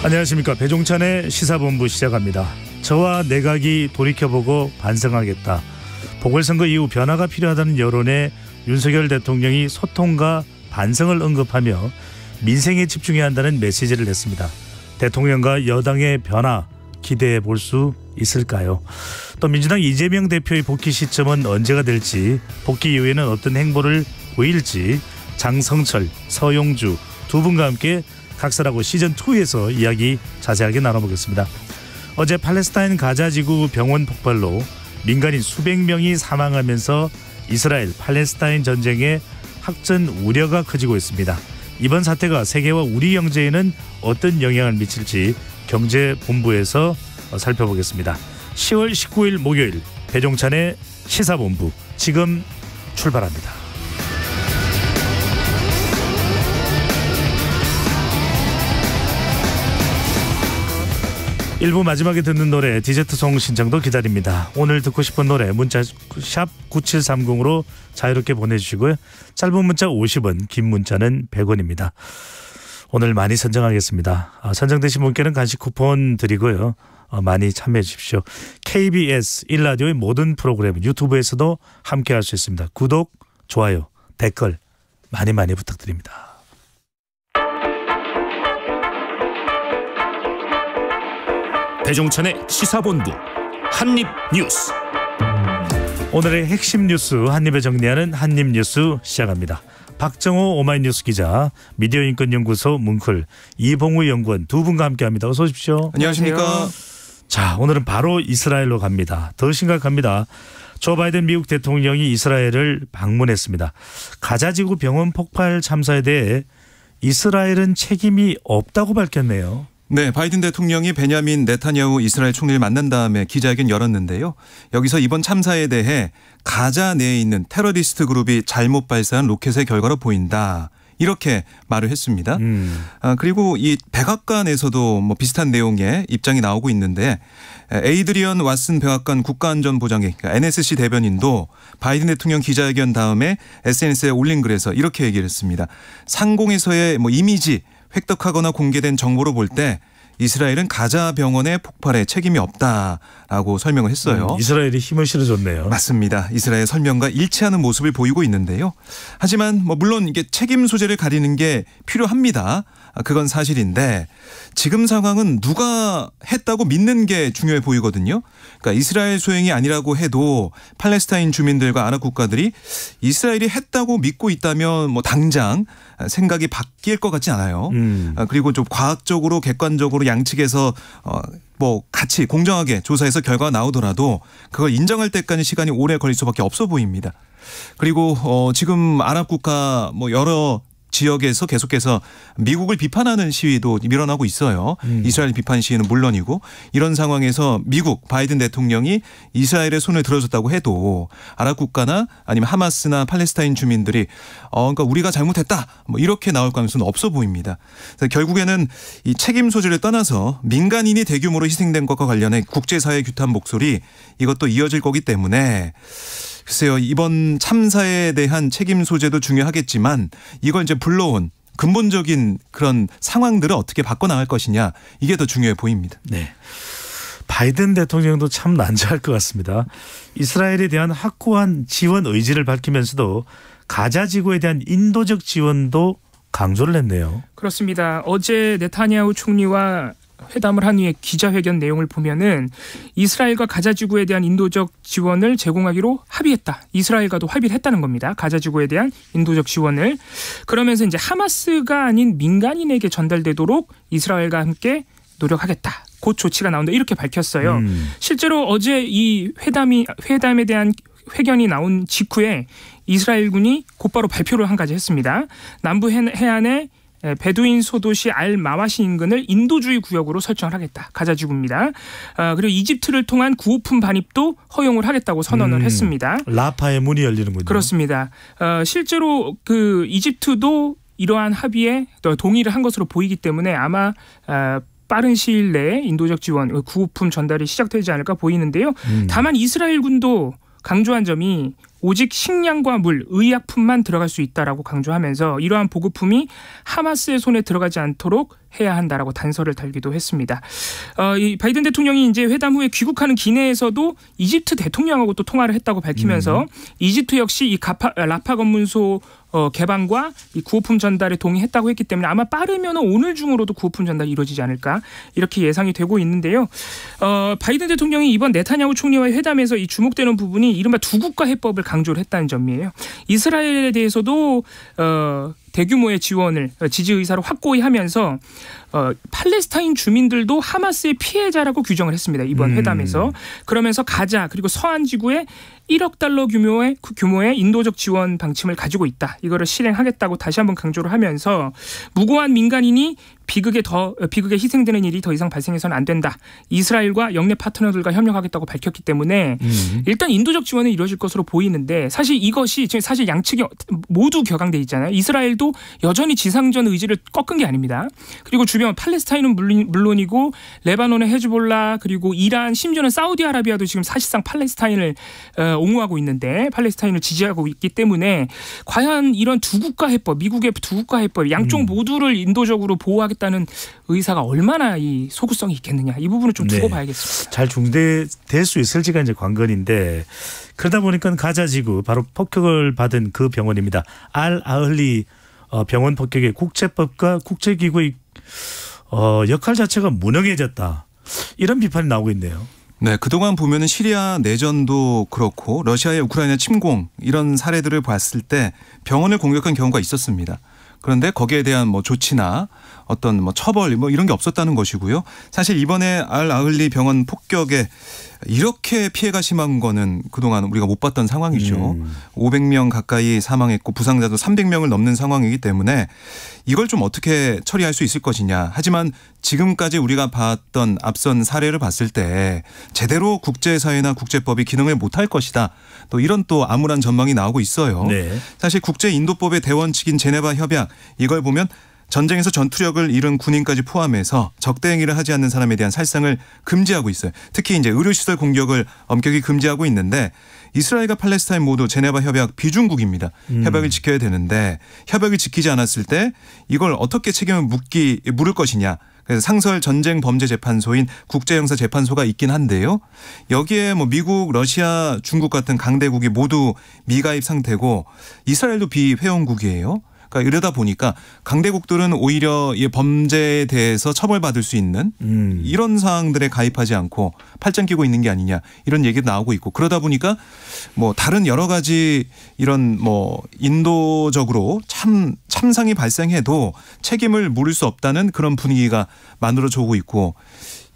안녕하십니까. 배종찬의 시사본부 시작합니다. 저와 내각이 돌이켜보고 반성하겠다. 보궐선거 이후 변화가 필요하다는 여론에 윤석열 대통령이 소통과 반성을 언급하며 민생에 집중해야 한다는 메시지를 냈습니다. 대통령과 여당의 변화 기대해 볼 수 있을까요? 또 민주당 이재명 대표의 복귀 시점은 언제가 될지, 복귀 이후에는 어떤 행보를 보일지 장성철, 서용주 두 분과 함께 각설하고 시즌2에서 이야기 자세하게 나눠보겠습니다. 어제 팔레스타인 가자지구 병원 폭발로 민간인 수백 명이 사망하면서 이스라엘 팔레스타인 전쟁의 확전 우려가 커지고 있습니다. 이번 사태가 세계와 우리 경제에는 어떤 영향을 미칠지 경제본부에서 살펴보겠습니다. 10월 19일 목요일 배종찬의 시사본부 지금 출발합니다. 1부 마지막에 듣는 노래 디저트송 신청도 기다립니다. 오늘 듣고 싶은 노래 문자 샵 9730으로 자유롭게 보내주시고요. 짧은 문자 50원, 긴 문자는 100원입니다. 오늘 많이 선정하겠습니다. 선정되신 분께는 간식 쿠폰 드리고요. 많이 참여해 주십시오. KBS 1라디오의 모든 프로그램 유튜브에서도 함께할 수 있습니다. 구독, 좋아요, 댓글 많이 부탁드립니다. 배종찬의 시사본부 한입뉴스. 오늘의 핵심 뉴스 한입에 정리하는 한입뉴스 시작합니다. 박정호 오마이뉴스 기자, 미디어인권연구소 문클 이봉우 연구원 두 분과 함께합니다. 어서 오십시오. 안녕하십니까. 자, 오늘은 바로 이스라엘로 갑니다. 더 심각합니다. 조 바이든 미국 대통령이 이스라엘을 방문했습니다. 가자지구 병원 폭발 참사에 대해 이스라엘은 책임이 없다고 밝혔네요. 네, 바이든 대통령이 베냐민 네타냐후 이스라엘 총리를 만난 다음에 기자회견 열었는데요. 여기서 이번 참사에 대해 가자 내에 있는 테러리스트 그룹이 잘못 발사한 로켓의 결과로 보인다, 이렇게 말을 했습니다. 그리고 이 백악관에서도 뭐 비슷한 내용의 입장이 나오고 있는데, 에이드리언 왓슨 백악관 국가안전보장회 그러니까 NSC 대변인도 바이든 대통령 기자회견 다음에 SNS에 올린 글에서 이렇게 얘기를 했습니다. 상공에서의 뭐 이미지 획득하거나 공개된 정보로 볼 때 이스라엘은 가자 병원의 폭발에 책임이 없다라고 설명을 했어요. 이스라엘이 힘을 실어줬네요. 맞습니다. 이스라엘 설명과 일치하는 모습을 보이고 있는데요. 하지만 뭐 물론 이게 책임 소재를 가리는 게 필요합니다. 그건 사실인데 지금 상황은 누가 했다고 믿는 게 중요해 보이거든요. 그러니까 이스라엘 소행이 아니라고 해도 팔레스타인 주민들과 아랍 국가들이 이스라엘이 했다고 믿고 있다면 뭐 당장 생각이 바뀔 것 같지 않아요. 그리고 좀 과학적으로 객관적으로 양측에서 뭐 같이 공정하게 조사해서 결과가 나오더라도 그걸 인정할 때까지 시간이 오래 걸릴 수밖에 없어 보입니다. 그리고 지금 아랍 국가 뭐 여러 지역에서 계속해서 미국을 비판하는 시위도 밀어나고 있어요. 이스라엘 비판 시위는 물론이고, 이런 상황에서 미국 바이든 대통령이 이스라엘의 손을 들어줬다고 해도 아랍 국가나 아니면 하마스나 팔레스타인 주민들이 그러니까 우리가 잘못했다 뭐 이렇게 나올 가능성은 없어 보입니다. 그래서 결국에는 이 책임 소재를 떠나서 민간인이 대규모로 희생된 것과 관련해 국제사회의 규탄 목소리, 이것도 이어질 거기 때문에 글쎄요, 이번 참사에 대한 책임 소재도 중요하겠지만 이걸 이제 불러온 근본적인 그런 상황들을 어떻게 바꿔나갈 것이냐, 이게 더 중요해 보입니다. 네, 바이든 대통령도 참 난처할 것 같습니다. 이스라엘에 대한 확고한 지원 의지를 밝히면서도 가자 지구에 대한 인도적 지원도 강조를 했네요. 그렇습니다. 어제 네타냐후 총리와 회담을 한 후에 기자회견 내용을 보면은 이스라엘과 가자지구에 대한 인도적 지원을 제공하기로 합의했다. 이스라엘과도 합의를 했다는 겁니다. 가자지구에 대한 인도적 지원을. 그러면서 이제 하마스가 아닌 민간인에게 전달되도록 이스라엘과 함께 노력하겠다. 곧 조치가 나온다. 이렇게 밝혔어요. 실제로 어제 이 회담에 대한 회견이 나온 직후에 이스라엘군이 곧바로 발표를 한 가지 했습니다. 남부 해안에 베두인 소도시 알 마와시 인근을 인도주의 구역으로 설정을 하겠다. 가자지구입니다. 그리고 이집트를 통한 구호품 반입도 허용을 하겠다고 선언을 했습니다. 라파의 문이 열리는군요. 그렇습니다. 실제로 그 이집트도 이러한 합의에 동의를 한 것으로 보이기 때문에 아마 빠른 시일 내에 인도적 지원, 구호품 전달이 시작되지 않을까 보이는데요. 다만 이스라엘군도 강조한 점이 오직 식량과 물, 의약품만 들어갈 수 있다라고 강조하면서 이러한 보급품이 하마스의 손에 들어가지 않도록 해야 한다라고 단서를 달기도 했습니다. 이 바이든 대통령이 이제 회담 후에 귀국하는 기내에서도 이집트 대통령하고 또 통화를 했다고 밝히면서 이집트 역시 이 라파 검문소 개방과 이 구호품 전달에 동의했다고 했기 때문에 아마 빠르면 오늘 중으로도 구호품 전달이 이루어지지 않을까 이렇게 예상이 되고 있는데요. 바이든 대통령이 이번 네타냐후 총리와의 회담에서 이 주목되는 부분이 이른바 두 국가 해법을 강조를 했다는 점이에요. 이스라엘에 대해서도 대규모의 지원을 지지 의사로 확고히 하면서 팔레스타인 주민들도 하마스의 피해자라고 규정을 했습니다. 이번 회담에서. 그러면서 가자 그리고 서한 지구에 1억 달러 규모의 인도적 지원 방침을 가지고 있다. 이거를 실행하겠다고 다시 한번 강조를 하면서 무고한 민간인이 비극에 희생되는 일이 더 이상 발생해서는 안 된다. 이스라엘과 영내 파트너들과 협력하겠다고 밝혔기 때문에 일단 인도적 지원은 이루어질 것으로 보이는데 사실 이것이 지금 사실 양측이 모두 격앙돼 있잖아요. 이스라엘도 여전히 지상전 의지를 꺾은 게 아닙니다. 그리고 주변 팔레스타인은 물론이고 레바논의 헤즈볼라 그리고 이란 심지어는 사우디아라비아도 지금 사실상 팔레스타인을 옹호하고 있는데 팔레스타인을 지지하고 있기 때문에 과연 이런 두 국가 해법, 미국의 두 국가 해법 양쪽 모두를 인도적으로 보호하겠다는 의사가 얼마나 이 소구성이 있겠느냐 이 부분을 좀 두고 봐야겠습니다. 잘 중재될 수 있을지가 이제 관건인데 그러다 보니까 가자지구 바로 폭격을 받은 그 병원입니다. 알 아흘리 병원 폭격의 국제법과 국제기구의 역할 자체가 무능해졌다. 이런 비판이 나오고 있네요. 네, 그동안 보면은 시리아 내전도 그렇고 러시아의 우크라이나 침공 이런 사례들을 봤을 때 병원을 공격한 경우가 있었습니다. 그런데 거기에 대한 뭐 조치나 어떤 뭐 처벌 뭐 이런 게 없었다는 것이고요. 사실 이번에 알 아흘리 병원 폭격에 이렇게 피해가 심한 거는 그동안 우리가 못 봤던 상황이죠. 500명 가까이 사망했고 부상자도 300명을 넘는 상황이기 때문에 이걸 좀 어떻게 처리할 수 있을 것이냐. 하지만 지금까지 우리가 봤던 앞선 사례를 봤을 때 제대로 국제사회나 국제법이 기능을 못할 것이다. 또 이런 또 암울한 전망이 나오고 있어요. 네. 사실 국제인도법의 대원칙인 제네바 협약 이걸 보면 전쟁에서 전투력을 잃은 군인까지 포함해서 적대 행위를 하지 않는 사람에 대한 살상을 금지하고 있어요. 특히 이제 의료시설 공격을 엄격히 금지하고 있는데 이스라엘과 팔레스타인 모두 제네바 협약 비준국입니다. 협약을 지켜야 되는데 협약을 지키지 않았을 때 이걸 어떻게 책임을 물을 것이냐. 그래서 상설 전쟁 범죄 재판소인 국제형사재판소가 있긴 한데요. 여기에 뭐 미국, 러시아, 중국 같은 강대국이 모두 미가입 상태고 이스라엘도 비회원국이에요. 그러니까 이러다 보니까 강대국들은 오히려 이 범죄에 대해서 처벌받을 수 있는 이런 사항들에 가입하지 않고 팔짱 끼고 있는 게 아니냐 이런 얘기도 나오고 있고 그러다 보니까 뭐 다른 여러 가지 이런 뭐 인도적으로 참상이 발생해도 책임을 물을 수 없다는 그런 분위기가 만들어져 오고 있고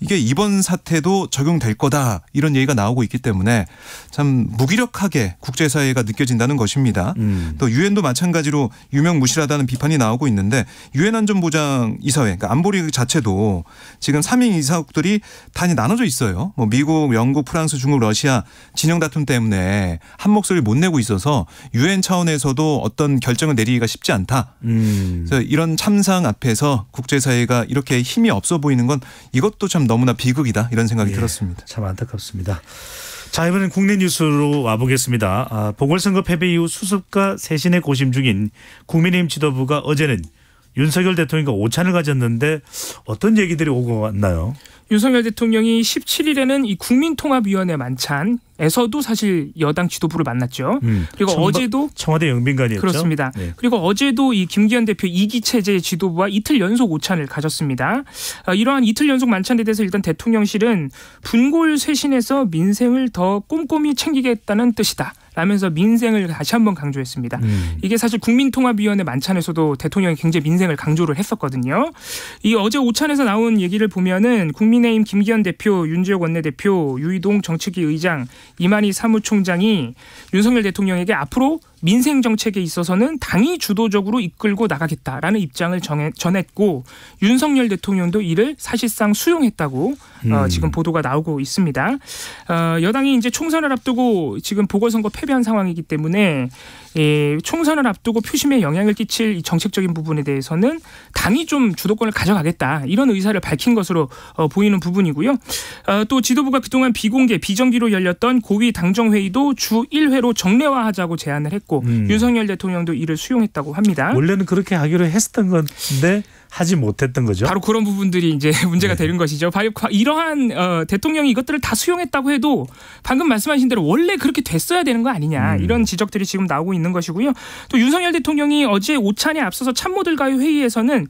이게 이번 사태도 적용될 거다 이런 얘기가 나오고 있기 때문에 참 무기력하게 국제사회가 느껴진다는 것입니다. 또 유엔도 마찬가지로 유명무실하다는 비판이 나오고 있는데 유엔 안전보장이사회 그러니까 안보리 자체도 지금 3인 이사국들이 단이 나눠져 있어요. 뭐 미국, 영국, 프랑스, 중국, 러시아 진영 다툼 때문에 한 목소리를 못 내고 있어서 유엔 차원에서도 어떤 결정을 내리기가 쉽지 않다. 그래서 이런 참상 앞에서 국제사회가 이렇게 힘이 없어 보이는 건 이것도 참 너무나 비극이다 이런 생각이 들었습니다. 참 안타깝습니다. 자 이번엔 국내 뉴스로 와보겠습니다. 보궐선거 패배 이후 수습과 쇄신에 고심 중인 국민의힘 지도부가 어제는 윤석열 대통령과 오찬을 가졌는데 어떤 얘기들이 오고 왔나요? 윤석열 대통령이 17일에는 이 국민통합위원회 만찬에서도 사실 여당 지도부를 만났죠. 그리고 어제도 청와대 영빈관이었죠. 그렇습니다. 네. 그리고 어제도 이 김기현 대표 2기 체제 지도부와 이틀 연속 오찬을 가졌습니다. 이러한 이틀 연속 만찬에 대해서 일단 대통령실은 분골 쇄신에서 민생을 더 꼼꼼히 챙기겠다는 뜻이다. 라면서 민생을 다시 한번 강조했습니다. 이게 사실 국민통합위원회 만찬에서도 대통령이 굉장히 민생을 강조를 했었거든요. 이 어제 오찬에서 나온 얘기를 보면은 국민의힘 김기현 대표, 윤지혁 원내대표, 유이동 정책위 의장, 이만희 사무총장이 윤석열 대통령에게 앞으로 민생 정책에 있어서는 당이 주도적으로 이끌고 나가겠다라는 입장을 전했고 윤석열 대통령도 이를 사실상 수용했다고 지금 보도가 나오고 있습니다. 여당이 이제 총선을 앞두고 지금 보궐선거 패배한 상황이기 때문에 총선을 앞두고 표심에 영향을 끼칠 이 정책적인 부분에 대해서는 당이 좀 주도권을 가져가겠다 이런 의사를 밝힌 것으로 보이는 부분이고요. 또 지도부가 그동안 비공개 비정기로 열렸던 고위 당정회의도 주 1회로 정례화하자고 제안을 했고 윤석열 대통령도 이를 수용했다고 합니다. 원래는 그렇게 하기로 했었던 건데 하지 못했던 거죠. 바로 그런 부분들이 이제 문제가 되는 것이죠. 이러한 대통령이 이것들을 다 수용했다고 해도 방금 말씀하신 대로 원래 그렇게 됐어야 되는 거 아니냐 이런 지적들이 지금 나오고 있는 것이고요. 또 윤석열 대통령이 어제 오찬에 앞서서 참모들과의 회의에서는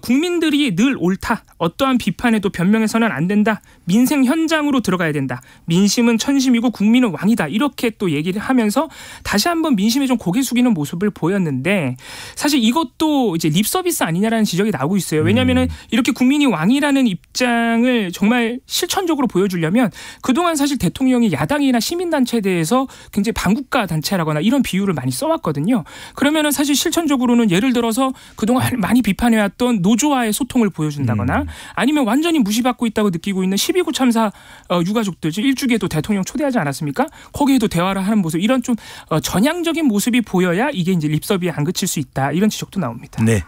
국민들이 늘 옳다. 어떠한 비판에도 변명해서는 안 된다. 민생 현장으로 들어가야 된다. 민심은 천심이고 국민은 왕이다. 이렇게 또 얘기를 하면서 다시 한번 민심에 좀 고개 숙이는 모습을 보였는데 사실 이것도 이제 립 서비스 아니냐라는 지적이 나오고 있어요. 왜냐하면 이렇게 국민이 왕이라는 입장을 정말 실천적으로 보여주려면 그동안 사실 대통령이 야당이나 시민단체에 대해서 굉장히 반국가 단체라거나 이런 비유를 많이 써왔거든요. 그러면은 사실 실천적으로는 예를 들어서 그동안 많이 비판해왔던 노조와의 소통을 보여준다거나 아니면 완전히 무시받고 있다고 느끼고 있는 12구 참사 유가족들 일주기에도 대통령 초대하지 않았습니까? 거기에도 대화를 하는 모습 이런 좀 전향적인 모습이 보여야 이게 이제 립서비에 안 그칠 수 있다 이런 지적도 나옵니다. 네.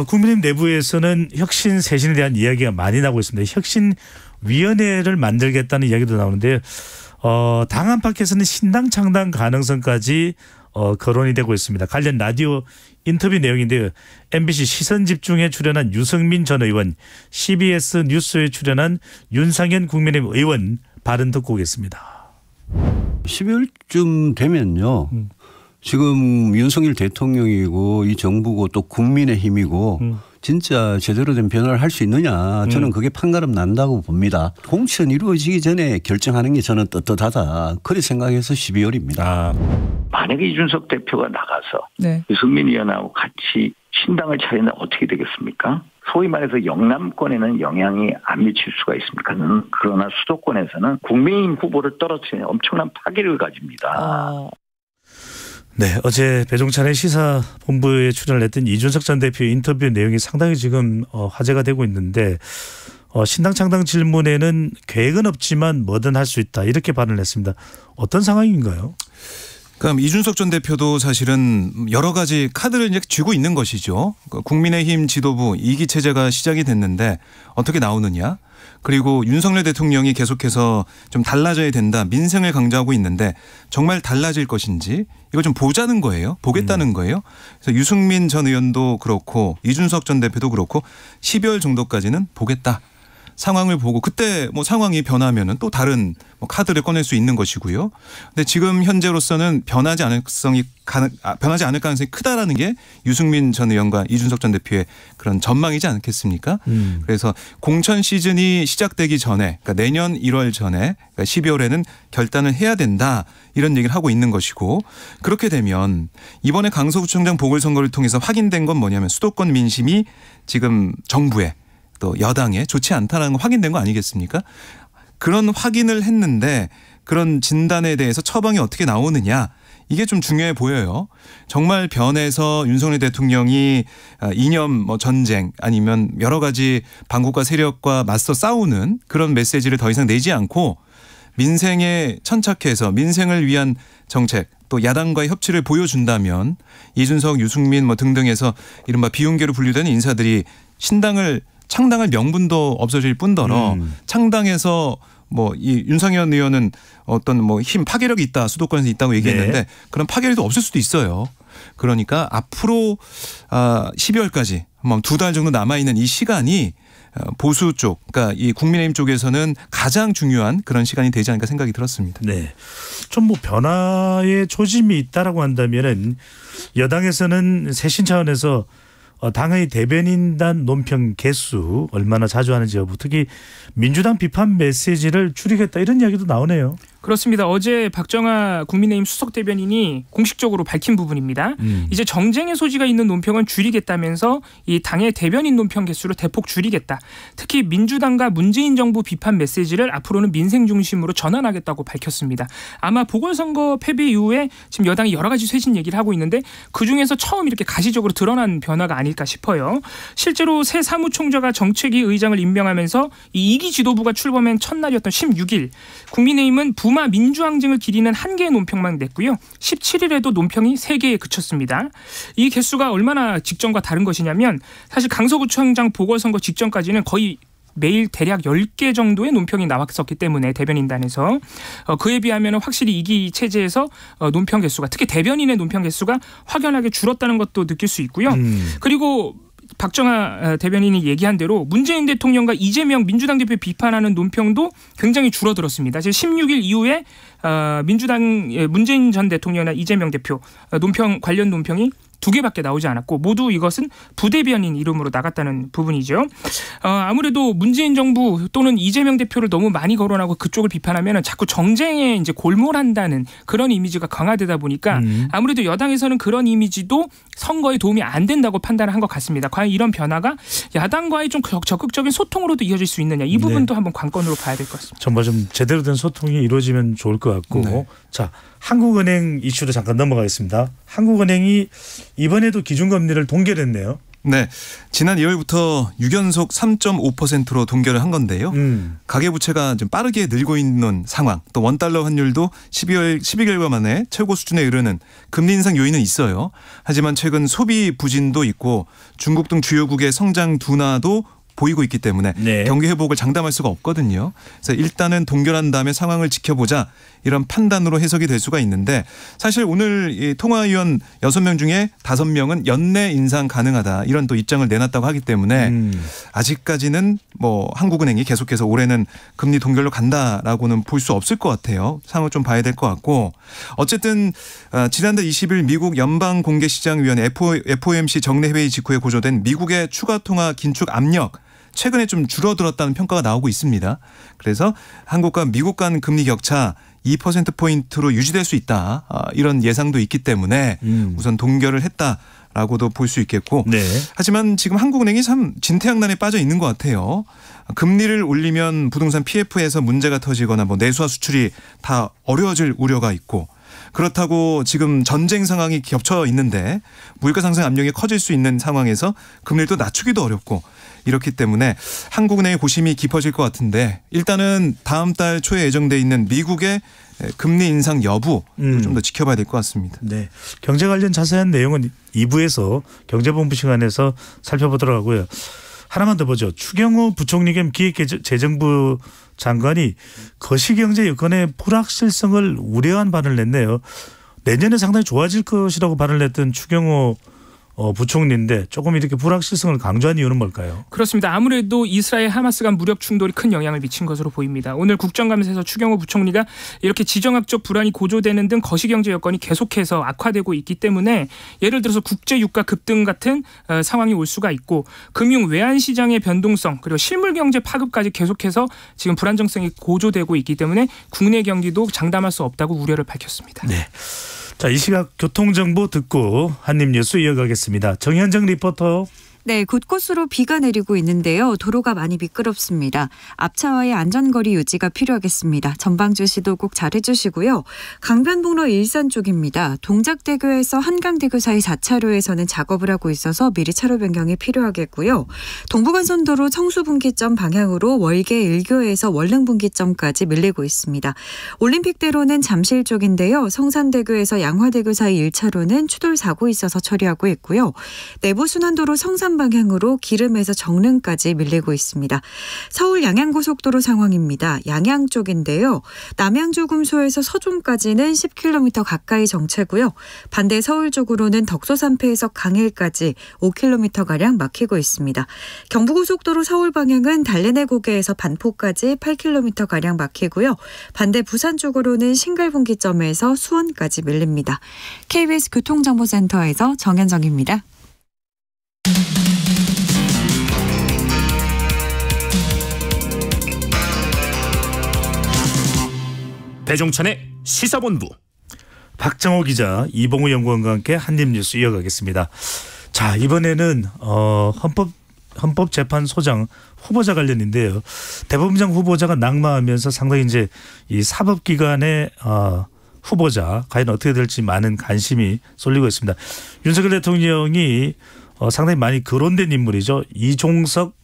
국민의힘 내부에서는 혁신 쇄신에 대한 이야기가 많이 나오고 있습니다. 혁신위원회를 만들겠다는 이야기도 나오는데요. 당 안팎에서는 신당 창당 가능성까지 거론이 되고 있습니다. 관련 라디오 인터뷰 내용인데요. MBC 시선집중에 출연한 유승민 전 의원, CBS 뉴스에 출연한 윤상현 국민의힘 의원 발언 듣고 오겠습니다. 12월쯤 되면요. 지금 윤석열 대통령이고 이 정부고 또 국민의힘이고 진짜 제대로 된 변화를 할 수 있느냐. 저는 그게 판가름 난다고 봅니다. 공천 이루어지기 전에 결정하는 게 저는 떳떳하다. 그렇게 생각해서 12월입니다. 만약에 이준석 대표가 나가서 유승민 의원하고 같이 신당을 차리면 어떻게 되겠습니까? 소위 말해서 영남권에는 영향이 안 미칠 수가 있습니까? 그러나 수도권에서는 국민의힘 후보를 떨어뜨리는 엄청난 파괴를 가집니다. 네, 어제 배종찬의 시사본부에 출연을 했던 이준석 전 대표의 인터뷰 내용이 상당히 지금 화제가 되고 있는데 신당 창당 질문에는 계획은 없지만 뭐든 할 수 있다 이렇게 발언을 했습니다. 어떤 상황인가요? 그럼 이준석 전 대표도 사실은 여러 가지 카드를 이제 쥐고 있는 것이죠. 국민의힘 지도부 2기 체제가 시작이 됐는데 어떻게 나오느냐. 그리고 윤석열 대통령이 계속해서 좀 달라져야 된다. 민생을 강조하고 있는데 정말 달라질 것인지 이걸 좀 보자는 거예요. 보겠다는 거예요. 그래서 유승민 전 의원도 그렇고 이준석 전 대표도 그렇고 12월 정도까지는 보겠다. 상황을 보고 그때 뭐 상황이 변하면은 또 다른 뭐 카드를 꺼낼 수 있는 것이고요. 근데 지금 현재로서는 변하지 않을 가능성이 크다라는 게 유승민 전 의원과 이준석 전 대표의 그런 전망이지 않겠습니까? 그래서 공천 시즌이 시작되기 전에 그러니까 내년 1월 전에 그러니까 12월에는 결단을 해야 된다 이런 얘기를 하고 있는 것이고 그렇게 되면 이번에 강서구청장 보궐선거를 통해서 확인된 건 뭐냐면 수도권 민심이 지금 정부에 또 여당에 좋지 않다는 건 확인된 거 아니겠습니까? 그런 확인을 했는데 그런 진단에 대해서 처방이 어떻게 나오느냐 이게 좀 중요해 보여요. 정말 변해서 윤석열 대통령이 이념 뭐 전쟁 아니면 여러 가지 반국가 세력과 맞서 싸우는 그런 메시지를 더 이상 내지 않고 민생에 천착해서 민생을 위한 정책 또 야당과의 협치를 보여준다면 이준석, 유승민 뭐 등등해서 이른바 비윤계로 분류되는 인사들이 신당을 창당할 명분도 없어질 뿐더러 창당해서 뭐 이 윤상현 의원은 어떤 뭐 힘 파괴력이 있다 수도권에서 있다고 얘기했는데 그런 파괴력도 없을 수도 있어요. 그러니까 앞으로 12월까지 한 2달 정도 남아 있는 이 시간이 보수 쪽, 그러니까 이 국민의힘 쪽에서는 가장 중요한 그런 시간이 되지 않을까 생각이 들었습니다. 네, 좀 뭐 변화의 조짐이 있다라고 한다면은 여당에서는 쇄신 차원에서 당의 대변인단 논평 개수 얼마나 자주 하는지 여부 특히 민주당 비판 메시지를 줄이겠다 이런 이야기도 나오네요. 그렇습니다. 어제 박정아 국민의힘 수석 대변인이 공식적으로 밝힌 부분입니다. 이제 정쟁의 소지가 있는 논평은 줄이겠다면서 이 당의 대변인 논평 개수를 대폭 줄이겠다. 특히 민주당과 문재인 정부 비판 메시지를 앞으로는 민생 중심으로 전환하겠다고 밝혔습니다. 아마 보궐선거 패배 이후에 지금 여당이 여러 가지 쇄신 얘기를 하고 있는데 그중에서 처음 이렇게 가시적으로 드러난 변화가 아닐까 싶어요. 실제로 새 사무총장과 정책위 의장을 임명하면서 이 2기 지도부가 출범한 첫날이었던 16일 국민의힘은 부마 민주항쟁을 기리는 한 개의 논평만 냈고요. 17일에도 논평이 3개에 그쳤습니다. 이 개수가 얼마나 직전과 다른 것이냐면 사실 강서구청장 보궐선거 직전까지는 거의 매일 대략 10개 정도의 논평이 나왔었기 때문에 대변인단에서 그에 비하면 확실히 2기 체제에서 논평 개수가 특히 대변인의 논평 개수가 확연하게 줄었다는 것도 느낄 수 있고요. 그리고 박정아 대변인이 얘기한 대로 문재인 대통령과 이재명 민주당 대표 비판하는 논평도 굉장히 줄어들었습니다. 지금 16일 이후에 민주당 문재인 전 대통령이나 이재명 대표 논평 관련 논평이 2개밖에 나오지 않았고 모두 이것은 부대변인 이름으로 나갔다는 부분이죠. 아무래도 문재인 정부 또는 이재명 대표를 너무 많이 거론하고 그쪽을 비판하면 자꾸 정쟁에 이제 골몰한다는 그런 이미지가 강화되다 보니까 아무래도 여당에서는 그런 이미지도 선거에 도움이 안 된다고 판단한 것 같습니다. 과연 이런 변화가 야당과의 좀 적극적인 소통으로도 이어질 수 있느냐 이 부분도 한번 관건으로 봐야 될 것 같습니다. 정말 좀 제대로 된 소통이 이루어지면 좋을 것 같고 네. 자 한국은행 이슈로 잠깐 넘어가겠습니다. 한국은행이 이번에도 기준금리를 동결했네요. 네, 지난 2월부터 6연속 3.5%로 동결을 한 건데요. 가계부채가 좀 빠르게 늘고 있는 상황, 또 원달러 환율도 12개월 만에 최고 수준에 이르는 금리 인상 요인은 있어요. 하지만 최근 소비 부진도 있고 중국 등 주요국의 성장 둔화도 보이고 있기 때문에 네. 경기 회복을 장담할 수가 없거든요. 그래서 일단은 동결한 다음에 상황을 지켜보자 이런 판단으로 해석이 될 수가 있는데 사실 오늘 이 통화위원 6명 중에 5명은 연내 인상 가능하다 이런 또 입장을 내놨다고 하기 때문에 아직까지는 뭐 한국은행이 계속해서 올해는 금리 동결로 간다라고는 볼 수 없을 것 같아요. 상황을 좀 봐야 될 것 같고 어쨌든 지난달 20일 미국 연방공개시장위원회 FOMC 정례 회의 직후에 고조된 미국의 추가 통화 긴축 압력 최근에 좀 줄어들었다는 평가가 나오고 있습니다. 그래서 한국과 미국 간 금리 격차 2%포인트로 유지될 수 있다. 이런 예상도 있기 때문에 우선 동결을 했다라고도 볼 수 있겠고 네. 하지만 지금 한국은행이 참 진퇴양난에 빠져 있는 것 같아요. 금리를 올리면 부동산 PF에서 문제가 터지거나 뭐 내수와 수출이 다 어려워질 우려가 있고 그렇다고 지금 전쟁 상황이 겹쳐 있는데 물가 상승 압력이 커질 수 있는 상황에서 금리를 또 낮추기도 어렵고 이렇기 때문에 한국은행의 고심이 깊어질 것 같은데 일단은 다음 달 초에 예정돼 있는 미국의 금리 인상 여부 좀 더 지켜봐야 될 것 같습니다. 네, 경제 관련 자세한 내용은 2부에서 경제본부 시간에서 살펴보도록 하고요. 하나만 더 보죠. 추경호 부총리 겸 기획재정부 장관이 거시경제 여건의 불확실성을 우려한 발언을 냈네요. 내년에 상당히 좋아질 것이라고 발언을 했던 추경호 부총리인데 조금 이렇게 불확실성을 강조한 이유는 뭘까요? 그렇습니다. 아무래도 이스라엘 하마스 간 무력 충돌이 큰 영향을 미친 것으로 보입니다. 오늘 국정감사에서 추경호 부총리가 이렇게 지정학적 불안이 고조되는 등 거시경제 여건이 계속해서 악화되고 있기 때문에 예를 들어서 국제유가 급등 같은 상황이 올 수가 있고 금융 외환시장의 변동성 그리고 실물경제 파급까지 계속해서 지금 불안정성이 고조되고 있기 때문에 국내 경기도 장담할 수 없다고 우려를 밝혔습니다. 네. 자, 이 시각 교통정보 듣고 한입뉴스 이어가겠습니다. 정현정 리포터. 네, 곳곳으로 비가 내리고 있는데요. 도로가 많이 미끄럽습니다. 앞차와의 안전거리 유지가 필요하겠습니다. 전방 주시도 꼭 잘해주시고요. 강변북로 일산 쪽입니다. 동작대교에서 한강대교 사이 4차로에서는 작업을 하고 있어서 미리 차로 변경이 필요하겠고요. 동부간선도로 청수분기점 방향으로 월계 일교에서 월릉분기점까지 밀리고 있습니다. 올림픽대로는 잠실 쪽인데요. 성산대교에서 양화대교 사이 1차로는 추돌 사고 있어서 처리하고 있고요. 내부순환도로 성산 방향으로 기름에서 정릉까지 밀리고 있습니다. 서울 양양고속도로 상황입니다. 양양 쪽인데요. 남양주금소에서 서종까지는 10km 가까이 정체고요. 반대 서울 쪽으로는 덕소산패에서 강일까지 5km가량 막히고 있습니다. 경부고속도로 서울 방향은 달래내 고개에서 반포까지 8km가량 막히고요. 반대 부산 쪽으로는 신갈분기점에서 수원까지 밀립니다. KBS 교통정보센터에서 정현정입니다. 배종찬의 시사본부. 박정호 기자, 이봉우 연구원과 함께 한입뉴스 이어가겠습니다. 자, 이번에는 헌법재판소장 후보자 관련인데요. 대법원장 후보자가 낙마하면서 상당히 이제 이 사법기관의 후보자 과연 어떻게 될지 많은 관심이 쏠리고 있습니다. 윤석열 대통령이 상당히 많이 거론된 인물이죠. 이종석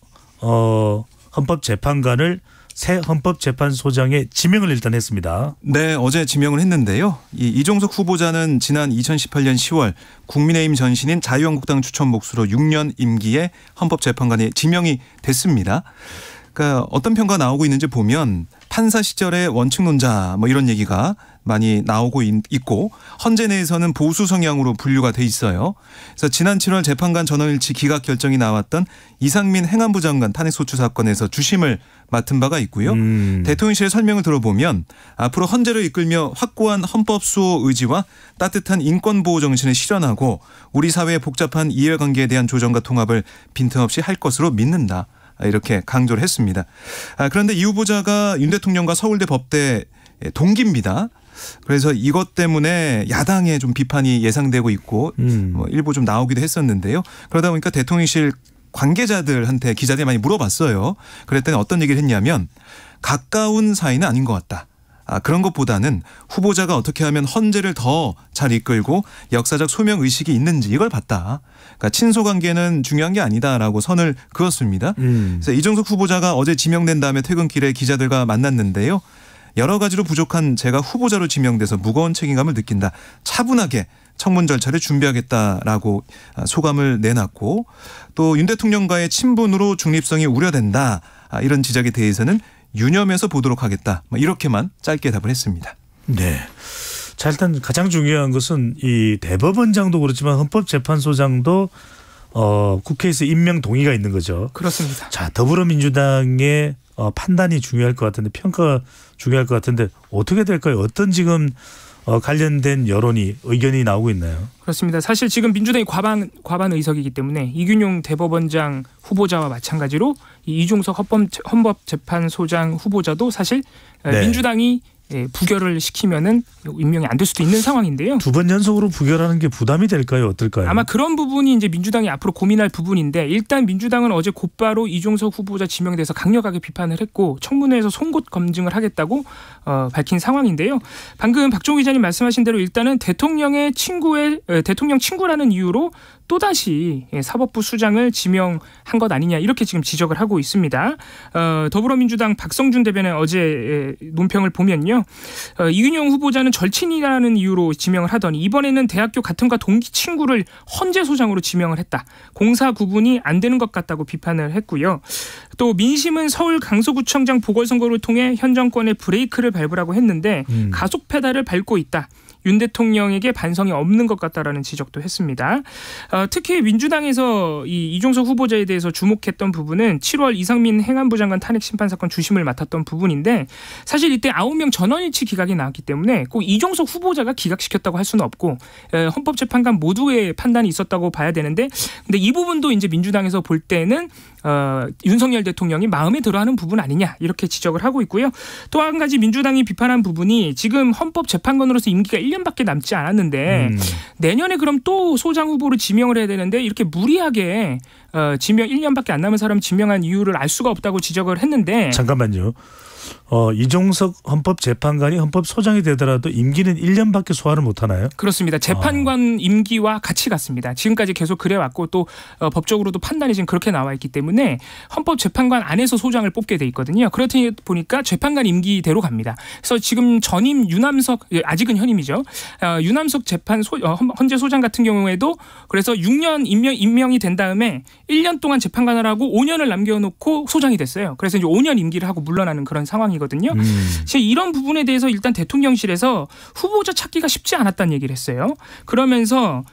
헌법재판관을 새 헌법재판소장에 지명을 일단 했습니다. 네, 어제 지명을 했는데요. 이종석 후보자는 지난 2018년 10월 국민의힘 전신인 자유한국당 추천 몫으로 6년 임기의 헌법재판관에 지명이 됐습니다. 그러니까 어떤 평가 나오고 있는지 보면 판사 시절의 원칙론자 뭐 이런 얘기가 많이 나오고 있고 헌재 내에서는 보수 성향으로 분류가 돼 있어요. 그래서 지난 7월 재판관 전원일치 기각 결정이 나왔던 이상민 행안부 장관 탄핵소추 사건에서 주심을 맡은 바가 있고요. 대통령실의 설명을 들어보면 앞으로 헌재를 이끌며 확고한 헌법 수호 의지와 따뜻한 인권보호 정신을 실현하고 우리 사회의 복잡한 이해관계에 대한 조정과 통합을 빈틈없이 할 것으로 믿는다. 이렇게 강조를 했습니다. 그런데 이 후보자가 윤 대통령과 서울대 법대 동기입니다. 그래서 이것 때문에 야당에 좀 비판이 예상되고 있고 뭐 일부 좀 나오기도 했었는데요. 그러다 보니까 대통령실 관계자들한테 기자들이 많이 물어봤어요. 그랬더니 어떤 얘기를 했냐면 가까운 사이는 아닌 것 같다. 그런 것보다는 후보자가 어떻게 하면 헌재를 더 잘 이끌고 역사적 소명 의식이 있는지 이걸 봤다. 그러니까 친소 관계는 중요한 게 아니다라고 선을 그었습니다. 그래서 이종석 후보자가 어제 지명된 다음에 퇴근길에 기자들과 만났는데요. 여러 가지로 부족한 제가 후보자로 지명돼서 무거운 책임감을 느낀다. 차분하게 청문 절차를 준비하겠다라고 소감을 내놨고 또 윤 대통령과의 친분으로 중립성이 우려된다. 이런 지적에 대해서는 유념해서 보도록 하겠다. 이렇게만 짧게 답을 했습니다. 네. 자, 일단 가장 중요한 것은 이 대법원장도 그렇지만 헌법재판소장도 국회에서 임명 동의가 있는 거죠. 그렇습니다. 자, 더불어민주당의 판단이 중요할 것 같은데 평가가 중요할 것 같은데 어떻게 될까요? 어떤 지금 관련된 의견이 나오고 있나요? 그렇습니다. 사실 지금 민주당이 과반 의석이기 때문에 이균용 대법원장 후보자와 마찬가지로 이종석 헌법재판소장 후보자도 사실 네. 민주당이 부결을 시키면은 임명이 안 될 수도 있는 상황인데요. 2번 연속으로 부결하는 게 부담이 될까요? 어떨까요? 아마 그런 부분이 이제 민주당이 앞으로 고민할 부분인데 일단 민주당은 어제 곧바로 이종석 후보자 지명에 대해서 강력하게 비판을 했고 청문회에서 송곳 검증을 하겠다고 밝힌 상황인데요. 방금 박종우 기자님 말씀하신 대로 일단은 대통령 친구라는 이유로 또다시 사법부 수장을 지명한 것 아니냐 이렇게 지금 지적을 하고 있습니다. 더불어민주당 박성준 대변인 어제 논평을 보면요. 이균용 후보자는 절친이라는 이유로 지명을 하더니 이번에는 대학교 같은 과 동기 친구를 헌재소장으로 지명을 했다. 공사 구분이 안 되는 것 같다고 비판을 했고요. 또 민심은 서울 강서구청장 보궐선거를 통해 현 정권의 브레이크를 밟으라고 했는데 가속 페달을 밟고 있다. 윤 대통령에게 반성이 없는 것 같다라는 지적도 했습니다. 특히 민주당에서 이종석 후보자에 대해서 주목했던 부분은 7월 이상민 행안부 장관 탄핵 심판 사건 주심을 맡았던 부분인데 사실 이때 9명 전원일치 기각이 나왔기 때문에 꼭 이종석 후보자가 기각시켰다고 할 수는 없고 헌법재판관 모두의 판단이 있었다고 봐야 되는데 근데 이 부분도 이제 민주당에서 볼 때는 윤석열 대통령이 마음에 들어하는 부분 아니냐 이렇게 지적을 하고 있고요. 또 한 가지 민주당이 비판한 부분이 지금 헌법재판관으로서 임기가 1년밖에 남지 않았는데 내년에 그럼 또 소장 후보로 지명을 해야 되는데 이렇게 무리하게 지명 1년밖에 안 남은 사람 지명한 이유를 알 수가 없다고 지적을 했는데 잠깐만요. 이종석 헌법재판관이 헌법소장이 되더라도 임기는 1년밖에 소화를 못하나요? 그렇습니다. 재판관 임기와 같이 갔습니다. 지금까지 계속 그래왔고 또 법적으로도 판단이 지금 그렇게 나와 있기 때문에 헌법재판관 안에서 소장을 뽑게 돼 있거든요. 그렇다 보니까 재판관 임기대로 갑니다. 그래서 지금 전임 유남석 아직은 현임이죠. 유남석 헌재 소장 같은 경우에도 그래서 6년 임명이 된 다음에 1년 동안 재판관을 하고 5년을 남겨놓고 소장이 됐어요. 그래서 이제 5년 임기를 하고 물러나는 그런 상황이거든요. 이런 부분에 대해서 일단 대통령실에서 후보자 찾기가 쉽지 않았다는 얘기를 했어요. 그러면서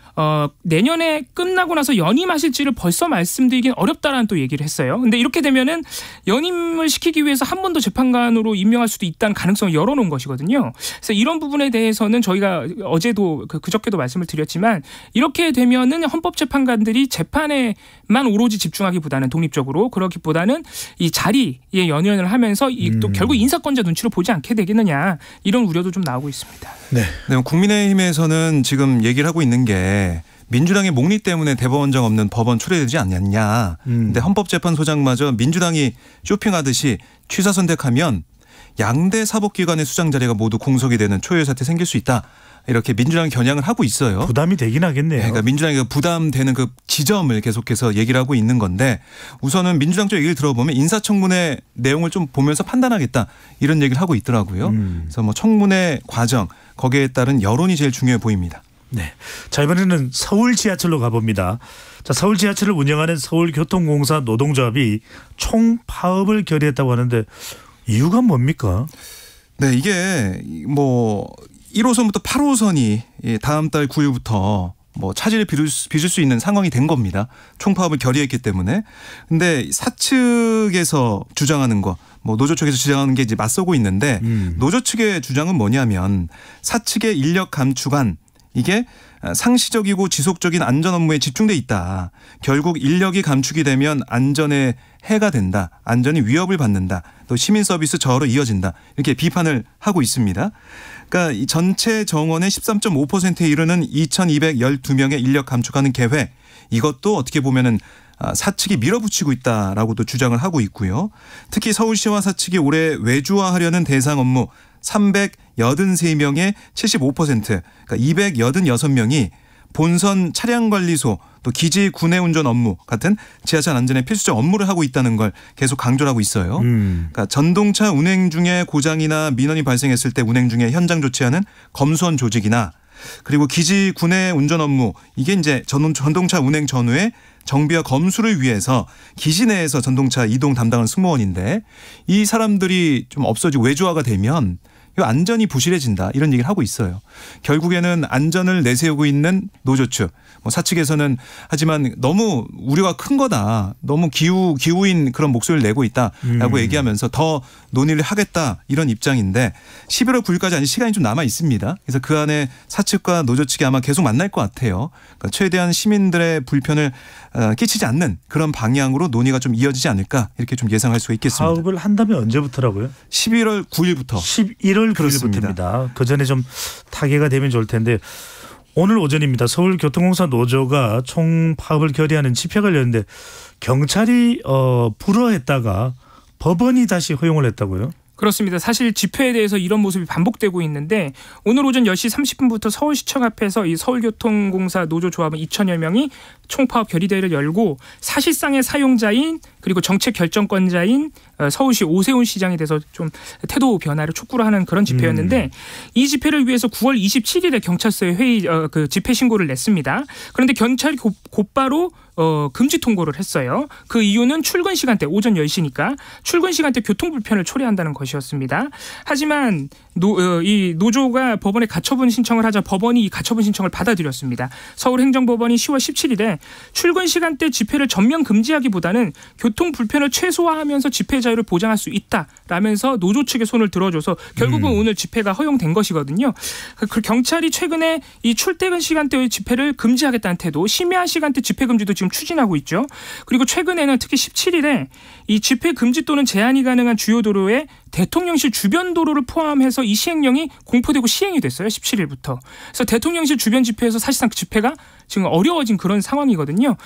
내년에 끝나고 나서 연임하실지를 벌써 말씀드리긴 어렵다라는 또 얘기를 했어요. 근데 이렇게 되면은 연임을 시키기 위해서 한 번 더 재판관으로 임명할 수도 있다는 가능성을 열어놓은 것이거든요. 그래서 이런 부분에 대해서는 저희가 어제도 그저께도 말씀을 드렸지만 이렇게 되면은 헌법재판관들이 재판에만 오로지 집중하기보다는 독립적으로 그렇기보다는 이 자리에 연연을 하면서 또 결국 인사권자 눈치로 보지 않게 되겠느냐 이런 우려도 좀 나오고 있습니다. 네. 국민의힘에서는 지금 얘기를 하고 있는 게 민주당의 목리 때문에 대법원장 없는 법원 초래되지 않냐냐. 근데 헌법재판소장마저 민주당이 쇼핑하듯이 취사 선택하면 양대 사법기관의 수장 자리가 모두 공석이 되는 초유의 사태 생길 수 있다. 이렇게 민주당이 겨냥을 하고 있어요. 부담이 되긴 하겠네요. 그러니까 민주당이 부담되는 그 지점을 계속해서 얘기를 하고 있는 건데 우선은 민주당 쪽 얘기를 들어보면 인사청문회 내용을 좀 보면서 판단하겠다 이런 얘기를 하고 있더라고요. 그래서 뭐 청문회 과정 거기에 따른 여론이 제일 중요해 보입니다. 네. 자, 이번에는 서울 지하철로 가봅니다. 자, 서울 지하철을 운영하는 서울교통공사 노동조합이 총파업을 결의했다고 하는데 이유가 뭡니까? 네, 이게 뭐 1호선부터 8호선이 다음 달 9일부터 뭐 차질을 빚을 수 있는 상황이 된 겁니다. 총파업을 결의했기 때문에. 근데 사측에서 주장하는 거, 뭐 노조 측에서 주장하는 게 이제 맞서고 있는데 노조 측의 주장은 뭐냐면 사측의 인력 감축안 이게 상시적이고 지속적인 안전 업무에 집중돼 있다. 결국 인력이 감축이 되면 안전에 해가 된다. 안전이 위협을 받는다. 또 시민 서비스 저하로 이어진다. 이렇게 비판을 하고 있습니다. 그러니까 이 전체 정원의 13.5%에 이르는 2,212명의 인력 감축하는 계획 이것도 어떻게 보면은 사측이 밀어붙이고 있다라고도 주장을 하고 있고요. 특히 서울시와 사측이 올해 외주화하려는 대상 업무 383명의 75% 그러니까 286명이 본선 차량관리소 또 기지 구내 운전 업무 같은 지하철 안전에 필수적 업무를 하고 있다는 걸 계속 강조를 하고 있어요. 그러니까 전동차 운행 중에 고장이나 민원이 발생했을 때 운행 중에 현장 조치하는 검수원 조직이나 그리고 기지 구내 운전 업무 이게 이제 전동차 운행 전후에 정비와 검수를 위해서 기지 내에서 전동차 이동 담당하는 승무원인데 이 사람들이 좀 없어지고 외주화가 되면 안전이 부실해진다 이런 얘기를 하고 있어요. 결국에는 안전을 내세우고 있는 노조 측 뭐 사측에서는 하지만 너무 우려가 큰 거다. 너무 기우인 그런 목소리를 내고 있다라고 얘기하면서 더 논의를 하겠다 이런 입장인데 11월 9일까지 아직 시간이 좀 남아 있습니다. 그래서 그 안에 사측과 노조 측이 아마 계속 만날 것 같아요. 그러니까 최대한 시민들의 불편을 끼치지 않는 그런 방향으로 논의가 좀 이어지지 않을까 이렇게 좀 예상할 수가 있겠습니다. 파업을 한다면 언제부터라고요? 11월 9일부터. 11월 9일부터입니다. 그 전에 좀 타개가 되면 좋을 텐데 오늘 오전입니다. 서울교통공사 노조가 총파업을 결의하는 집회가 열렸는데 경찰이 불허했다가 법원이 다시 허용을 했다고요? 그렇습니다. 사실 집회에 대해서 이런 모습이 반복되고 있는데 오늘 오전 10시 30분부터 서울시청 앞에서 이 서울교통공사 노조조합은 2천여 명이 총파업 결의대회를 열고 사실상의 사용자인 그리고 정책 결정권자인 서울시 오세훈 시장에 대해서 좀 태도 변화를 촉구를 하는 그런 집회였는데 이 집회를 위해서 9월 27일에 경찰서에 그 집회 신고를 냈습니다. 그런데 경찰이 곧바로 금지 통고를 했어요. 그 이유는 출근 시간대 오전 10시니까 출근 시간대 교통 불편을 초래한다는 것이었습니다. 하지만 이 노조가 법원에 가처분 신청을 하자 법원이 이 가처분 신청을 받아들였습니다. 서울행정법원이 10월 17일에 출근 시간대 집회를 전면 금지하기보다는 교통 불편을 최소화하면서 집회 자유를 보장할 수 있다라면서 노조 측의 손을 들어줘서 결국은 오늘 집회가 허용된 것이거든요. 그 경찰이 최근에 이 출퇴근 시간대의 집회를 금지하겠다는 태도, 심야 시간대 집회 금지도 지금 추진하고 있죠. 그리고 최근에는 특히 17일에 이 집회 금지 또는 제한이 가능한 주요 도로에 대통령실 주변 도로를 포함해서 이 시행령이 공포되고 시행이 됐어요. 17일부터. 그래서 대통령실 주변 집회에서 사실상 그 집회가 지금 어려워진 그런 상황이거든요.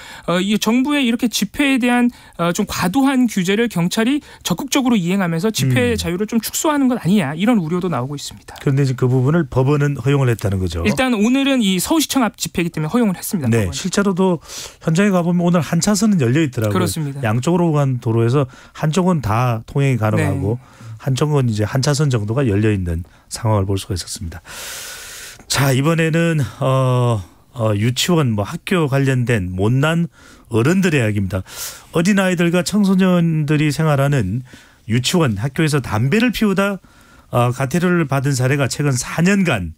이 정부의 이렇게 집회에 대한 좀 과도한 규제를 경찰이 적극적으로 이행하면서 집회 자유를 좀 축소하는 것 아니냐 이런 우려도 나오고 있습니다. 그런데 그 부분을 법원은 허용을 했다는 거죠. 일단 오늘은 이 서울시청 앞 집회이기 때문에 허용을 했습니다. 네, 법원은. 실제로도 현장에 가보면 오늘 한 차선은 열려 있더라고요. 그렇습니다. 양쪽으로 간 도로에서 한쪽은 다 통행이 가능하고 한쪽은 이제 한 차선 정도가 열려 있는 상황을 볼 수가 있었습니다. 자, 이번에는 유치원 뭐 학교 관련된 못난 어른들의 이야기입니다. 어린아이들과 청소년들이 생활하는 유치원 학교에서 담배를 피우다 과태료를 받은 사례가 최근 4년간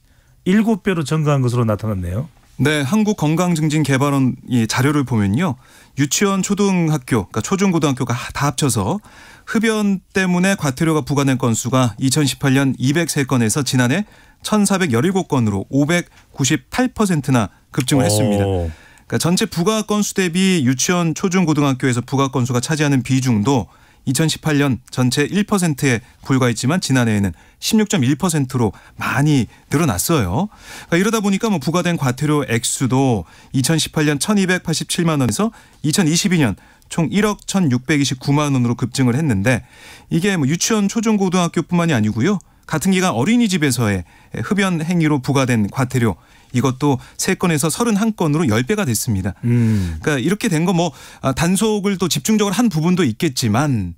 7배로 증가한 것으로 나타났네요. 네, 한국건강증진개발원 자료를 보면요. 유치원, 초등학교, 그러니까 초중고등학교가 다 합쳐서 흡연 때문에 과태료가 부과된 건수가 2018년 203건에서 지난해 1,417건으로 598%나 급증을 했습니다. 그러니까 전체 부과 건수 대비 유치원, 초중고등학교에서 부과 건수가 차지하는 비중도 2018년 전체 1%에 불과했지만 지난해에는 16.1%로 많이 늘어났어요. 그러니까 이러다 보니까 부과된 과태료 액수도 2018년 1,287만 원에서 2022년 총 1억 1,629만 원으로 급증을 했는데 이게 유치원, 초중고등학교뿐만이 아니고요. 같은 기간 어린이집에서의 흡연 행위로 부과된 과태료 이것도 3건에서 31건으로 10배가 됐습니다. 그러니까 이렇게 된 거 단속을 또 집중적으로 한 부분도 있겠지만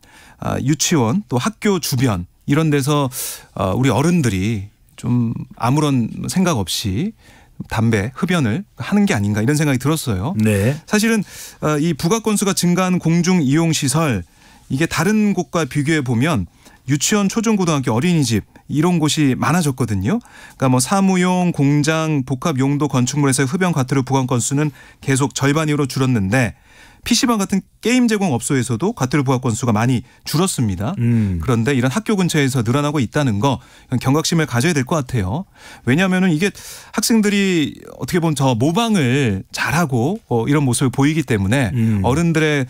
유치원 또 학교 주변 이런 데서 우리 어른들이 좀 아무런 생각 없이 담배, 흡연을 하는 게 아닌가 이런 생각이 들었어요. 네. 사실은 이 부가 건수가 증가한 공중 이용 시설 이게 다른 곳과 비교해 보면 유치원, 초중고등학교, 어린이집 이런 곳이 많아졌거든요. 그러니까 사무용, 공장, 복합 용도 건축물에서의 흡연 과태료 부과 건수는 계속 절반 이후로 줄었는데 PC방 같은 게임 제공 업소에서도 과태료 부과 건수가 많이 줄었습니다. 그런데 이런 학교 근처에서 늘어나고 있다는 거 경각심을 가져야 될 것 같아요. 왜냐하면 이게 학생들이 어떻게 보면 저 모방을 잘하고 이런 모습을 보이기 때문에 어른들의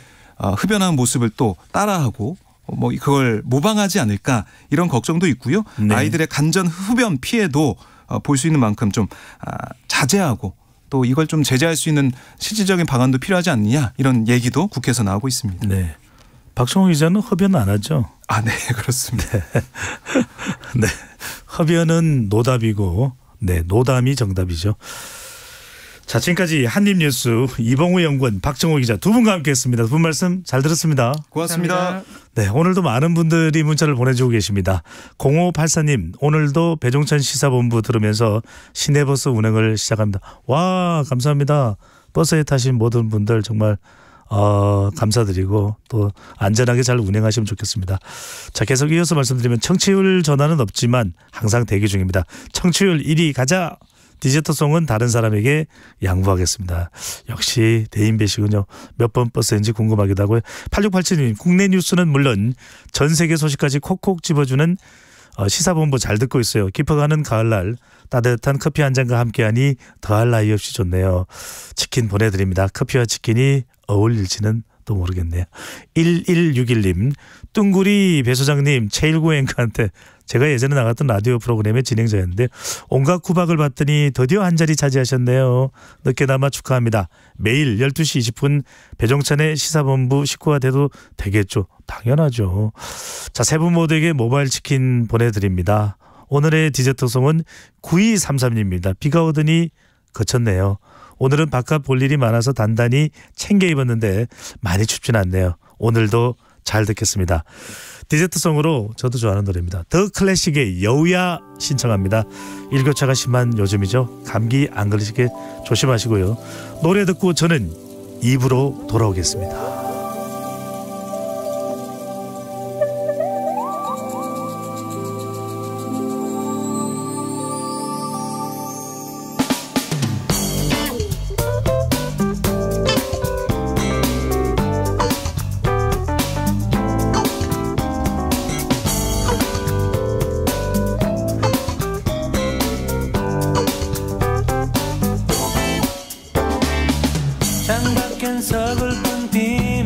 흡연하는 모습을 또 따라하고 그걸 모방하지 않을까 이런 걱정도 있고요. 네. 아이들의 간전 흡연 피해도 볼 수 있는 만큼 좀 자제하고 또 이걸 좀 제재할 수 있는 실질적인 방안도 필요하지 않느냐 이런 얘기도 국회에서 나오고 있습니다. 네. 박성호 기자는 흡연 안 하죠? 네, 그렇습니다. 네. 흡연은 노답이고 노담이 정답이죠. 자, 지금까지 한입뉴스 이봉우 연구원, 박정호 기자 두 분과 함께했습니다. 두 분 말씀 잘 들었습니다. 고맙습니다. 감사합니다. 네, 오늘도 많은 분들이 문자를 보내주고 계십니다. 0584님, 오늘도 배종찬 시사본부 들으면서 시내버스 운행을 시작합니다. 와, 감사합니다. 버스에 타신 모든 분들 정말 감사드리고 또 안전하게 잘 운행하시면 좋겠습니다. 자, 계속 이어서 말씀드리면 청취율 전화는 없지만 항상 대기 중입니다. 청취율 1위 가자. 디저트송은 다른 사람에게 양보하겠습니다. 역시 대인배시군요. 몇 번 버스인지 궁금하기도 하고요. 8687님, 국내 뉴스는 물론 전 세계 소식까지 콕콕 집어주는 시사본부 잘 듣고 있어요. 깊어가는 가을날 따뜻한 커피 한 잔과 함께하니 더할 나위 없이 좋네요. 치킨 보내드립니다. 커피와 치킨이 어울릴지는 또 모르겠네요. 1161님, 뚱구리 배소장님, 최일구 앵커한테 제가 예전에 나갔던 라디오 프로그램의 진행자였는데 온갖 구박을 받더니 드디어 한 자리 차지하셨네요. 늦게나마 축하합니다. 매일 12시 20분 배종찬의 시사본부 식구가 돼도 되겠죠. 당연하죠. 자, 세 분 모두에게 모바일 치킨 보내드립니다. 오늘의 디저트송은 9233입니다. 비가 오더니 그쳤네요. 오늘은 바깥 볼 일이 많아서 단단히 챙겨 입었는데 많이 춥진 않네요. 오늘도 잘 듣겠습니다. 디저트송으로 저도 좋아하는 노래입니다. 더 클래식의 여우야 신청합니다. 일교차가 심한 요즘이죠. 감기 안 걸리시게 조심하시고요. 노래 듣고 저는 입으로 돌아오겠습니다. 창밖엔 서글픈 비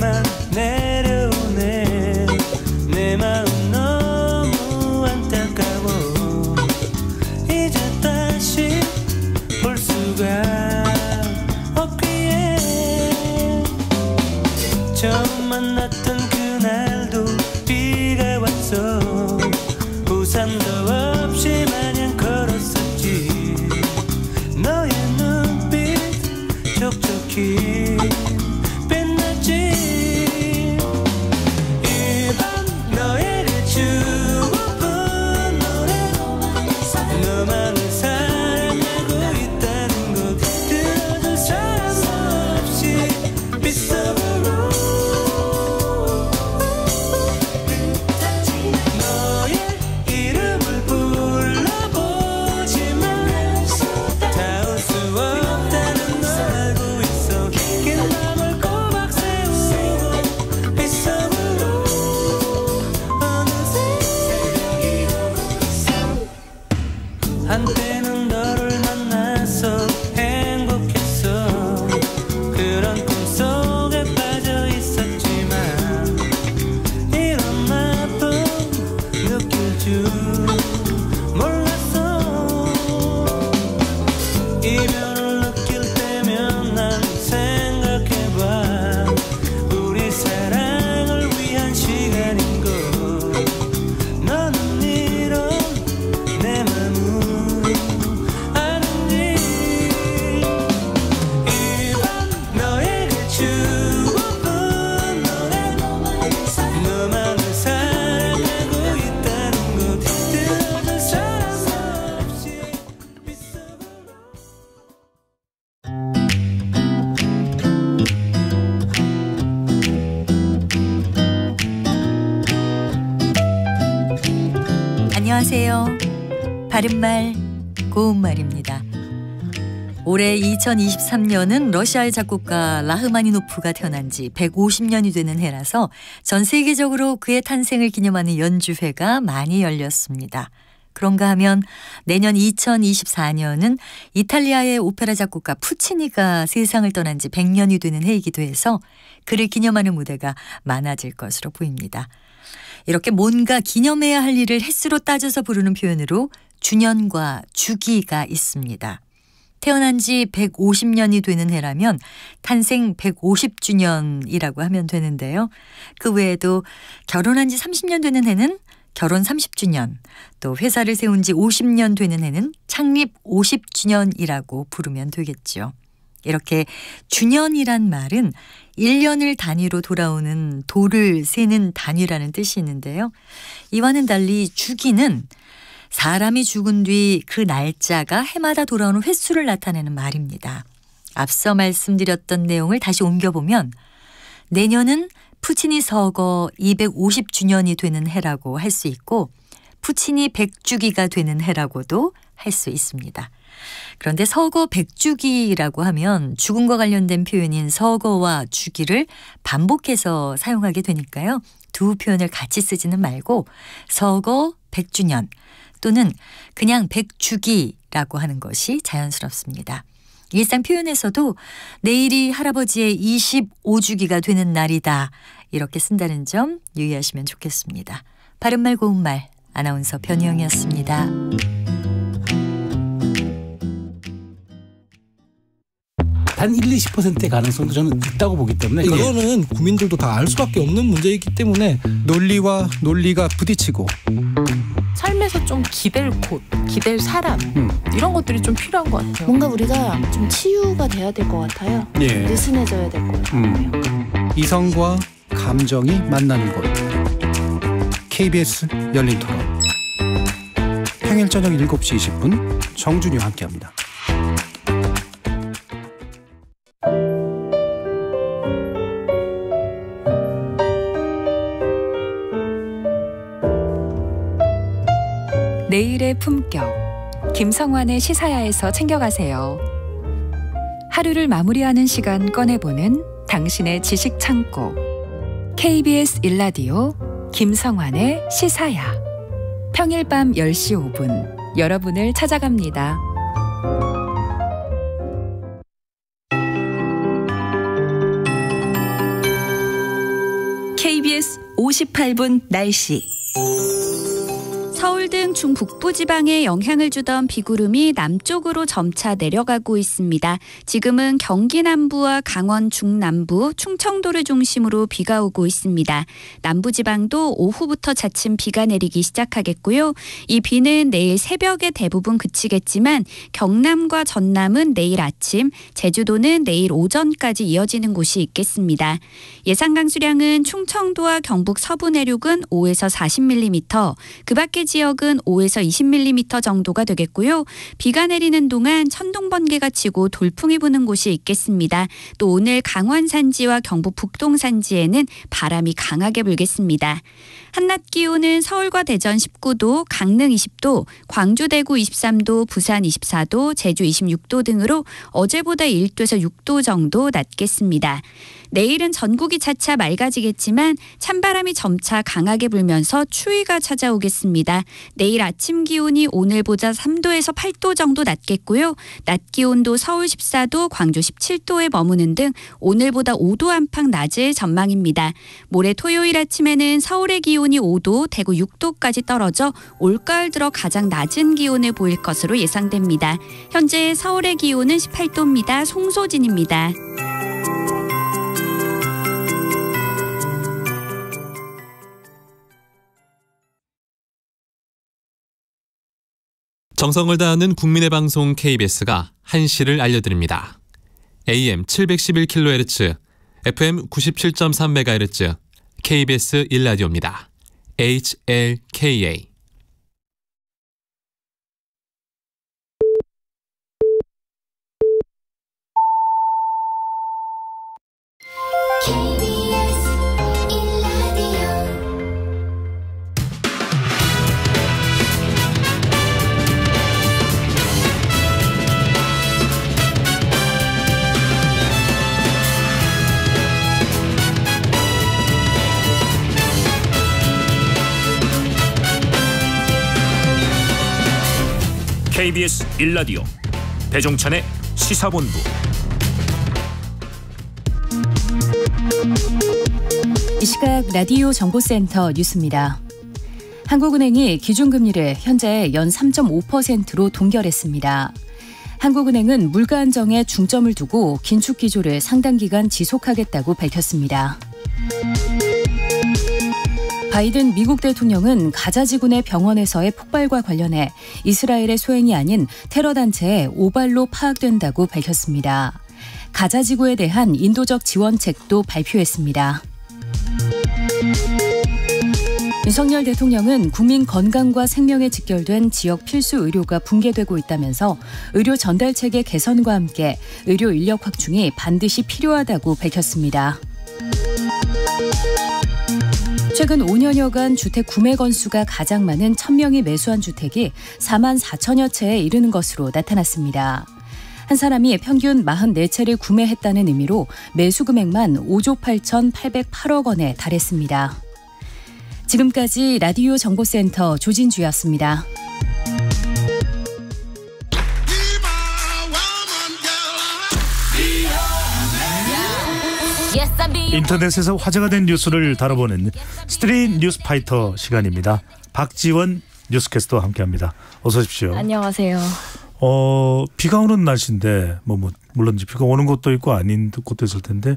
안녕하세요. 바른말 고운말입니다. 올해 2023년은 러시아의 작곡가 라흐마니노프가 태어난 지 150년이 되는 해라서 전 세계적으로 그의 탄생을 기념하는 연주회가 많이 열렸습니다. 그런가 하면 내년 2024년은 이탈리아의 오페라 작곡가 푸치니가 세상을 떠난 지 100년이 되는 해이기도 해서 그를 기념하는 무대가 많아질 것으로 보입니다. 이렇게 뭔가 기념해야 할 일을 횟수로 따져서 부르는 표현으로 주년과 주기가 있습니다. 태어난 지 150년이 되는 해라면 탄생 150주년이라고 하면 되는데요. 그 외에도 결혼한 지 30년 되는 해는 결혼 30주년, 또 회사를 세운 지 50년 되는 해는 창립 50주년이라고 부르면 되겠죠. 이렇게 주년이란 말은 1년을 단위로 돌아오는 도를 세는 단위라는 뜻이 있는데요. 이와는 달리 주기는 사람이 죽은 뒤 그 날짜가 해마다 돌아오는 횟수를 나타내는 말입니다. 앞서 말씀드렸던 내용을 다시 옮겨보면 내년은 푸치니 서거 250주년이 되는 해라고 할 수 있고 푸치니 100주기가 되는 해라고도 할 수 있습니다. 그런데 서거 100주기라고 하면 죽음과 관련된 표현인 서거와 주기를 반복해서 사용하게 되니까요. 두 표현을 같이 쓰지는 말고 서거 100주년 또는 그냥 100주기라고 하는 것이 자연스럽습니다. 일상 표현에서도 내일이 할아버지의 25주기가 되는 날이다 이렇게 쓴다는 점 유의하시면 좋겠습니다. 바른말 고운말 아나운서 변희영이었습니다. 단 1-20%의 가능성도 저는 있다고 보기 때문에 이거는 국민들도 다 알 수밖에 없는 문제이기 때문에 논리와 논리가 부딪히고 삶에서 좀 기댈 곳, 기댈 사람 이런 것들이 좀 필요한 것 같아요. 뭔가 우리가 좀 치유가 돼야 될 것 같아요. 느슨해져야 될 것 같아요. 이성과 감정이 만나는 곳 KBS 열린 토론 평일 저녁 7시 20분 정준이와 함께합니다. 내일의 품격, 김성환의 시사야에서 챙겨가세요. 하루를 마무리하는 시간 꺼내보는 당신의 지식 창고. KBS 1라디오 김성환의 시사야. 평일 밤 10시 5분 여러분을 찾아갑니다. KBS 58분 날씨. 서울 등 중북부 지방에 영향을 주던 비구름이 남쪽으로 점차 내려가고 있습니다. 지금은 경기 남부와 강원 중남부, 충청도를 중심으로 비가 오고 있습니다. 남부지방도 오후부터 차츰 비가 내리기 시작하겠고요. 이 비는 내일 새벽에 대부분 그치겠지만 경남과 전남은 내일 아침, 제주도는 내일 오전까지 이어지는 곳이 있겠습니다. 예상 강수량은 충청도와 경북 서부 내륙은 5에서 40mm, 그 밖의 지역은 5에서 20mm 정도가 되겠고요. 비가 내리는 동안 천둥 번개가 치고 돌풍이 부는 곳이 있겠습니다. 또 오늘 강원 산지와 경북 북동 산지에는 바람이 강하게 불겠습니다. 한낮 기온은 서울과 대전 19도, 강릉 20도, 광주 대구 23도, 부산 24도, 제주 26도 등으로 어제보다 1도에서 6도 정도 낮겠습니다. 내일은 전국이 차차 맑아지겠지만 찬바람이 점차 강하게 불면서 추위가 찾아오겠습니다. 내일 아침 기온이 오늘보다 3도에서 8도 정도 낮겠고요. 낮 기온도 서울 14도, 광주 17도에 머무는 등 오늘보다 5도 안팎 낮을 전망입니다. 모레 토요일 아침에는 서울의 기온이 5도, 대구 6도까지 떨어져 올가을 들어 가장 낮은 기온을 보일 것으로 예상됩니다. 현재 서울의 기온은 18도입니다. 송소진입니다. 정성을 다하는 국민의 방송 KBS가 한시를 알려드립니다. AM 711kHz, FM 97.3MHz, KBS 1라디오입니다. HLKA. KBS 1라디오 배종찬의 시사본부. 이 시각 라디오 정보센터 뉴스입니다. 한국은행이 기준금리를 현재 연 3.5%로 동결했습니다. 한국은행은 물가 안정에 중점을 두고 긴축 기조를 상당 기간 지속하겠다고 밝혔습니다. 바이든 미국 대통령은 가자 지구내 병원에서의 폭발과 관련해 이스라엘의 소행이 아닌 테러 단체의 오발로 파악된다고 밝혔습니다. 가자 지구에 대한 인도적 지원책도 발표했습니다. 윤석열 대통령은 국민 건강과 생명에 직결된 지역 필수 의료가 붕괴되고 있다면서 의료 전달 체계 개선과 함께 의료 인력 확충이 반드시 필요하다고 밝혔습니다. 최근 5년여간 주택 구매 건수가 가장 많은 1,000명이 매수한 주택이 4만 4천여 채에 이르는 것으로 나타났습니다. 한 사람이 평균 44채를 구매했다는 의미로 매수 금액만 5조 8,808억 원에 달했습니다. 지금까지 라디오 정보센터 조진주였습니다. 인터넷에서 화제가 된 뉴스를 다뤄보는 스트릿 뉴스파이터 시간입니다. 박지원 뉴스캐스터와 함께합니다. 어서 오십시오. 안녕하세요. 비가 오는 날씨인데 물론 비가 오는 곳도 있고 아닌 곳도 있을 텐데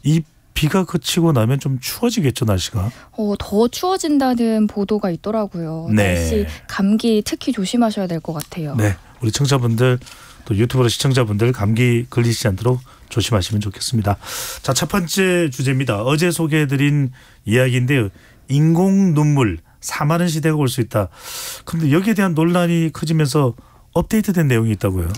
이 비가 그치고 나면 좀 추워지겠죠, 날씨가? 더 추워진다는 보도가 있더라고요. 네. 날씨 감기 특히 조심하셔야 될 것 같아요. 네, 우리 청자분들 또 유튜브로 시청자분들 감기 걸리지 않도록 조심하시면 좋겠습니다. 자, 첫 번째 주제입니다. 어제 소개해드린 이야기인데요. 인공 눈물 사마른 시대가 올 수 있다. 그런데 여기에 대한 논란이 커지면서 업데이트된 내용이 있다고요?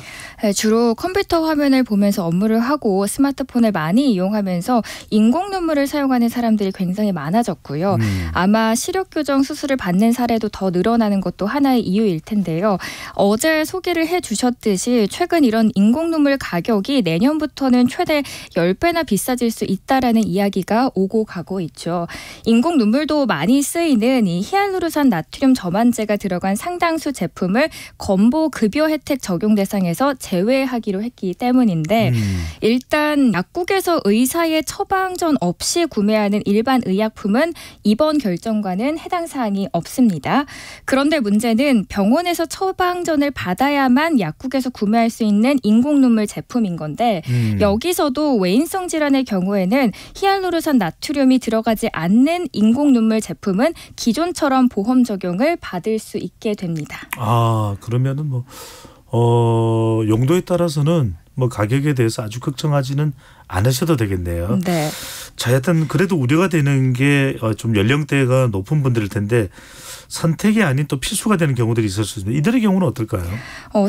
네, 주로 컴퓨터 화면을 보면서 업무를 하고 스마트폰을 많이 이용하면서 인공 눈물을 사용하는 사람들이 굉장히 많아졌고요. 아마 시력 교정 수술을 받는 사례도 더 늘어나는 것도 하나의 이유일 텐데요. 어제 소개를 해주셨듯이 최근 이런 인공 눈물 가격이 내년부터는 최대 10배나 비싸질 수 있다라는 이야기가 오고 가고 있죠. 인공 눈물도 많이 쓰이는 이 히알루론산 나트륨 저만제가 들어간 상당수 제품을 건보 급여 혜택 적용 대상에서 제외하기로 했기 때문인데 일단 약국에서 의사의 처방전 없이 구매하는 일반 의약품은 이번 결정과는 해당 사항이 없습니다. 그런데 문제는 병원에서 처방전을 받아야만 약국에서 구매할 수 있는 인공눈물 제품인 건데 여기서도 외인성 질환의 경우에는 히알루론산 나트륨이 들어가지 않는 인공눈물 제품은 기존처럼 보험 적용을 받을 수 있게 됩니다. 아, 그러면은 용도에 따라서는 가격에 대해서 아주 걱정하지는 않으셔도 되겠네요. 네. 자, 하여튼 그래도 우려가 되는 게 좀 연령대가 높은 분들일 텐데 선택이 아닌 또 필수가 되는 경우들이 있을 수 있습니다. 이들의 경우는 어떨까요?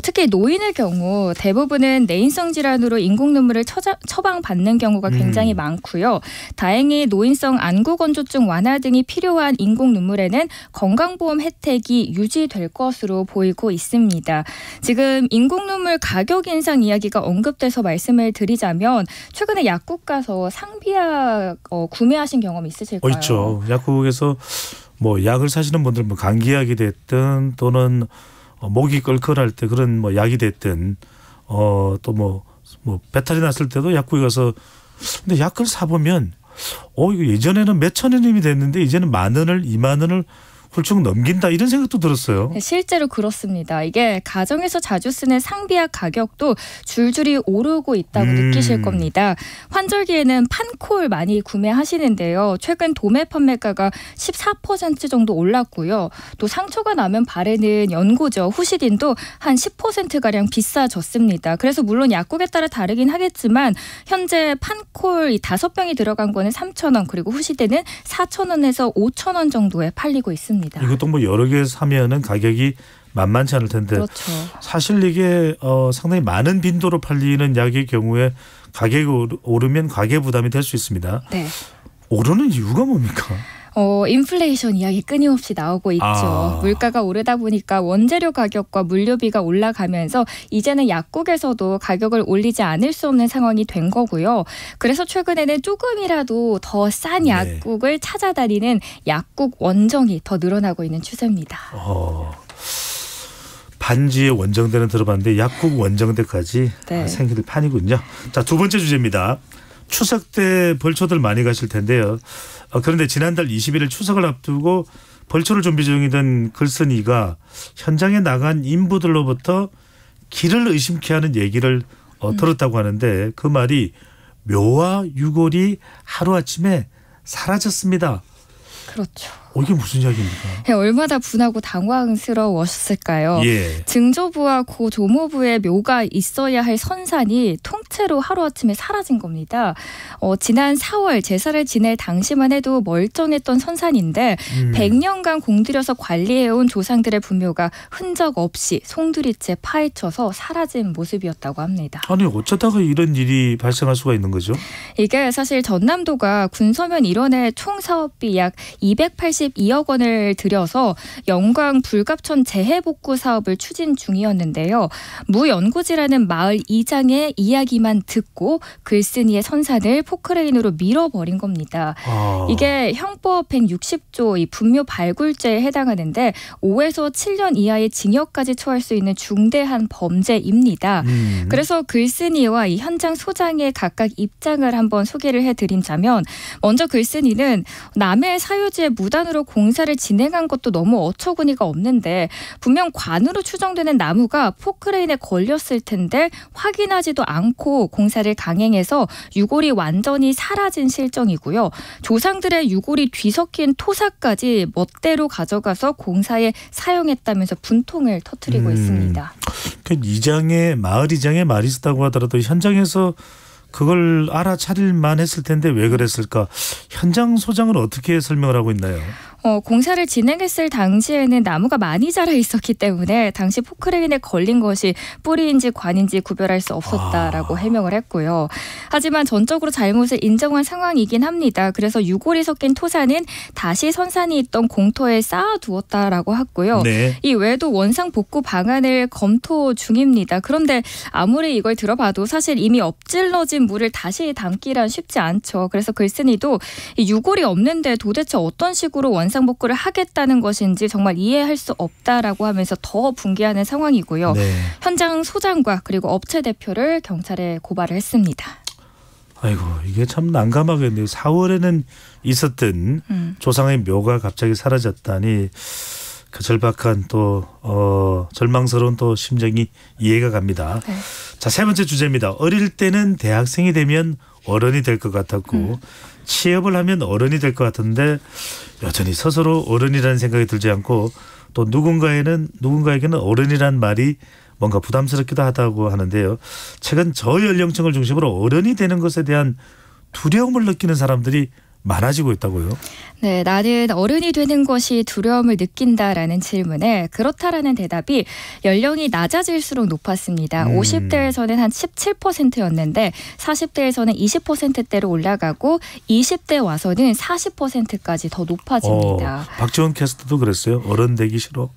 특히 노인의 경우 대부분은 내인성 질환으로 인공눈물을 처방받는 경우가 굉장히 많고요. 다행히 노인성 안구건조증 완화 등이 필요한 인공눈물에는 건강보험 혜택이 유지될 것으로 보이고 있습니다. 지금 인공눈물 가격 인상 이야기가 언급돼서 말씀을 드리자면 최근에 약국 가서 상비약 구매하신 경험 있으실까요? 있죠. 약국에서 약을 사시는 분들 감기약이 됐든 또는 목이 껄껄할 때 그런 약이 됐든 또 배탈이 났을 때도 약국에 가서 근데 약을 사보면 이거 예전에는 몇천 원이 됐는데 이제는 10,000원을 20,000원을 훌쩍 넘긴다 이런 생각도 들었어요. 네, 실제로 그렇습니다. 이게 가정에서 자주 쓰는 상비약 가격도 줄줄이 오르고 있다고 느끼실 겁니다. 환절기에는 판콜 많이 구매하시는데요. 최근 도매 판매가가 14% 정도 올랐고요. 또 상처가 나면 바르는 연고죠. 후시딘도 한 10%가량 비싸졌습니다. 그래서 물론 약국에 따라 다르긴 하겠지만 현재 판콜 5병이 들어간 거는 3,000원 그리고 후시딘은 4,000원에서 5,000원 정도에 팔리고 있습니다. 이것도 여러 개 사면은 가격이 만만치 않을 텐데 그렇죠. 사실 이게 상당히 많은 빈도로 팔리는 약의 경우에 가격이 오르면 가계 부담이 될 수 있습니다. 네. 오르는 이유가 뭡니까? 인플레이션 이야기 끊임없이 나오고 있죠. 물가가 오르다 보니까 원재료 가격과 물류비가 올라가면서 이제는 약국에서도 가격을 올리지 않을 수 없는 상황이 된 거고요. 그래서 최근에는 조금이라도 더 싼 약국을 찾아다니는 약국 원정이 더 늘어나고 있는 추세입니다. 반지의 원정대는 들어봤는데 약국 원정대까지 네. 생길 판이군요. 자, 두 번째 주제입니다. 추석 때 벌초들 많이 가실 텐데요. 그런데 지난달 21일 추석을 앞두고 벌초를 준비 중이던 글쓴이가 현장에 나간 인부들로부터 길을 의심케 하는 얘기를 들었다고 하는데 그 말이 묘와 유골이 하루아침에 사라졌습니다. 그렇죠. 이게 무슨 이야기입니까? 얼마나 분하고 당황스러웠을까요? 예. 증조부와 고 조모부의 묘가 있어야 할 선산이 통째로 하루아침에 사라진 겁니다. 지난 4월 제사를 지낼 당시만 해도 멀쩡했던 선산인데 100년간 공들여서 관리해온 조상들의 분묘가 흔적 없이 송두리째 파헤쳐서 사라진 모습이었다고 합니다. 아니 어쩌다가 이런 일이 발생할 수가 있는 거죠? 이게 사실 전남도가 군서면 일원의 총 사업비 약 282억 원을 들여서 영광 불갑천 재해복구 사업을 추진 중이었는데요. 무연고지라는 마을 이장의 이야기만 듣고 글쓴이의 선산을 포크레인으로 밀어버린 겁니다. 이게 형법 160조 이 분묘 발굴죄에 해당하는데 5에서 7년 이하의 징역까지 처할 수 있는 중대한 범죄입니다. 그래서 글쓴이와 이 현장 소장의 각각 입장을 한번 소개를 해드리자면 먼저 글쓴이는 남의 사유지에 무단으로 공사를 진행한 것도 너무 어처구니가 없는데 분명 관으로 추정되는 나무가 포크레인에 걸렸을 텐데 확인하지도 않고 공사를 강행해서 유골이 완전히 사라진 실정이고요. 조상들의 유골이 뒤섞인 토사까지 멋대로 가져가서 공사에 사용했다면서 분통을 터뜨리고 있습니다. 이장의 마을 이장의 말이 있었다고 하더라도 현장에서 그걸 알아차릴만 했을 텐데 왜 그랬을까? 현장 소장은 어떻게 설명을 하고 있나요? 공사를 진행했을 당시에는 나무가 많이 자라 있었기 때문에 당시 포크레인에 걸린 것이 뿌리인지 관인지 구별할 수 없었다라고 해명을 했고요. 하지만 전적으로 잘못을 인정한 상황이긴 합니다. 그래서 유골이 섞인 토사는 다시 선산이 있던 공터에 쌓아두었다라고 했고요. 네. 이 외에도 원상 복구 방안을 검토 중입니다. 그런데 아무리 이걸 들어봐도 사실 이미 엎질러진 물을 다시 담기란 쉽지 않죠. 그래서 글쓴이도 이 유골이 없는데 도대체 어떤 식으로 원상복구를 하겠다는 것인지 정말 이해할 수 없다라고 하면서 더 붕괴하는 상황이고요. 네. 현장 소장과 그리고 업체 대표를 경찰에 고발을 했습니다. 아이고 이게 참 난감하겠네요. 4월에는 있었던 조상의 묘가 갑자기 사라졌다니 그 절박한 또 절망스러운 또 심정이 이해가 갑니다. 네. 자, 세 번째 주제입니다. 어릴 때는 대학생이 되면 어른이 될 것 같았고 취업을 하면 어른이 될 것 같은데 여전히 스스로 어른이라는 생각이 들지 않고 또 누군가에게는 어른이란 말이 뭔가 부담스럽기도 하다고 하는데요. 최근 저연령층을 중심으로 어른이 되는 것에 대한 두려움을 느끼는 사람들이 많아지고 있다고요? 네, 나는 어른이 되는 것이 두려움을 느낀다라는 질문에 그렇다라는 대답이 연령이 낮아질수록 높았습니다. 50대에서는 한 17%였는데 40대에서는 20%대로 올라가고 20대 와서는 40%까지 더 높아집니다. 박지원 캐스터도 그랬어요. 어른 되기 싫어.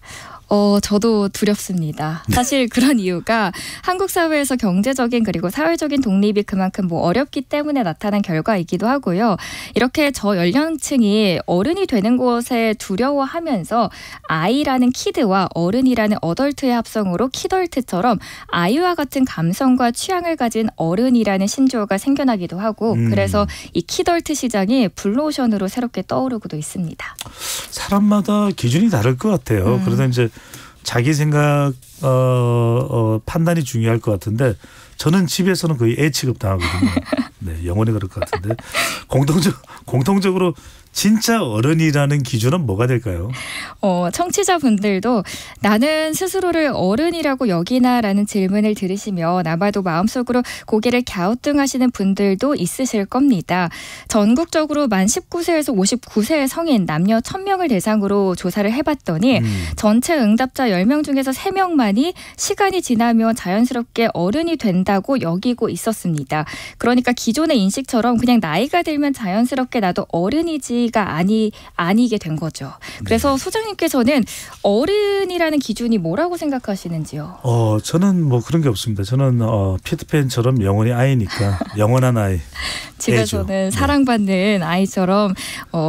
저도 두렵습니다. 사실 그런 이유가 한국 사회에서 경제적인 그리고 사회적인 독립이 그만큼 어렵기 때문에 나타난 결과이기도 하고요. 이렇게 저연령층이 어른이 되는 것에 두려워하면서 아이라는 키드와 어른이라는 어덜트의 합성으로 키덜트처럼 아이와 같은 감성과 취향을 가진 어른이라는 신조어가 생겨나기도 하고 그래서 이 키덜트 시장이 블루오션으로 새롭게 떠오르고도 있습니다. 사람마다 기준이 다를 것 같아요. 그래서 이제 자기 생각 판단이 중요할 것 같은데 저는 집에서는 거의 애 취급 당하거든요. 네, 영원히 그럴 것 같은데 공통적으로 진짜 어른이라는 기준은 뭐가 될까요? 청취자분들도 나는 스스로를 어른이라고 여기나라는 질문을 들으시면 아마도 마음속으로 고개를 갸우뚱하시는 분들도 있으실 겁니다. 전국적으로 만 19세에서 59세의 성인 남녀 1000명을 대상으로 조사를 해봤더니 전체 응답자 10명 중에서 3명만이 시간이 지나면 자연스럽게 어른이 된다 된다고 여기고 있었습니다. 그러니까 기존의 인식처럼 그냥 나이가 들면 자연스럽게 나도 어른이지가 아니게 된 거죠. 그래서 소장님께서는 어른이라는 기준이 뭐라고 생각하시는지요? 저는 뭐 그런 게 없습니다. 저는 피터팬처럼 영원히 아이니까 영원한 아이. 집에서는 사랑받는 아이처럼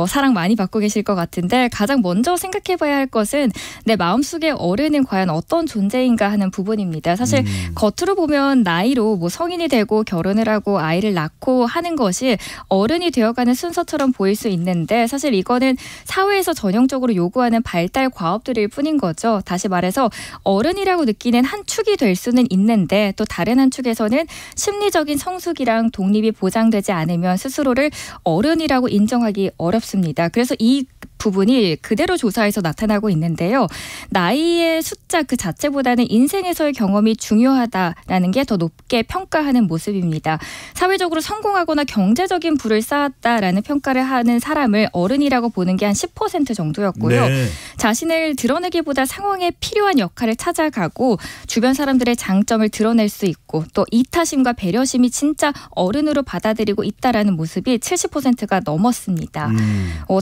사랑 많이 받고 계실 것 같은데 가장 먼저 생각해봐야 할 것은 내 마음속의 어른은 과연 어떤 존재인가 하는 부분입니다. 사실 겉으로 보면 나이로 뭐 성인이 되고 결혼을 하고 아이를 낳고 하는 것이 어른이 되어가는 순서처럼 보일 수 있는데 사실 이거는 사회에서 전형적으로 요구하는 발달 과업들일 뿐인 거죠. 다시 말해서 어른이라고 느끼는 한 축이 될 수는 있는데 또 다른 한 축에서는 심리적인 성숙이랑 독립이 보장되지 않으면 스스로를 어른이라고 인정하기 어렵습니다. 그래서 이 부분이 그대로 조사에서 나타나고 있는데요. 나이의 숫자 그 자체보다는 인생에서의 경험이 중요하다라는 게 더 높게 평가하는 모습입니다. 사회적으로 성공하거나 경제적인 부를 쌓았다라는 평가를 하는 사람을 어른이라고 보는 게 한 10% 정도였고요. 네. 자신을 드러내기보다 상황에 필요한 역할을 찾아가고 주변 사람들의 장점을 드러낼 수 있고 또 이타심과 배려심이 진짜 어른으로 받아들이고 있다라는 모습이 70%가 넘었습니다.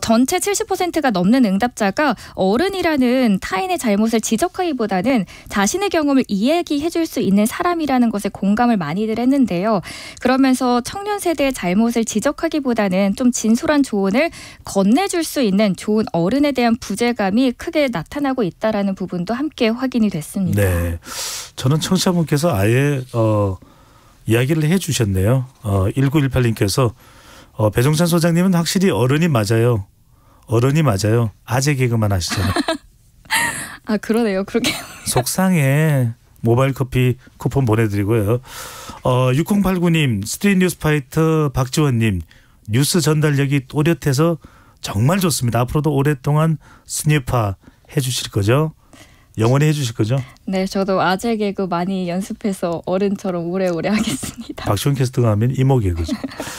전체 70%가 넘는 응답자가 어른이라는 타인의 잘못을 지적하기보다는 자신의 경험을 이야기해 줄 수 있는 사람이라는 것에 공감을 많이들 했는데요. 그러면서 청년 세대의 잘못을 지적하기보다는 좀 진솔한 조언을 건네줄 수 있는 좋은 어른에 대한 부재감이 크게 나타나고 있다라는 부분도 함께 확인이 됐습니다. 네, 저는 청취자분께서 아예 이야기를 해 주셨네요. 1918님께서 배종찬 소장님은 확실히 어른이 맞아요. 어른이 맞아요. 아재 개그만 하시잖아요. 아 그러네요. 그렇게 속상해. 모바일 커피 쿠폰 보내드리고요. 6089님 스트릿 뉴스파이터 박지원님 뉴스 전달력이 또렷해서 정말 좋습니다. 앞으로도 오랫동안 스니파 해주실 거죠? 영원히 해주실 거죠? 네, 저도 아재 개그 많이 연습해서 어른처럼 오래오래 하겠습니다. 박시원 캐스터가 하면 이모 개그죠.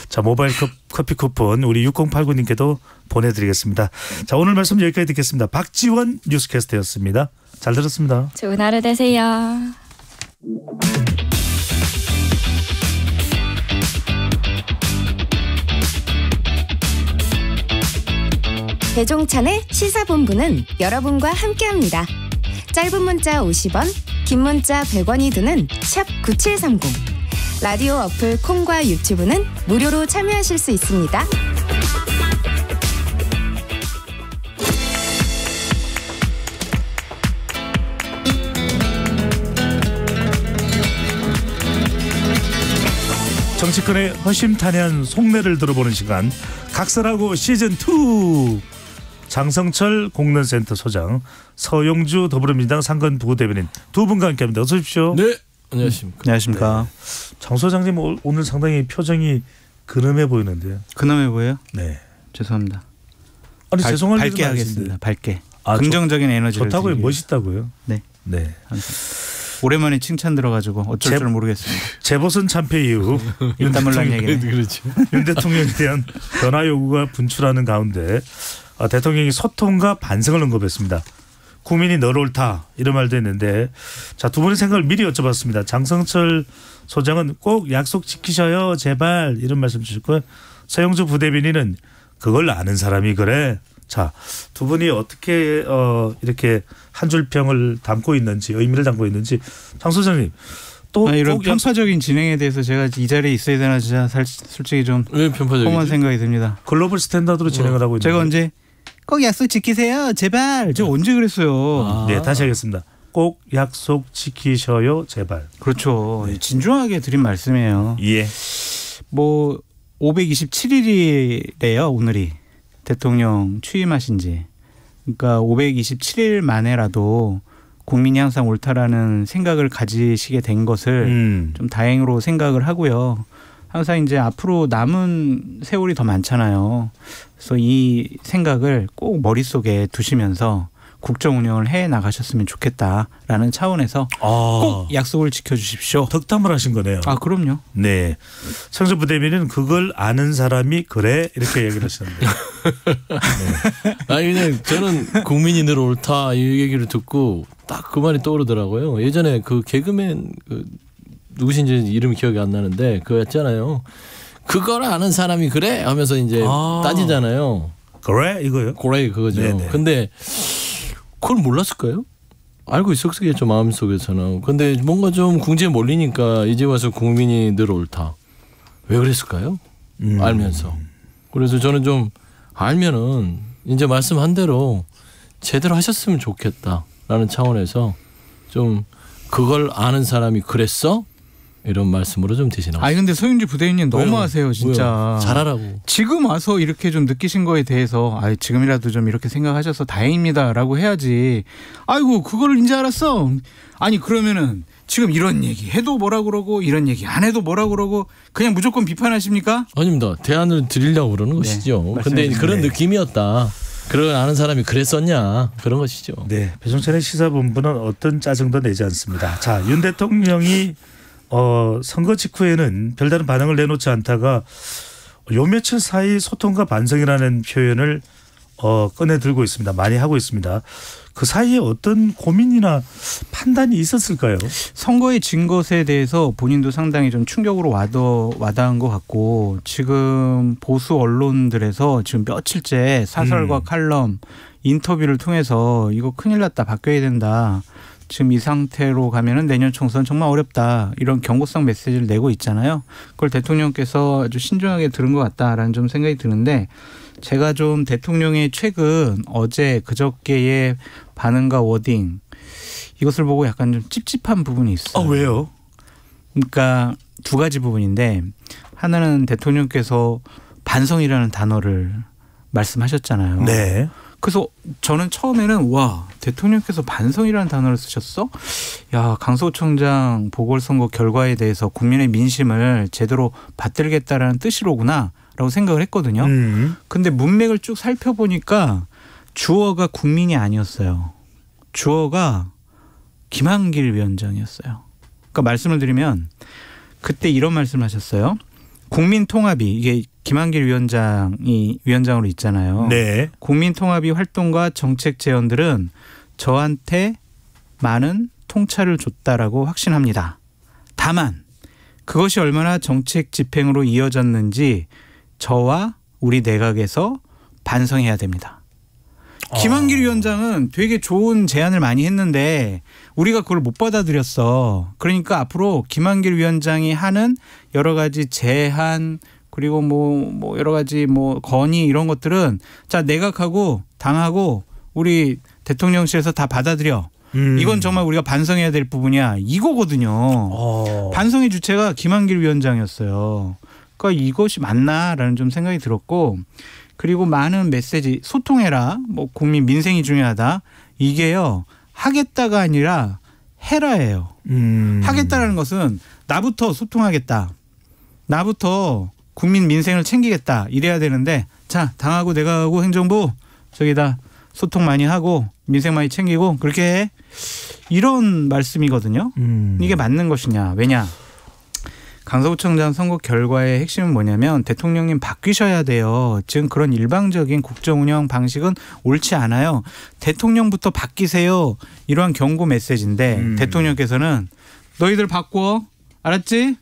자, 모바일 커피 쿠폰 우리 6089님께도 보내드리겠습니다. 자, 오늘 말씀 여기까지 듣겠습니다. 박지원 뉴스캐스터였습니다. 잘 들었습니다. 좋은 하루 되세요. 배종찬의 시사본부는 여러분과 함께합니다. 짧은 문자 50원, 긴 문자 100원이 드는 샵 9730. 라디오 어플 콩과 유튜브는 무료로 참여하실 수 있습니다. 정치권의 허심탄회한 속내를 들어보는 시간 각설하고 시즌2 장성철 공론센터 소장 서용주 더불어민주당 상근 부대변인 두 분과 함께합니다. 어서 오십시오. 네. 안녕하십니까. 안녕하십니까. 네. 장 소장님 오늘 상당히 표정이 근엄해 보이는데요. 근엄해 보여요? 네. 죄송합니다. 아니 죄송할 밝게 하겠습니다. 밝게. 긍정적인 에너지를 좋다고요. 멋있다고요. 네. 네. 오랜만에 칭찬 들어가지고 어쩔 줄 모르겠습니다. 재보선 참패 이후 윤 대통령에 대한 변화 요구가 분출하는 가운데 대통령이 소통과 반성을 언급했습니다. 국민이 너를 옳다 이런 말도 했는데 자, 두 분의 생각을 미리 여쭤봤습니다. 장성철 소장은 꼭 약속 지키셔요 제발 이런 말씀 주셨고요. 서영주 부대변인은 그걸 아는 사람이 그래. 자, 두 분이 어떻게 이렇게 한 줄 평을 담고 있는지 의미를 담고 있는지 장 소장님 또 이런 편파적인 진행에 대해서 제가 이 자리에 있어야 되나 진짜 솔직히 좀 험한 생각이 듭니다. 글로벌 스탠다드로 진행을 하고 있는데 제가 언제 꼭 약속 지키세요 제발 제가 언제 그랬어요. 네, 다시 하겠습니다. 꼭 약속 지키셔요 제발. 그렇죠. 네. 진중하게 드린 말씀이에요. 예. 뭐 527일이래요 오늘이 대통령 취임하신 지. 그러니까 527일 만에라도 국민이 항상 옳다라는 생각을 가지시게 된 것을 좀 다행으로 생각을 하고요. 항상 이제 앞으로 남은 세월이 더 많잖아요. 그래서 이 생각을 꼭 머릿속에 두시면서 국정 운영을 해 나가셨으면 좋겠다라는 차원에서 꼭 약속을 지켜주십시오. 덕담을 하신 거네요. 아 그럼요. 네. 성주 부대변인은 그걸 아는 사람이 그래 이렇게 얘기를 하셨는데. 네. 아니 그냥 저는 국민이 늘 옳다 이 얘기를 듣고 딱 그 말이 떠오르더라고요. 예전에 그 개그맨 누구신지 이름이 기억이 안 나는데 그거였잖아요. 그걸 아는 사람이 그래 하면서 이제 따지잖아요. 그래 이거요? 그래 그거죠. 네네. 근데 그걸 몰랐을까요? 알고 있었겠죠 마음속에서는. 근데 뭔가 좀 궁지에 몰리니까 이제 와서 국민이 늘 옳다. 왜 그랬을까요? 알면서. 그래서 저는 좀 알면은 이제 말씀한 대로 제대로 하셨으면 좋겠다라는 차원에서 좀 그걸 아는 사람이 그랬어? 이런 말씀으로 좀 대신하고. 아니 근데 소윤주 부대리님 너무하세요 진짜. 잘하라고. 지금 와서 이렇게 좀 느끼신 거에 대해서 지금이라도 좀 이렇게 생각하셔서 다행입니다라고 해야지. 아이고 그걸 이제 알았어. 아니 그러면은 지금 이런 얘기 해도 뭐라 그러고 이런 얘기 안 해도 뭐라 그러고 그냥 무조건 비판하십니까? 아닙니다. 대안을 드리려고 그러는 것이죠. 근데 그런 느낌이었다. 그런 아는 사람이 그랬었냐 그런 것이죠. 네, 배종찬의 시사본부는 어떤 짜증도 내지 않습니다. 자, 윤 대통령이 선거 직후에는 별다른 반응을 내놓지 않다가 요 며칠 사이 소통과 반성이라는 표현을 꺼내 들고 있습니다. 많이 하고 있습니다. 그 사이에 어떤 고민이나 판단이 있었을까요? 선거에 진 것에 대해서 본인도 상당히 좀 충격으로 와닿은 것 같고 지금 보수 언론들에서 지금 며칠째 사설과 칼럼 인터뷰를 통해서 이거 큰일 났다 바뀌어야 된다. 지금 이 상태로 가면은 내년 총선 정말 어렵다. 이런 경고성 메시지를 내고 있잖아요. 그걸 대통령께서 아주 신중하게 들은 것 같다라는 좀 생각이 드는데 제가 좀 대통령의 최근 어제 그저께의 반응과 워딩 이것을 보고 약간 좀 찝찝한 부분이 있어요. 왜요? 그러니까 두 가지 부분인데 하나는 대통령께서 반성이라는 단어를 말씀하셨잖아요. 네. 그래서 저는 처음에는 와 대통령께서 반성이라는 단어를 쓰셨어? 야 강서구청장 보궐선거 결과에 대해서 국민의 민심을 제대로 받들겠다라는 뜻이로구나 라고 생각을 했거든요. 근데 문맥을 쭉 살펴보니까 주어가 국민이 아니었어요. 주어가 김한길 위원장이었어요. 그러니까 말씀을 드리면 그때 이런 말씀을 하셨어요. 국민통합이 이게 김한길 위원장이 위원장으로 있잖아요. 네. 국민통합이 활동과 정책 제언들은 저한테 많은 통찰을 줬다라고 확신합니다. 다만 그것이 얼마나 정책 집행으로 이어졌는지 저와 우리 내각에서 반성해야 됩니다. 김한길 위원장은 되게 좋은 제안을 많이 했는데 우리가 그걸 못 받아들였어. 그러니까 앞으로 김한길 위원장이 하는 여러 가지 제안 그리고 뭐 여러 가지 뭐 건의 이런 것들은 자 내각하고 당하고 우리 대통령실에서 다 받아들여. 이건 정말 우리가 반성해야 될 부분이야. 이거거든요. 반성의 주체가 김한길 위원장이었어요. 그러니까 이것이 맞나라는 좀 생각이 들었고 그리고 많은 메시지 소통해라. 뭐 국민 민생이 중요하다. 이게요. 하겠다가 아니라 해라예요. 하겠다라는 것은 나부터 소통하겠다. 나부터 국민 민생을 챙기겠다. 이래야 되는데 자 당하고 내각하고 행정부 저기다 소통 많이 하고 민생 많이 챙기고 그렇게 해. 이런 말씀이거든요. 이게 맞는 것이냐. 왜냐. 강서구청장 선거 결과의 핵심은 뭐냐면 대통령님 바뀌셔야 돼요. 지금 그런 일방적인 국정운영 방식은 옳지 않아요. 대통령부터 바뀌세요. 이러한 경고 메시지인데 대통령께서는 너희들 바꿔. 알았지?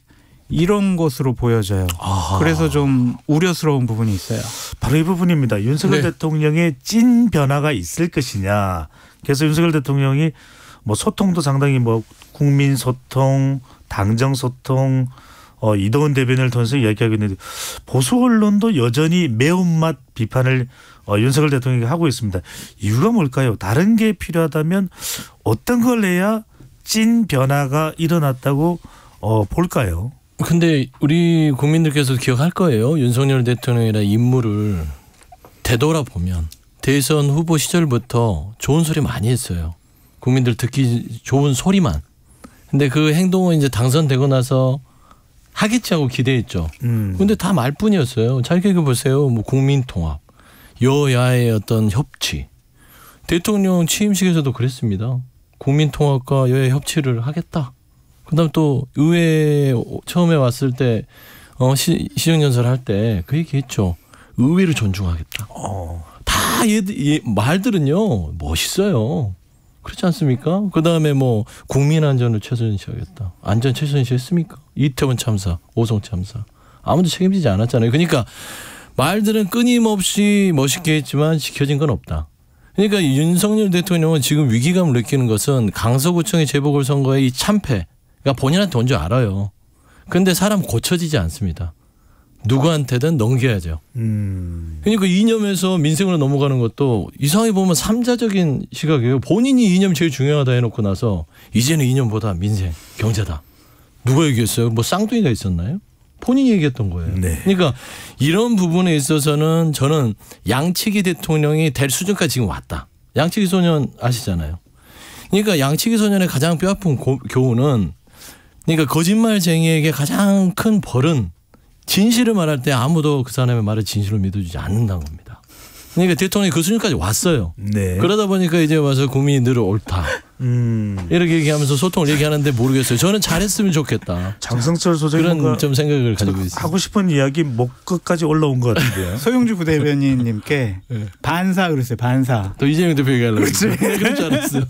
이런 것으로 보여져요. 그래서 좀 우려스러운 부분이 있어요. 바로 이 부분입니다. 윤석열 대통령의 찐 변화가 있을 것이냐. 그래서 윤석열 대통령이 뭐 소통도 상당히 뭐 국민 소통, 당정 소통, 이동훈 대변인을 통해서 이야기하고 있는데 보수 언론도 여전히 매운맛 비판을 윤석열 대통령이 하고 있습니다. 이유가 뭘까요? 다른 게 필요하다면 어떤 걸 해야 찐 변화가 일어났다고 볼까요? 근데 우리 국민들께서 기억할 거예요. 윤석열 대통령이라는 인물을 되돌아보면 대선 후보 시절부터 좋은 소리 많이 했어요. 국민들 듣기 좋은 소리만. 근데 그 행동은 이제 당선되고 나서 하겠지 하고 기대했죠. 근데 다 말뿐이었어요. 잘 기억해보세요. 뭐 국민통합, 여야의 어떤 협치. 대통령 취임식에서도 그랬습니다. 국민통합과 여야 협치를 하겠다. 그다음 또 의회 처음에 왔을 때 시정연설 할 때 그 얘기했죠. 의회를 존중하겠다. 다 말들은요 멋있어요. 그렇지 않습니까? 그다음에 뭐 국민 안전을 최선시하겠다. 안전 최선시했습니까? 이태원 참사, 오송 참사 아무도 책임지지 않았잖아요. 그러니까 말들은 끊임없이 멋있게 했지만 지켜진 건 없다. 그러니까 윤석열 대통령은 지금 위기감을 느끼는 것은 강서구청의 재보궐선거의 이 참패, 그러니까 본인한테 온 줄 알아요. 그런데 사람 고쳐지지 않습니다. 누구한테든 넘겨야죠. 그러니까 이념에서 민생으로 넘어가는 것도 이상하게 보면 삼자적인 시각이에요. 본인이 이념 제일 중요하다 해놓고 나서 이제는 이념보다 민생, 경제다. 누가 얘기했어요? 뭐 쌍둥이가 있었나요? 본인이 얘기했던 거예요. 네. 그러니까 이런 부분에 있어서는 저는 양치기 대통령이 될 수준까지 지금 왔다. 양치기 소년 아시잖아요. 그러니까 양치기 소년의 가장 뼈아픈 교훈은 그러니까 거짓말쟁이에게 가장 큰 벌은 진실을 말할 때 아무도 그 사람의 말을 진실로 믿어주지 않는다는 겁니다. 그러니까 대통령이 그 수준까지 왔어요. 네. 그러다 보니까 이제 와서 국민이 늘 옳다. 이렇게 얘기하면서 소통을 얘기하는데 모르겠어요. 저는 잘했으면 좋겠다. 장성철 소장님 그런 좀 생각을 가지고 있어요. 하고 싶은 이야기 목끝까지 올라온 것 같은데요. 소영주 부대변인님께 네. 반사 그랬어요. 반사. 또 이재명 대표 얘기하려고 그렇지. 그럴 줄 알았어요.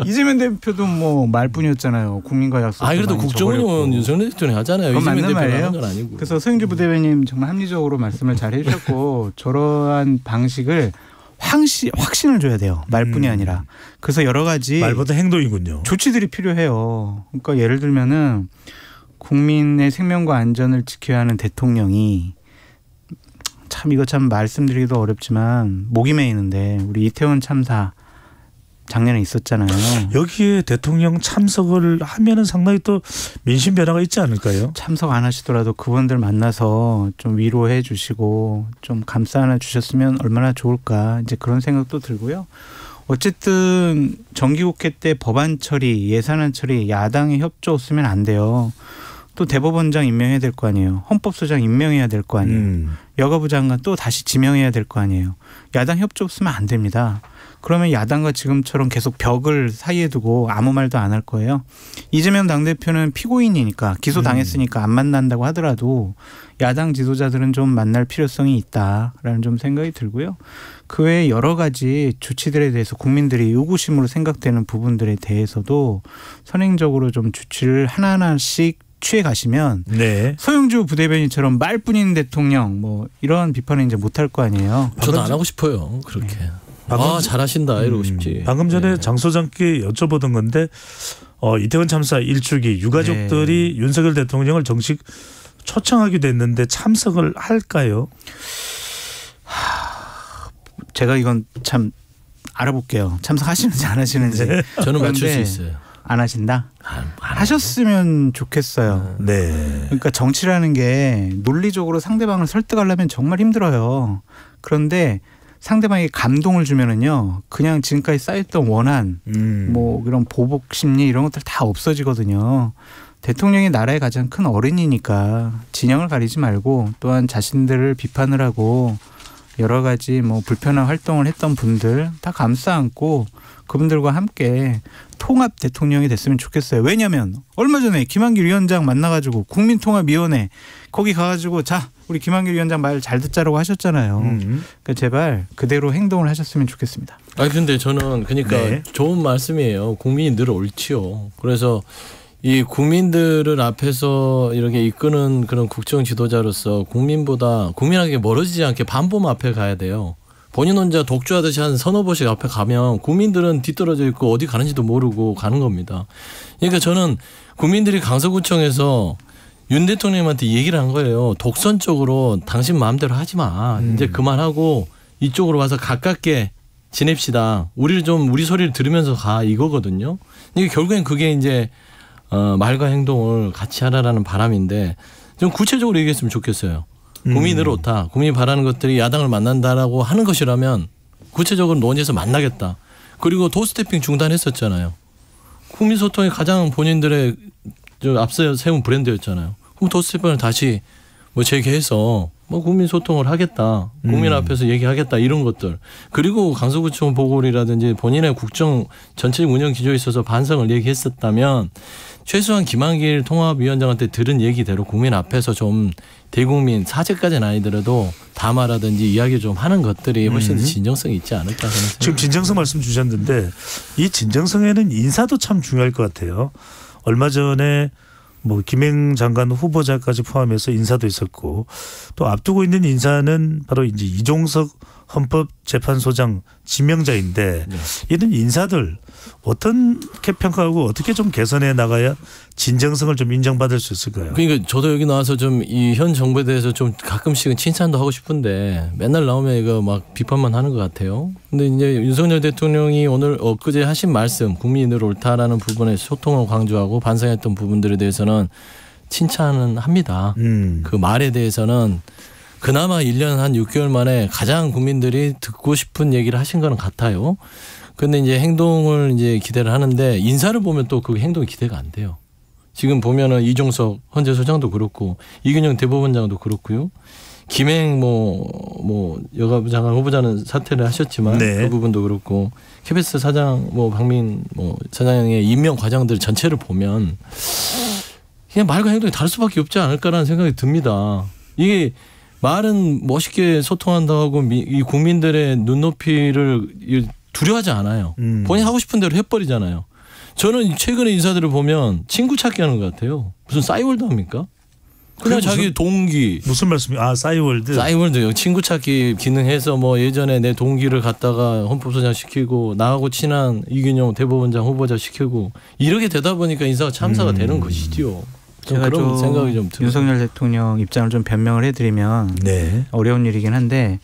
이재명 대표도 뭐 말뿐이었잖아요. 국민과 약속. 그래도 국정원은 윤석열 대통령이 하잖아요. 그건 이재명 맞는 대표가 말이에요. 하는 건 아니고. 그래서 소영주 부대변인님 정말 합리적으로 말씀을 잘 해주셨고 저러한 방식을 확신을 줘야 돼요. 말뿐이 아니라. 그래서 여러 가지 말보다 행동이군요. 조치들이 필요해요. 그러니까 예를 들면은 국민의 생명과 안전을 지켜야 하는 대통령이 참 이거 참 말씀드리기도 어렵지만 목이 메이는데 우리 이태원 참사 작년에 있었잖아요. 여기에 대통령 참석을 하면은 상당히 또 민심 변화가 있지 않을까요? 참석 안 하시더라도 그분들 만나서 좀 위로해 주시고 좀 감싸 안아 주셨으면 얼마나 좋을까 이제 그런 생각도 들고요. 어쨌든 정기국회 때 법안 처리, 예산안 처리 야당의 협조 없으면 안 돼요. 또 대법원장 임명해야 될 거 아니에요. 헌법소장 임명해야 될 거 아니에요. 여가부 장관 또 다시 지명해야 될 거 아니에요. 야당 협조 없으면 안 됩니다. 그러면 야당과 지금처럼 계속 벽을 사이에 두고 아무 말도 안 할 거예요. 이재명 당대표는 피고인이니까 기소당했으니까 안 만난다고 하더라도 야당 지도자들은 좀 만날 필요성이 있다라는 좀 생각이 들고요. 그 외에 여러 가지 조치들에 대해서 국민들이 의구심으로 생각되는 부분들에 대해서도 선행적으로 좀 조치를 하나하나씩 취해 가시면 네. 소영주 부대변인처럼 말뿐인 대통령 뭐 이런 비판을 이제 못할 거 아니에요. 저도 안 하고 싶어요. 그렇게. 네. 잘하신다 이러고 싶지. 방금 전에 장 소장께 여쭤보던 건데 이태원 참사 일주기 유가족들이 네. 윤석열 대통령을 정식 초청하기도 했는데 참석을 할까요? 제가 이건 참 알아볼게요. 참석하시는지 안 하시는지. 네. 저는 맞출 수 있어요. 안 하신다? 하셨으면 좋겠어요. 네. 그러니까 정치라는 게 논리적으로 상대방을 설득하려면 정말 힘들어요. 그런데 상대방에게 감동을 주면은요, 그냥 지금까지 쌓였던 원한, 뭐 그런 보복 심리 이런 것들 다 없어지거든요. 대통령이 나라의 가장 큰 어른이니까 진영을 가리지 말고 또한 자신들을 비판을 하고 여러 가지 뭐 불편한 활동을 했던 분들 다 감싸 안고 그분들과 함께 통합 대통령이 됐으면 좋겠어요. 왜냐하면 얼마 전에 김한길 위원장 만나가지고 국민통합위원회 거기 가가지고 자 우리 김한길 위원장 말 잘 듣자라고 하셨잖아요. 그러니까 제발 그대로 행동을 하셨으면 좋겠습니다. 근데 저는 그러니까 네. 좋은 말씀이에요. 국민이 늘 옳지요. 그래서 이 국민들을 앞에서 이렇게 이끄는 그런 국정 지도자로서 국민에게 멀어지지 않게 반범 앞에 가야 돼요. 본인 혼자 독주하듯이 한 서너 번씩 앞에 가면 국민들은 뒤떨어져 있고 어디 가는지도 모르고 가는 겁니다. 그러니까 저는 국민들이 강서구청에서 윤 대통령님한테 얘기를 한 거예요. 독선적으로 당신 마음대로 하지 마. 이제 그만하고 이쪽으로 와서 가깝게 지냅시다. 우리 소리를 들으면서 가 이거거든요. 그러니까 결국엔 그게 이제 말과 행동을 같이 하라라는 바람인데 좀 구체적으로 얘기했으면 좋겠어요. 국민이 옳다. 국민이 바라는 것들이 야당을 만난다라고 하는 것이라면 구체적으로 논의해서 만나겠다. 그리고 도스태핑 중단했었잖아요. 국민 소통이 가장 본인들의 앞서 세운 브랜드였잖아요. 그럼 도스태핑을 다시 재개해서 뭐 국민 소통을 하겠다. 국민 앞에서 얘기하겠다. 이런 것들. 그리고 강서구청 보궐이라든지 본인의 국정 전체적 운영 기조에 있어서 반성을 얘기했었다면 최소한 김한길 통합위원장한테 들은 얘기대로 국민 앞에서 좀 대국민 사죄까지는 아니더라도 담화라든지 이야기 좀 하는 것들이 훨씬 더 진정성이 있지 않을까 하는 생각이 지금 진정성 말씀 주셨는데 이 진정성에는 인사도 참 중요할 것 같아요. 얼마 전에 뭐 김행 장관 후보자까지 포함해서 인사도 있었고 또 앞두고 있는 인사는 바로 이제 이종석 헌법재판소장 지명자인데 이런 인사들 어떻게 평가하고 어떻게 좀 개선해 나가야 진정성을 좀 인정받을 수 있을까요? 그러니까 저도 여기 나와서 좀 이 현 정부에 대해서 좀 가끔씩은 칭찬도 하고 싶은데 맨날 나오면 이거 막 비판만 하는 것 같아요. 근데 이제 윤석열 대통령이 오늘 엊그제 하신 말씀 국민으로 옳다라는 부분에 소통을 강조하고 반성했던 부분들에 대해서는 칭찬은 합니다. 그 말에 대해서는 그나마 1년 한 6개월 만에 가장 국민들이 듣고 싶은 얘기를 하신 거는 같아요. 근데 이제 행동을 이제 기대를 하는데 인사를 보면 또 그 행동이 기대가 안 돼요. 지금 보면은 이종석 헌재 소장도 그렇고 이균영 대법원장도 그렇고요. 김행 뭐 여가부 장관 후보자는 사퇴를 하셨지만 그 부분도 그렇고 KBS 사장 뭐 박민 뭐 사장의 임명 과정들 전체를 보면 그냥 말과 행동이 다를 수밖에 없지 않을까라는 생각이 듭니다. 이게 말은 멋있게 소통한다고 이 국민들의 눈높이를 두려워하지 않아요. 본인이 하고 싶은 대로 해버리잖아요. 저는 최근에 인사들을 보면 친구 찾기 하는 것 같아요. 무슨 싸이월드 합니까? 그냥 자기 동기. 무슨 말씀이에요? 아, 싸이월드. 싸이월드요. 친구 찾기 기능해서 뭐 예전에 내 동기를 갖다가 헌법소장 시키고 나하고 친한 이균용 대법원장 후보자 시키고 이렇게 되다 보니까 인사가 참사가 되는 것이지요. 제가 그런 좀 생각이 좀 들어요. 윤석열 대통령 입장을 좀 변명을 해드리면 어려운 일이긴 한데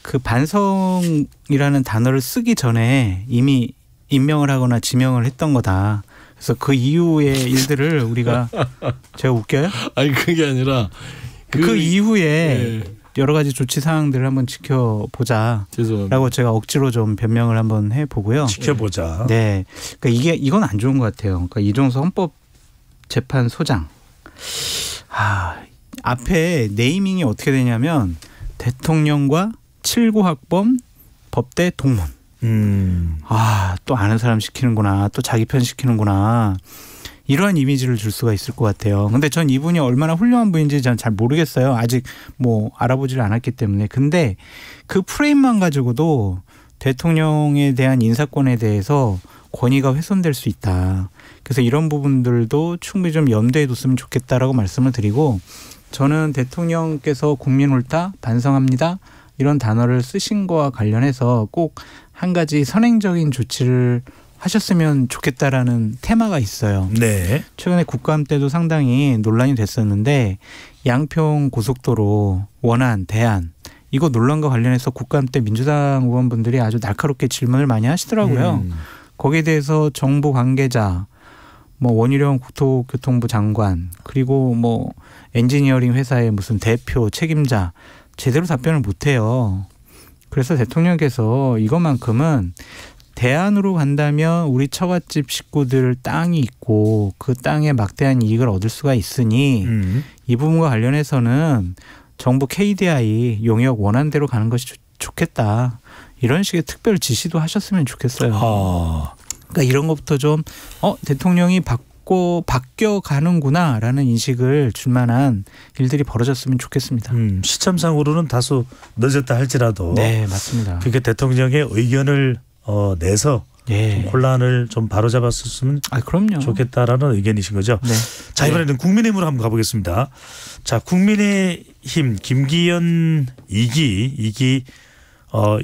그 반성이라는 단어를 쓰기 전에 이미 임명을 하거나 지명을 했던 거다. 그래서 그 이후의 일들을 우리가 제가 웃겨요? 아니 그게 아니라 그 이후에 여러 가지 조치 사항들을 한번 지켜보자. 라고 제가 억지로 좀 변명을 한번 해보고요. 지켜보자. 네, 그러니까 이건 안 좋은 것 같아요. 그러니까 이종석 헌법재판소장. 앞에 네이밍이 어떻게 되냐면 대통령과 7고학번 법대 동문. 또 아는 사람 시키는구나. 또 자기 편 시키는구나. 이러한 이미지를 줄 수가 있을 것 같아요. 근데 전 이분이 얼마나 훌륭한 분인지 전 잘 모르겠어요. 아직 뭐 알아보지를 않았기 때문에. 근데 그 프레임만 가지고도 대통령에 대한 인사권에 대해서 권위가 훼손될 수 있다. 그래서 이런 부분들도 충분히 좀 염두에 뒀으면 좋겠다라고 말씀을 드리고 저는 대통령께서 국민 옳다, 반성합니다. 이런 단어를 쓰신 거와 관련해서 꼭 한 가지 선행적인 조치를 하셨으면 좋겠다라는 테마가 있어요. 최근에 국감 때도 상당히 논란이 됐었는데 양평 고속도로 원안, 대안 이거 논란과 관련해서 국감 때 민주당 의원분들이 아주 날카롭게 질문을 많이 하시더라고요. 거기에 대해서 정부 관계자, 뭐 원희룡 국토교통부 장관 그리고 뭐 엔지니어링 회사의 무슨 대표 책임자 제대로 답변을 못해요. 그래서 대통령께서 이것만큼은 대안으로 간다면 우리 처갓집 식구들 땅이 있고 그 땅에 막대한 이익을 얻을 수가 있으니 이 부분과 관련해서는 정부 KDI 용역 원안대로 가는 것이 좋겠다. 이런 식의 특별 지시도 하셨으면 좋겠어요. 그러니까 이런 것부터 좀 대통령이 바뀌어가는구나라는 인식을 줄 만한 일들이 벌어졌으면 좋겠습니다. 시점상으로는 다소 늦었다 할지라도 네, 맞습니다. 그게 대통령의 의견을 내서 좀 혼란을 좀 바로잡았으면 그럼요. 좋겠다라는 의견이신 거죠. 자, 이번에는 국민의힘으로 한번 가보겠습니다. 자, 국민의힘 김기현 2기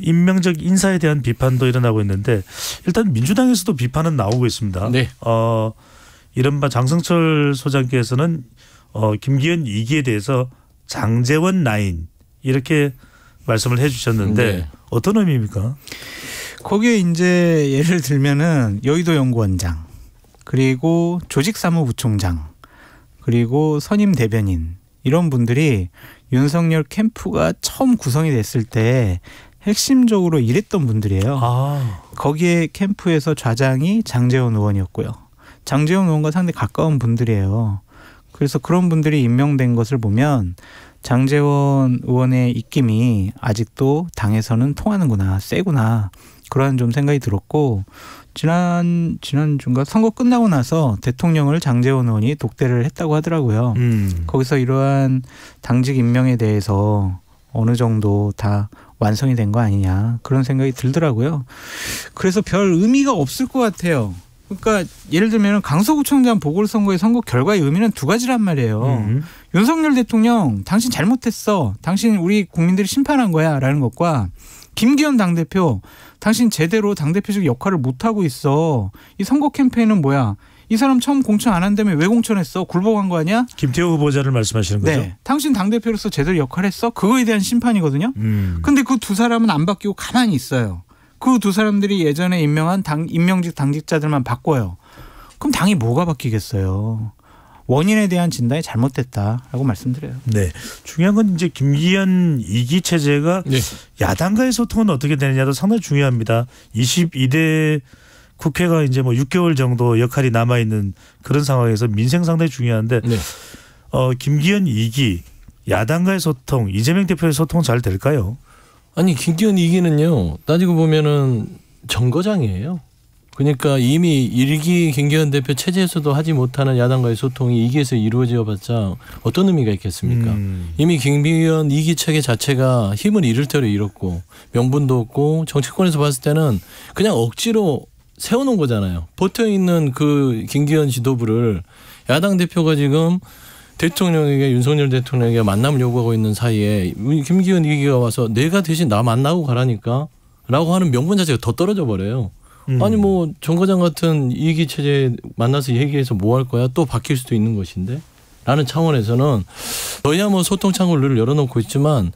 임명적 인사에 대한 비판도 일어나고 있는데 일단 민주당에서도 비판은 나오고 있습니다. 이른바 장성철 소장께서는 김기현 2기에 대해서 장제원 라인 이렇게 말씀을 해주셨는데 어떤 의미입니까? 거기에 이제 예를 들면은 여의도 연구원장 그리고 조직사무부총장 그리고 선임 대변인 이런 분들이 윤석열 캠프가 처음 구성이 됐을 때 핵심적으로 일했던 분들이에요. 거기에 캠프에서 좌장이 장제원 의원이었고요. 장제원 의원과 상당히 가까운 분들이에요. 그래서 그런 분들이 임명된 것을 보면 장제원 의원의 입김이 아직도 당에서는 통하는구나, 세구나, 그런 좀 생각이 들었고, 지난주인가 선거 끝나고 나서 대통령을 장제원 의원이 독대를 했다고 하더라고요. 거기서 이러한 당직 임명에 대해서 어느 정도 다 완성이 된 거 아니냐, 그런 생각이 들더라고요. 그래서 별 의미가 없을 것 같아요. 그러니까 예를 들면 강서구청장 보궐선거의 선거 결과의 의미는 두 가지란 말이에요. 윤석열 대통령 당신 잘못했어, 당신 우리 국민들이 심판한 거야 라는 것과 김기현 당대표 당신 제대로 당대표적 역할을 못하고 있어, 이 선거 캠페인은 뭐야, 이 사람 처음 공천 안 한다며 왜 공천했어, 굴복한 거 아니야? 김태호 후보자를 말씀하시는 거죠? 네. 당신 당대표로서 제대로 역할했어? 그거에 대한 심판이거든요. 근데 그 두 사람은 안 바뀌고 가만히 있어요. 그 두 사람들이 예전에 임명한 임명직 당직자들만 바꿔요. 그럼 당이 뭐가 바뀌겠어요? 원인에 대한 진단이 잘못됐다라고 말씀드려요. 네, 중요한 건 이제 김기현 2기 체제가 네. 야당과의 소통은 어떻게 되느냐도 상당히 중요합니다. 22대 국회가 이제 뭐 6개월 정도 역할이 남아 있는 그런 상황에서 민생 상당히 중요한데 네. 김기현 2기 야당과의 소통, 이재명 대표의 소통 잘 될까요? 아니 김기현 2기는요 따지고 보면은 정거장이에요. 그러니까 이미 1기 김기현 대표 체제에서도 하지 못하는 야당과의 소통이 2기에서 이루어져봤자 어떤 의미가 있겠습니까? 이미 김기현 2기 체계 자체가 힘을 잃을 대로 잃었고 명분도 없고 정치권에서 봤을 때는 그냥 억지로 세워놓은 거잖아요. 버텨있는 그 김기현 지도부를 야당 대표가 지금 대통령에게 윤석열 대통령에게 만남을 요구하고 있는 사이에 김기현 2기가 와서 내가 대신 나 만나고 가라니까 라고 하는 명분 자체가 더 떨어져 버려요. 아니 뭐 정거장 같은 2기 체제 만나서 얘기해서 뭐 할 거야? 또 바뀔 수도 있는 것인데 라는 차원에서는 저희야 뭐 소통 창구를 열어놓고 있지만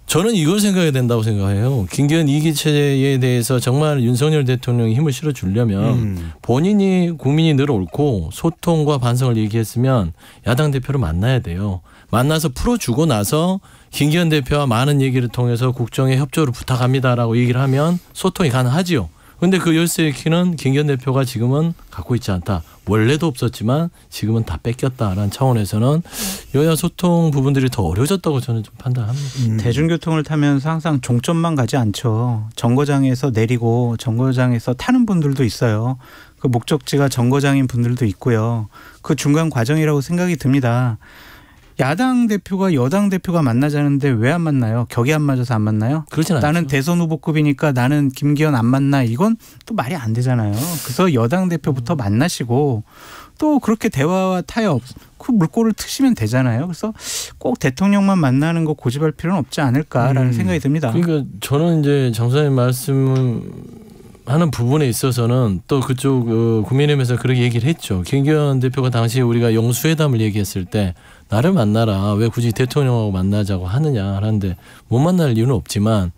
저는 이걸 생각해야 된다고 생각해요. 김기현 2기 체제에 대해서 정말 윤석열 대통령이 힘을 실어주려면 본인이 국민이 늘 옳고 소통과 반성을 얘기했으면 야당 대표를 만나야 돼요. 만나서 풀어주고 나서 김기현 대표와 많은 얘기를 통해서 국정에 협조를 부탁합니다라고 얘기를 하면 소통이 가능하지요. 그런데 그 열쇠의 키는 김기현 대표가 지금은 갖고 있지 않다. 원래도 없었지만 지금은 다 뺏겼다라는 차원에서는 여야 소통 부분들이 더 어려워졌다고 저는 좀 판단합니다. 대중교통을 타면서 항상 종점만 가지 않죠. 정거장에서 내리고 정거장에서 타는 분들도 있어요. 그 목적지가 정거장인 분들도 있고요. 그 중간 과정이라고 생각이 듭니다. 야당 대표가 여당 대표가 만나자는데 왜 안 만나요? 격이 안 맞아서 안 만나요? 그렇진 않죠. 나는 대선 후보급이니까 나는 김기현 안 만나. 이건 또 말이 안 되잖아요. 그래서 여당 대표부터 만나시고 또 그렇게 대화와 타협 그 물꼬를 트시면 되잖아요. 그래서 꼭 대통령만 만나는 거 고집할 필요는 없지 않을까라는 생각이 듭니다. 그러니까 저는 이제 장 소장님 말씀 하는 부분에 있어서는 또 그쪽 국민의힘에서 그렇게 얘기를 했죠. 김기현 대표가 당시 우리가 영수회담을 얘기했을 때 나를 만나라. 왜 굳이 대통령하고 만나자고 하느냐 하는데 못 만날 이유는 없지만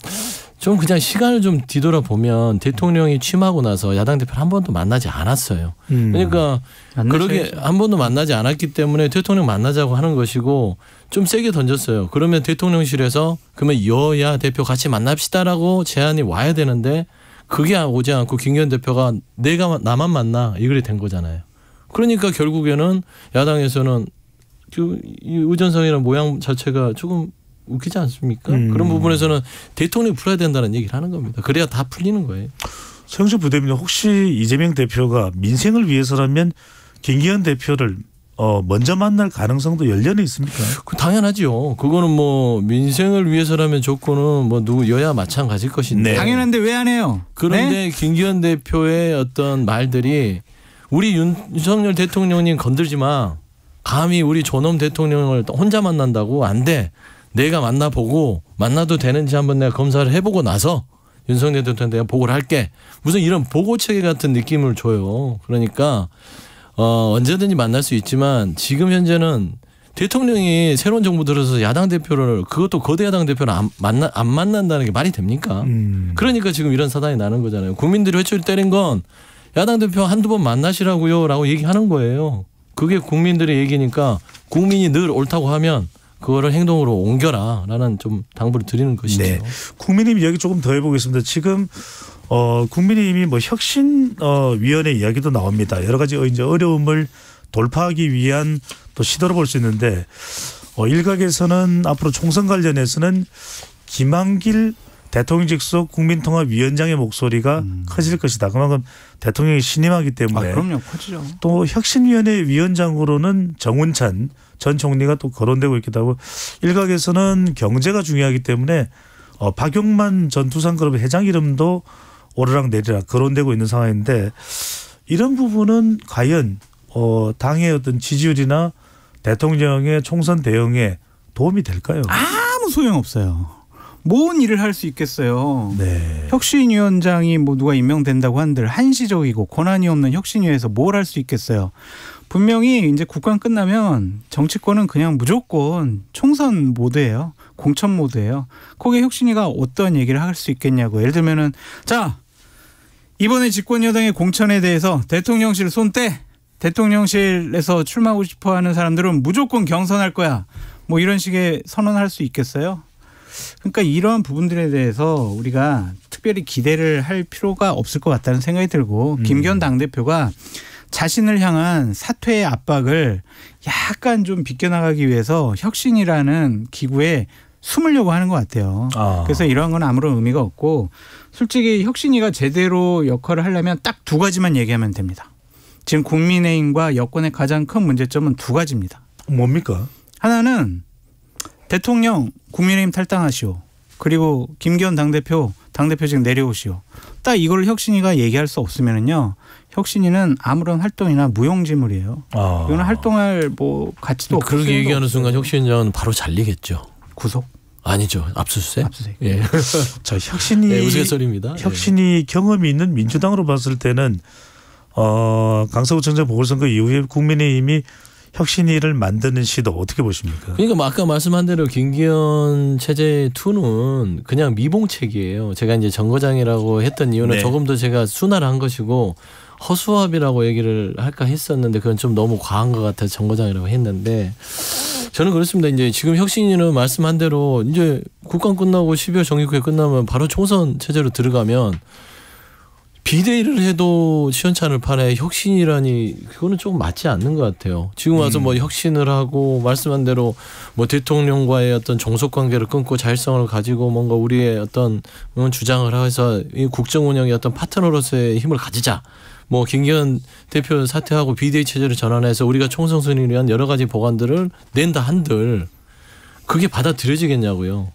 좀 그냥 시간을 좀 뒤돌아보면 대통령이 취임하고 나서 야당 대표를 한 번도 만나지 않았어요. 그러니까 그렇게 한 번도 만나지 않았기 때문에 대통령 만나자고 하는 것이고 좀 세게 던졌어요. 그러면 대통령실에서 그러면 여야 대표 같이 만납시다라고 제안이 와야 되는데 그게 오지 않고 김기현 대표가 내가 나만 만나 이글이 된 거잖아요. 그러니까 결국에는 야당에서는 이 의전성이라는 모양 자체가 조금 웃기지 않습니까? 그런 부분에서는 대통령이 풀어야 된다는 얘기를 하는 겁니다. 그래야 다 풀리는 거예요. 서영석 부대변인 혹시 이재명 대표가 민생을 위해서라면 김기현 대표를 먼저 만날 가능성도 열려는 있습니까? 당연하죠. 그거는 뭐 민생을 위해서라면 조건은 뭐 누구 여야 마찬가지일 것인데. 네. 당연한데 왜 안 해요? 그런데 네? 김기현 대표의 어떤 말들이 우리 윤석열 대통령님 건들지 마. 감히 우리 존엄 대통령을 혼자 만난다고 안 돼. 내가 만나보고 만나도 되는지 한번 내가 검사를 해보고 나서 윤석열 대통령 내가 보고를 할게. 무슨 이런 보고체계 같은 느낌을 줘요. 그러니까 언제든지 만날 수 있지만 지금 현재는 대통령이 새로운 정부 들어서 야당 대표를 그것도 거대 야당 대표를 안 만난다는 게 말이 됩니까? 그러니까 지금 이런 사단이 나는 거잖아요. 국민들이 회초리 때린 건 야당 대표 한두 번 만나시라고요 라고 얘기하는 거예요. 그게 국민들의 얘기니까 국민이 늘 옳다고 하면 그거를 행동으로 옮겨라 라는 좀 당부를 드리는 것이죠. 네. 국민의힘 이야기 조금 더 해보겠습니다. 지금 국민의힘이 뭐 혁신위원회 이야기도 나옵니다. 여러 가지 이제 어려움을 돌파하기 위한 또 시도로 볼 수 있는데 일각에서는 앞으로 총선 관련해서는 김한길 대통령 직속 국민통합위원장의 목소리가 커질 것이다. 그만큼 대통령이 신임하기 때문에. 그럼요. 커지죠. 또 혁신위원회 위원장으로는 정운찬 전 총리가 또 거론되고 있기도 하고 일각에서는 경제가 중요하기 때문에 박용만 전 두산그룹 회장 이름도 오르락 내리락 거론되고 있는 상황인데 이런 부분은 과연 당의 어떤 지지율이나 대통령의 총선 대응에 도움이 될까요? 아무 소용없어요. 뭔 일을 할 수 있겠어요. 네. 혁신위원장이 뭐 누가 임명된다고 한들 한시적이고 권한이 없는 혁신위에서 뭘 할 수 있겠어요. 분명히 이제 국감 끝나면 정치권은 그냥 무조건 총선 모드예요. 공천 모드예요. 거기에 혁신위가 어떤 얘기를 할 수 있겠냐고. 예를 들면은 자 이번에 집권 여당의 공천에 대해서 대통령실 손 떼. 대통령실에서 출마하고 싶어하는 사람들은 무조건 경선할 거야. 뭐 이런 식의 선언할 수 있겠어요? 그러니까 이러한 부분들에 대해서 우리가 특별히 기대를 할 필요가 없을 것 같다는 생각이 들고 김기현 당대표가 자신을 향한 사퇴의 압박을 약간 좀 비껴나가기 위해서 혁신이라는 기구에 숨으려고 하는 것 같아요. 그래서 이러한 건 아무런 의미가 없고 솔직히 혁신이가 제대로 역할을 하려면 딱 두 가지만 얘기하면 됩니다. 지금 국민의힘과 여권의 가장 큰 문제점은 두 가지입니다. 뭡니까? 하나는 대통령 국민의힘 탈당하시오. 그리고 김기현 당대표직 내려오시오. 딱 이걸 혁신이가 얘기할 수 없으면은요. 혁신이는 아무런 활동이나 무용지물이에요. 이거는 활동할 뭐 가치도 없고. 그렇게 얘기하는 순간 혁신위는 바로 잘리겠죠. 구속? 아니죠. 압수수색. 예. 자, 혁신이 네, 우스갯소리입니다. 혁신이 경험이 있는 민주당으로 봤을 때는 강서구 청장 보궐선거 이후에 국민의힘이 혁신위를 만드는 시도 어떻게 보십니까? 그러니까 아까 말씀한 대로 김기현 체제 2는 그냥 미봉책이에요. 제가 이제 정거장이라고 했던 이유는 조금 더 제가 순화한 것이고 허수아비라고 얘기를 할까 했었는데 그건 좀 너무 과한 것 같아서 정거장이라고 했는데 저는 그렇습니다. 이제 지금 혁신위는 말씀한 대로 이제 국감 끝나고 12월 정기국회 끝나면 바로 총선 체제로 들어가면 비대위를 해도 시원찮을 판에 혁신이라니 그거는 조금 맞지 않는 것 같아요. 지금 와서 뭐 혁신을 하고 말씀한 대로 뭐 대통령과의 어떤 종속 관계를 끊고 자율성을 가지고 뭔가 우리의 어떤 주장을 해서 이 국정 운영의 어떤 파트너로서의 힘을 가지자. 뭐 김기현 대표 사퇴하고 비대위 체제를 전환해서 우리가 총선 승리를 위한 여러 가지 법안들을 낸다 한들 그게 받아들여지겠냐고요.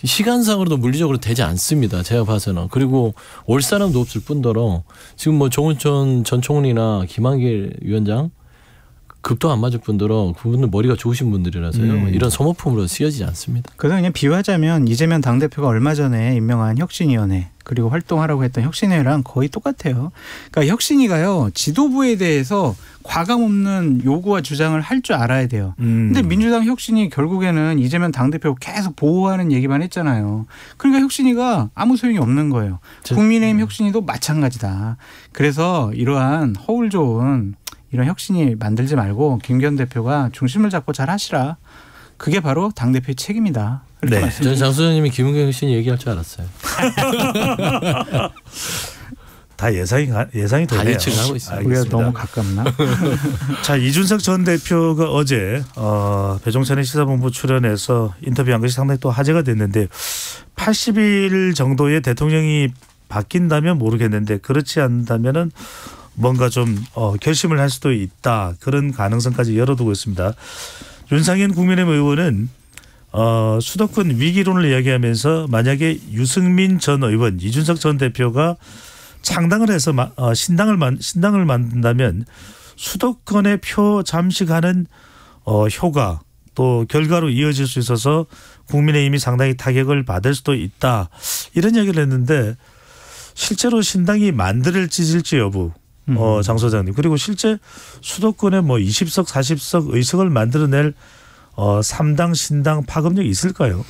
시간상으로도 물리적으로 되지 않습니다. 제가 봐서는. 그리고 올 사람도 없을 뿐더러 지금 뭐 정운천 전 총리나 김한길 위원장 급도 안 맞을 뿐더러 그분들 머리가 좋으신 분들이라서요. 이런 소모품으로 쓰여지지 않습니다. 그래서 그냥 비유하자면 이재명 당대표가 얼마 전에 임명한 혁신위원회 그리고 활동하라고 했던 혁신위랑 거의 똑같아요. 그러니까 혁신위가요. 지도부에 대해서 과감 없는 요구와 주장을 할 줄 알아야 돼요. 근데 민주당 혁신이 결국에는 이재명 당대표 계속 보호하는 얘기만 했잖아요. 그러니까 혁신위가 아무 소용이 없는 거예요. 국민의힘 혁신위도 마찬가지다. 그래서 이러한 허울 좋은 이런 혁신이 만들지 말고 김기현 대표가 중심을 잡고 잘 하시라. 그게 바로 당대표의 책임이다. 네. 저는 장 소장님이 김은경 혁신이 얘기할 줄 알았어요. 다 예상이 되네요. 예측하고 있어요. 우리가 너무 가깝나? 자, 이준석 전 대표가 어제 배종찬의 시사본부 출연해서 인터뷰한 것이 상당히 또 화제가 됐는데 80일 정도의 대통령이 바뀐다면 모르겠는데 그렇지 않다면은 뭔가 좀 결심을 할 수도 있다. 그런 가능성까지 열어두고 있습니다. 윤상현 국민의힘 의원은 수도권 위기론을 이야기하면서 만약에 유승민 전 의원, 이준석 전 대표가 창당을 해서 신당을 만든다면 수도권의 표 잠식하는 효과 또 결과로 이어질 수 있어서 국민의힘이 상당히 타격을 받을 수도 있다. 이런 이야기를 했는데 실제로 신당이 만들어질지 여부. 장 소장님. 그리고 실제 수도권에 뭐 20석 40석 의석을 만들어낼 3당 신당 파급력이 있을까요?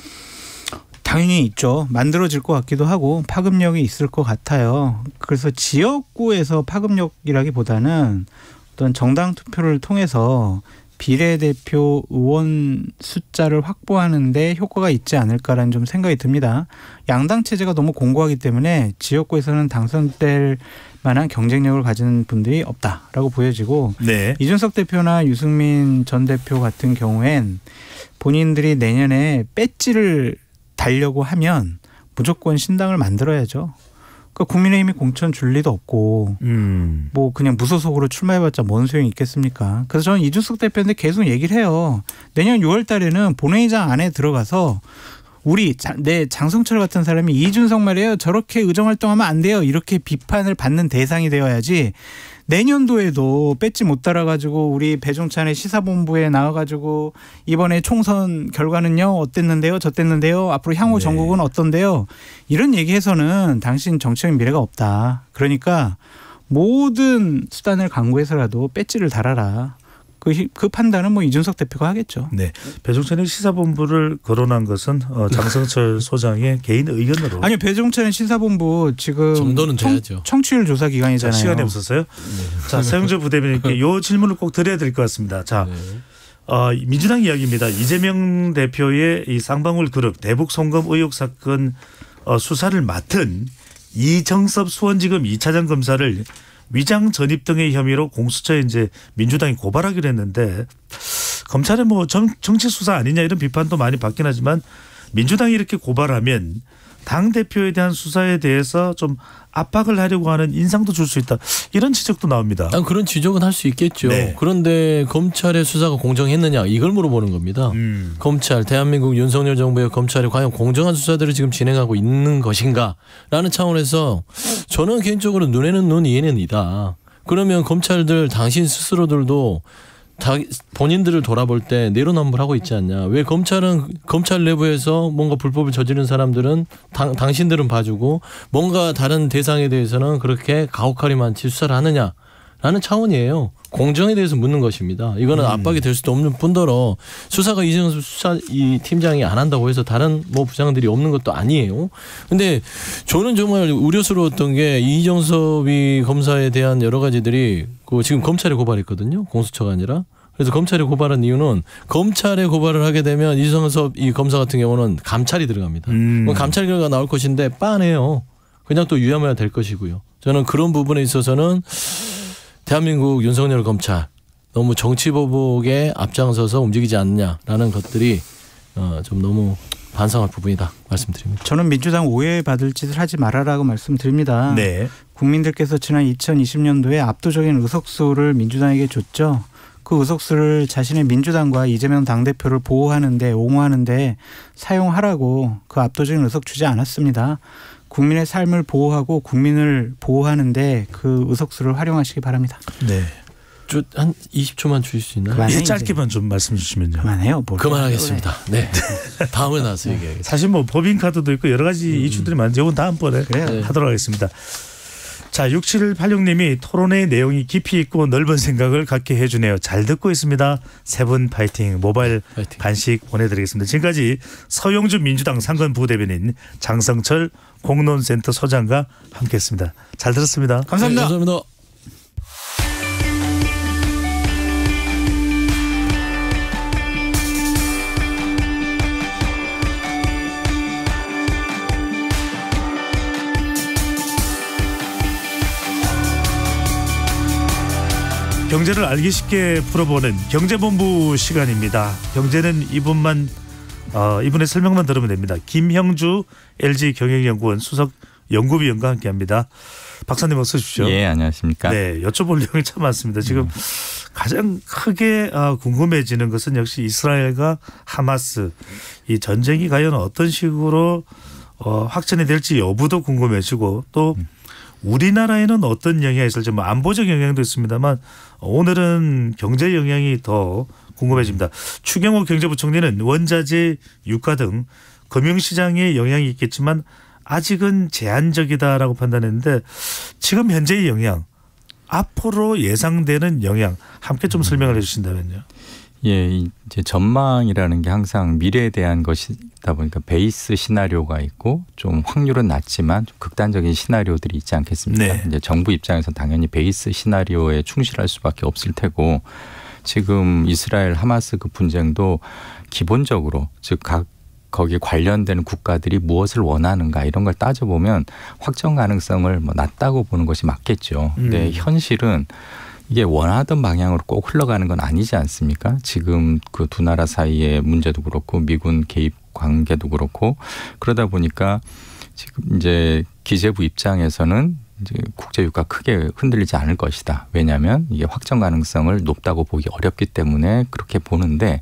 당연히 있죠. 만들어질 것 같기도 하고 파급력이 있을 것 같아요. 그래서 지역구에서 파급력이라기보다는 어떤 정당 투표를 통해서 비례대표 의원 숫자를 확보하는 데 효과가 있지 않을까라는 좀 생각이 듭니다. 양당 체제가 너무 공고하기 때문에 지역구에서는 당선될 만한 경쟁력을 가진 분들이 없다라고 보여지고 이준석 대표나 유승민 전 대표 같은 경우엔 본인들이 내년에 배지를 달려고 하면 무조건 신당을 만들어야죠. 그러니까 국민의힘이 공천 줄 리도 없고 뭐 그냥 무소속으로 출마해봤자 뭔 소용이 있겠습니까? 그래서 저는 이준석 대표한테 계속 얘기를 해요. 내년 6월 달에는 본회의장 안에 들어가서 내 장성철 같은 사람이 이준석 말이에요. 저렇게 의정활동하면 안 돼요. 이렇게 비판을 받는 대상이 되어야지. 내년도에도 배지 못 달아가지고 우리 배종찬의 시사본부에 나와가지고 이번에 총선 결과는요 어땠는데요 저땠는데요 앞으로 향후 전국은 어떤데요 이런 얘기해서는 당신 정치적 미래가 없다. 그러니까 모든 수단을 강구해서라도 배지를 달아라. 그 판단은 뭐 이준석 대표가 하겠죠. 네, 배종찬의 시사본부를 거론한 것은 장성철 소장의 개인 의견으로. 아니요, 배종찬의 시사본부 지금 정도는 돼야죠. 청취율 조사 기간이잖아요. 시간이 없었어요. 네. 자, 서영조 부대변인께 이 질문을 꼭 드려야 될 것 같습니다. 자, 민주당 이야기입니다. 이재명 대표의 이 쌍방울 그룹 대북 송금 의혹 사건 수사를 맡은 이정섭 수원지검 2차장 검사를 위장 전입 등의 혐의로 공수처에 이제 민주당이 고발하기로 했는데 검찰의 뭐 정치 수사 아니냐 이런 비판도 많이 받긴 하지만 민주당이 이렇게 고발하면 당 대표에 대한 수사에 대해서 좀 압박을 하려고 하는 인상도 줄 수 있다. 이런 지적도 나옵니다. 그런 지적은 할 수 있겠죠. 네. 그런데 검찰의 수사가 공정했느냐 이걸 물어보는 겁니다. 검찰, 대한민국 윤석열 정부의 검찰이 과연 공정한 수사들을 지금 진행하고 있는 것인가라는 차원에서 저는 개인적으로 눈에는 눈, 이에는 이다. 그러면 검찰들 당신 스스로들도 본인들을 돌아볼 때 내로남불하고 있지 않냐. 왜 검찰은 검찰 내부에서 뭔가 불법을 저지른 사람들은 당신들은 봐주고 뭔가 다른 대상에 대해서는 그렇게 가혹하리만치 수사를 하느냐라는 차원이에요. 공정에 대해서 묻는 것입니다. 이거는 압박이 될 수도 없는 뿐더러 수사가 이정섭 수사 이 팀장이 안 한다고 해서 다른 뭐 부장들이 없는 것도 아니에요. 근데 저는 정말 우려스러웠던 게 이정섭이 검사에 대한 여러 가지들이 지금 검찰에 고발했거든요. 공수처가 아니라. 그래서 검찰에 고발한 이유는 검찰에 고발을 하게 되면 이정섭 이 검사 같은 경우는 감찰이 들어갑니다. 감찰 결과가 나올 것인데 빤해요. 그냥 또 유야무야 될 것이고요. 저는 그런 부분에 있어서는 대한민국 윤석열 검찰 너무 정치보복에 앞장서서 움직이지 않느냐라는 것들이 좀 너무 반성할 부분이다 말씀드립니다. 저는 민주당 오해받을 짓을 하지 말아라고 말씀드립니다. 네. 국민들께서 지난 2020년도에 압도적인 의석수를 민주당에게 줬죠. 그 의석수를 자신의 민주당과 이재명 당대표를 보호하는데 옹호하는데 사용하라고 그 압도적인 의석 주지 않았습니다. 국민의 삶을 보호하고 국민을 보호하는데 그 의석수를 활용하시기 바랍니다. 네. 한 20초만 주실 수 있나요? 예, 짧게만 좀 말씀 주시면요. 그만해요. 그만하겠습니다. 네. 다음에 나서 얘기하겠습니다. 사실 뭐 법인카드도 있고 여러 가지 이슈들이 많은데 이건 다음번에 하도록 하겠습니다. 자, 6786님이 토론의 내용이 깊이 있고 넓은 생각을 갖게 해주네요. 잘 듣고 있습니다. 세 분 파이팅. 모바일 파이팅. 간식 보내드리겠습니다. 지금까지 서영주 민주당 상근 부대변인 장성철 공론센터 소장과 함께했습니다. 잘 들었습니다. 감사합니다. 네, 감사합니다. 경제를 알기 쉽게 풀어보는 경제본부 시간입니다. 경제는 이분의 설명만 들으면 됩니다. 김형주 LG경영연구원 수석 연구위원과 함께합니다. 박사님 어서 오십시오. 예, 안녕하십니까. 네, 여쭤볼 내용이 참 많습니다. 지금 가장 크게 궁금해지는 것은 역시 이스라엘과 하마스 이 전쟁이 과연 어떤 식으로 확전이 될지 여부도 궁금해지고 또 우리나라에는 어떤 영향이 있을지 뭐 안보적 영향도 있습니다만 오늘은 경제 영향이 더 궁금해집니다. 추경호 경제부총리는 원자재, 유가 등 금융시장에 영향이 있겠지만 아직은 제한적이다라고 판단했는데 지금 현재의 영향, 앞으로 예상되는 영향 함께 좀 설명을 해 주신다면요. 예, 이제 전망이라는 게 항상 미래에 대한 것이다 보니까 베이스 시나리오가 있고 좀 확률은 낮지만 좀 극단적인 시나리오들이 있지 않겠습니까? 네. 이제 정부 입장에서 당연히 베이스 시나리오에 충실할 수밖에 없을 테고 지금 이스라엘 하마스 그 분쟁도 기본적으로 즉 거기에 관련된 국가들이 무엇을 원하는가 이런 걸 따져보면 확정 가능성을 뭐 낮다고 보는 것이 맞겠죠. 근데 현실은 이게 원하던 방향으로 꼭 흘러가는 건 아니지 않습니까? 지금 그 두 나라 사이의 문제도 그렇고 미군 개입 관계도 그렇고 그러다 보니까 지금 이제 기재부 입장에서는 이제 국제유가 크게 흔들리지 않을 것이다. 왜냐하면 이게 확정 가능성을 높다고 보기 어렵기 때문에 그렇게 보는데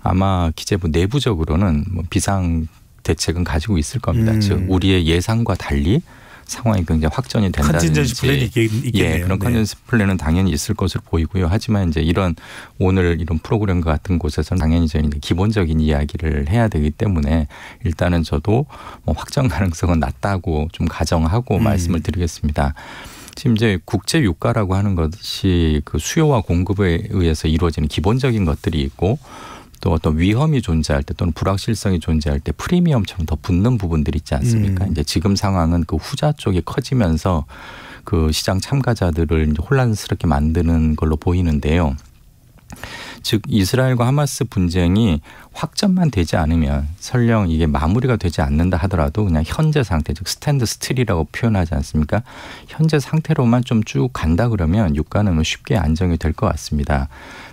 아마 기재부 내부적으로는 뭐 비상 대책은 가지고 있을 겁니다. 즉 우리의 예상과 달리 상황이 굉장히 확전이 된다든지 컨틴전시 플랜이 있겠네요. 그런 컨텐츠 플랜은 당연히 있을 것으로 보이고요. 하지만 이제 이런 오늘 이런 프로그램과 같은 곳에서는 당연히 저희는 기본적인 이야기를 해야 되기 때문에 일단은 저도 뭐 확정 가능성은 낮다고 좀 가정하고 말씀을 드리겠습니다. 지금 이제 국제 유가라고 하는 것이 그 수요와 공급에 의해서 이루어지는 기본적인 것들이 있고 또 어떤 위험이 존재할 때 또는 불확실성이 존재할 때 프리미엄처럼 더 붙는 부분들이 있지 않습니까? 이제 지금 상황은 그 후자 쪽이 커지면서 그 시장 참가자들을 이제 혼란스럽게 만드는 걸로 보이는데요. 즉 이스라엘과 하마스 분쟁이 확전만 되지 않으면 설령 이게 마무리가 되지 않는다 하더라도 그냥 현재 상태 즉 스탠드 스틸이라고 표현하지 않습니까? 현재 상태로만 좀 쭉 간다 그러면 유가는 쉽게 안정이 될 것 같습니다.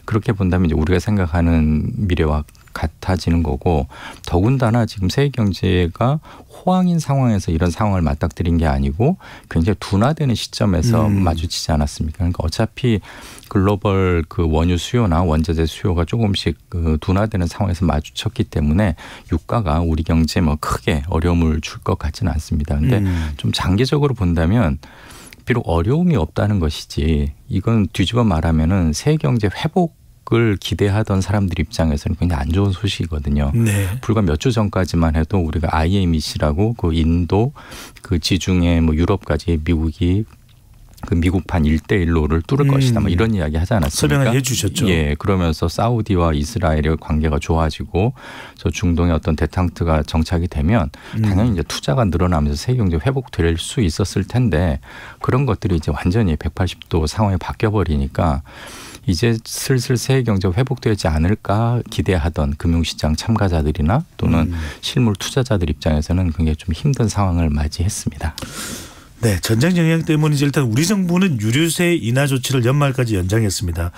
그렇게 본다면 이제 우리가 생각하는 미래와 같아지는 거고 더군다나 지금 세계 경제가 호황인 상황에서 이런 상황을 맞닥뜨린 게 아니고 굉장히 둔화되는 시점에서 마주치지 않았습니까? 그러니까 어차피 글로벌 그 원유 수요나 원자재 수요가 조금씩 그 둔화되는 상황에서 마주쳤기 때문에 유가가 우리 경제에 뭐 크게 어려움을 줄 것 같지는 않습니다. 그런데 좀 장기적으로 본다면 비록 어려움이 없다는 것이지 이건 뒤집어 말하면은 세계 경제 회복을 기대하던 사람들 입장에서는 굉장히 안 좋은 소식이거든요. 네. 불과 몇 주 전까지만 해도 우리가 IMEC라고 그 인도 그 지중해 뭐 유럽까지 미국이 그 미국판 1대1로를 뚫을 것이다. 뭐 이런 이야기 하지 않았습니까? 설명을 해 주셨죠. 예, 그러면서 사우디와 이스라엘의 관계가 좋아지고 저 중동의 어떤 데탕트가 정착이 되면 당연히 이제 투자가 늘어나면서 세계 경제 회복될 수 있었을 텐데 그런 것들이 이제 완전히 180도 상황이 바뀌어 버리니까 이제 슬슬 세계 경제 회복되지 않을까 기대하던 금융시장 참가자들이나 또는 실물 투자자들 입장에서는 굉장히 좀 힘든 상황을 맞이했습니다. 네, 전쟁 영향 때문이지 일단 우리 정부는 유류세 인하 조치를 연말까지 연장했습니다.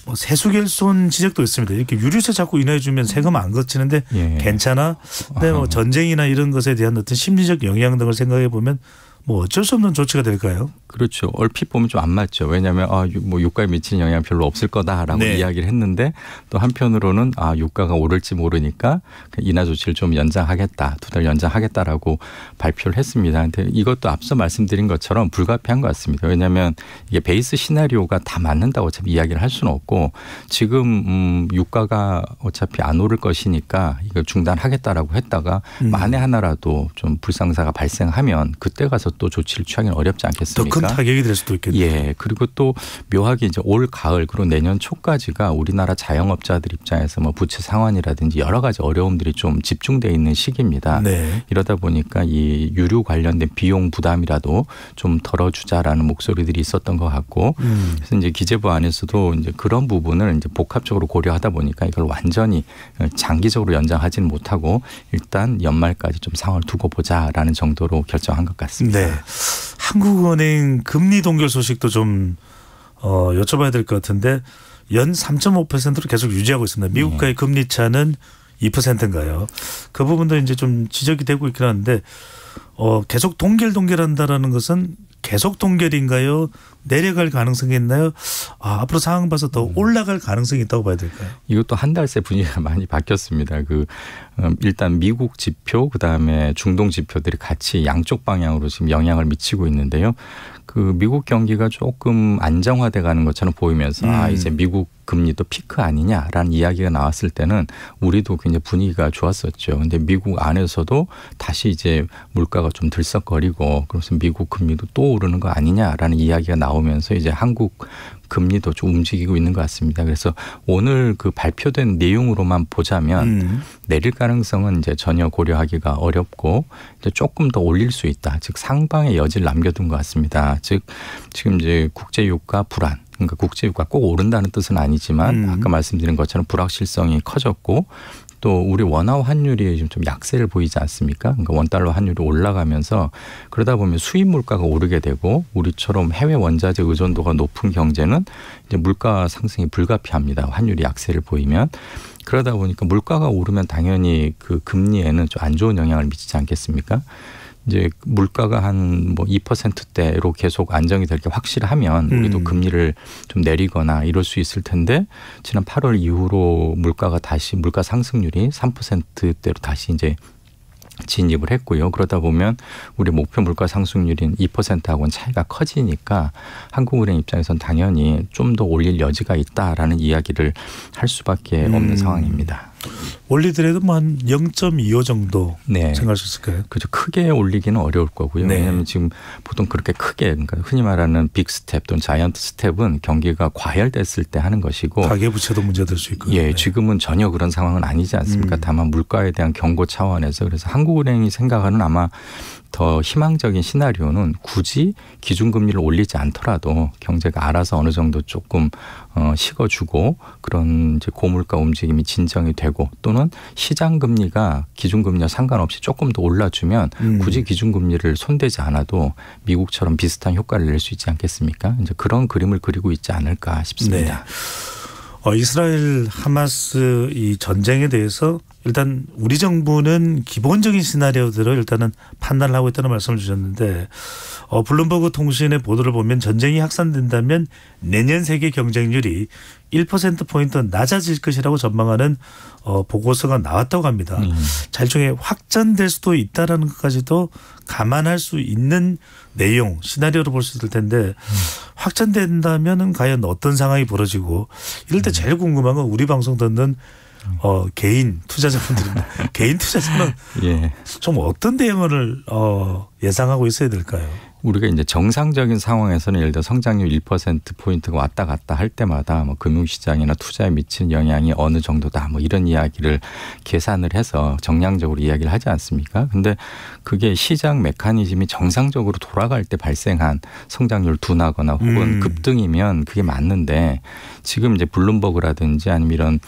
뭐 세수 결손 지적도 있습니다. 이렇게 유류세 자꾸 인하해 주면 세금 안 거치는데 괜찮아? 근데 뭐 전쟁이나 이런 것에 대한 어떤 심리적 영향 등을 생각해 보면 뭐 어쩔 수 없는 조치가 될까요? 그렇죠. 얼핏 보면 좀 안 맞죠. 왜냐하면 뭐 유가에 미치는 영향 별로 없을 거다라고 이야기를 했는데 또 한편으로는 유가가 오를지 모르니까 인하 조치를 좀 연장하겠다, 2달 연장하겠다라고 발표를 했습니다. 근데 이것도 앞서 말씀드린 것처럼 불가피한 것 같습니다. 왜냐하면 이게 베이스 시나리오가 다 맞는다고 어차피 이야기를 할 수는 없고 지금 유가가 어차피 안 오를 것이니까 이걸 중단하겠다라고 했다가 만에 하나라도 좀 불상사가 발생하면 그때 가서 또 조치를 취하기는 어렵지 않겠습니까? 더 큰 타격이 될 수도 있겠네요. 예. 그리고 또 묘하게 이제 올 가을 그리고 내년 초까지가 우리나라 자영업자들 입장에서 뭐 부채 상환이라든지 여러 가지 어려움들이 좀 집중돼 있는 시기입니다. 네. 이러다 보니까 이 유류 관련된 비용 부담이라도 좀 덜어주자라는 목소리들이 있었던 것 같고 그래서 이제 기재부 안에서도 이제 그런 부분을 이제 복합적으로 고려하다 보니까 이걸 완전히 장기적으로 연장하지는 못하고 일단 연말까지 좀 상황을 두고 보자라는 정도로 결정한 것 같습니다. 네. 한국은행 금리 동결 소식도 좀 여쭤봐야 될 것 같은데 연 3.5%로 계속 유지하고 있습니다. 미국과의 금리 차는 2%인가요? 그 부분도 이제 좀 지적이 되고 있긴 한데 계속 동결한다라는 것은 계속 동결인가요? 내려갈 가능성이 있나요? 앞으로 상황 봐서 더 올라갈 가능성이 있다고 봐야 될까요? 이것도 한 달 새 분위기가 많이 바뀌었습니다. 일단 미국 지표 그다음에 중동 지표들이 같이 양쪽 방향으로 지금 영향을 미치고 있는데요. 그 미국 경기가 조금 안정화돼 가는 것처럼 보이면서 이제 미국 금리도 피크 아니냐라는 이야기가 나왔을 때는 우리도 굉장히 분위기가 좋았었죠. 근데 미국 안에서도 다시 이제 물가가 좀 들썩거리고 그래서 미국 금리도 또 오르는 거 아니냐라는 이야기가 나오면서 이제 한국 금리도 좀 움직이고 있는 것 같습니다. 그래서 오늘 그 발표된 내용으로만 보자면 내릴 가능성은 이제 전혀 고려하기가 어렵고 이제 조금 더 올릴 수 있다. 즉 상방의 여지를 남겨둔 것 같습니다. 즉 지금 이제 국제 유가 불안. 그러니까 국제유가 꼭 오른다는 뜻은 아니지만 아까 말씀드린 것처럼 불확실성이 커졌고 또 우리 원화 환율이 좀 약세를 보이지 않습니까? 그러니까 원달러 환율이 올라가면서 그러다 보면 수입 물가가 오르게 되고 우리처럼 해외 원자재 의존도가 높은 경제는 이제 물가 상승이 불가피합니다. 환율이 약세를 보이면. 그러다 보니까 물가가 오르면 당연히 그 금리에는 좀 안 좋은 영향을 미치지 않겠습니까? 이제 물가가 한 뭐 2%대로 계속 안정이 될 게 확실하면 우리도 금리를 좀 내리거나 이럴 수 있을 텐데 지난 8월 이후로 물가 상승률이 3%대로 다시 이제 진입을 했고요. 그러다 보면 우리 목표 물가 상승률인 2%하고는 차이가 커지니까 한국은행 입장에서는 당연히 좀 더 올릴 여지가 있다라는 이야기를 할 수밖에 없는 상황입니다. 올리더라도 뭐 한 0.25 정도 생각할 수 있을까요? 그렇죠. 크게 올리기는 어려울 거고요. 왜냐하면 지금 보통 그렇게 크게 그러니까 흔히 말하는 빅 스텝 또는 자이언트 스텝은 경기가 과열됐을 때 하는 것이고 가계부채도 문제될 수 있고요. 예, 지금은 전혀 그런 상황은 아니지 않습니까? 다만 물가에 대한 경고 차원에서 그래서 한국은행이 생각하는 아마 더 희망적인 시나리오는 굳이 기준금리를 올리지 않더라도 경제가 알아서 어느 정도 조금 식어주고 그런 이제 고물가 움직임이 진정이 되고 또는 시장 금리가 기준금리와 상관없이 조금 더 올라주면 굳이 기준금리를 손대지 않아도 미국처럼 비슷한 효과를 낼 수 있지 않겠습니까? 이제 그런 그림을 그리고 있지 않을까 싶습니다. 이스라엘 하마스 이 전쟁에 대해서 일단 우리 정부는 기본적인 시나리오들을 일단은 판단을 하고 있다는 말씀을 주셨는데 블룸버그 통신의 보도를 보면 전쟁이 확산된다면 내년 세계 경쟁률이 1%포인트 낮아질 것이라고 전망하는 보고서가 나왔다고 합니다. 자, 일종의 확전될 수도 있다라는 것까지도 감안할 수 있는 내용 시나리오로 볼 수 있을 텐데 확전된다면은 과연 어떤 상황이 벌어지고 이럴 때 제일 궁금한 건 우리 방송 듣는 개인 투자자분들입니다. 개인 투자자는 좀 어떤 대응을 예상하고 있어야 될까요? 우리가 이제 정상적인 상황에서는 예를 들어 성장률 1%포인트가 왔다 갔다 할 때마다 뭐 금융시장이나 투자에 미치는 영향이 어느 정도다 뭐 이런 이야기를 계산을 해서 정량적으로 이야기를 하지 않습니까? 근데 그게 시장 메커니즘이 정상적으로 돌아갈 때 발생한 성장률 둔하거나 혹은 급등이면 그게 맞는데 지금 이제 블룸버그라든지 아니면 이런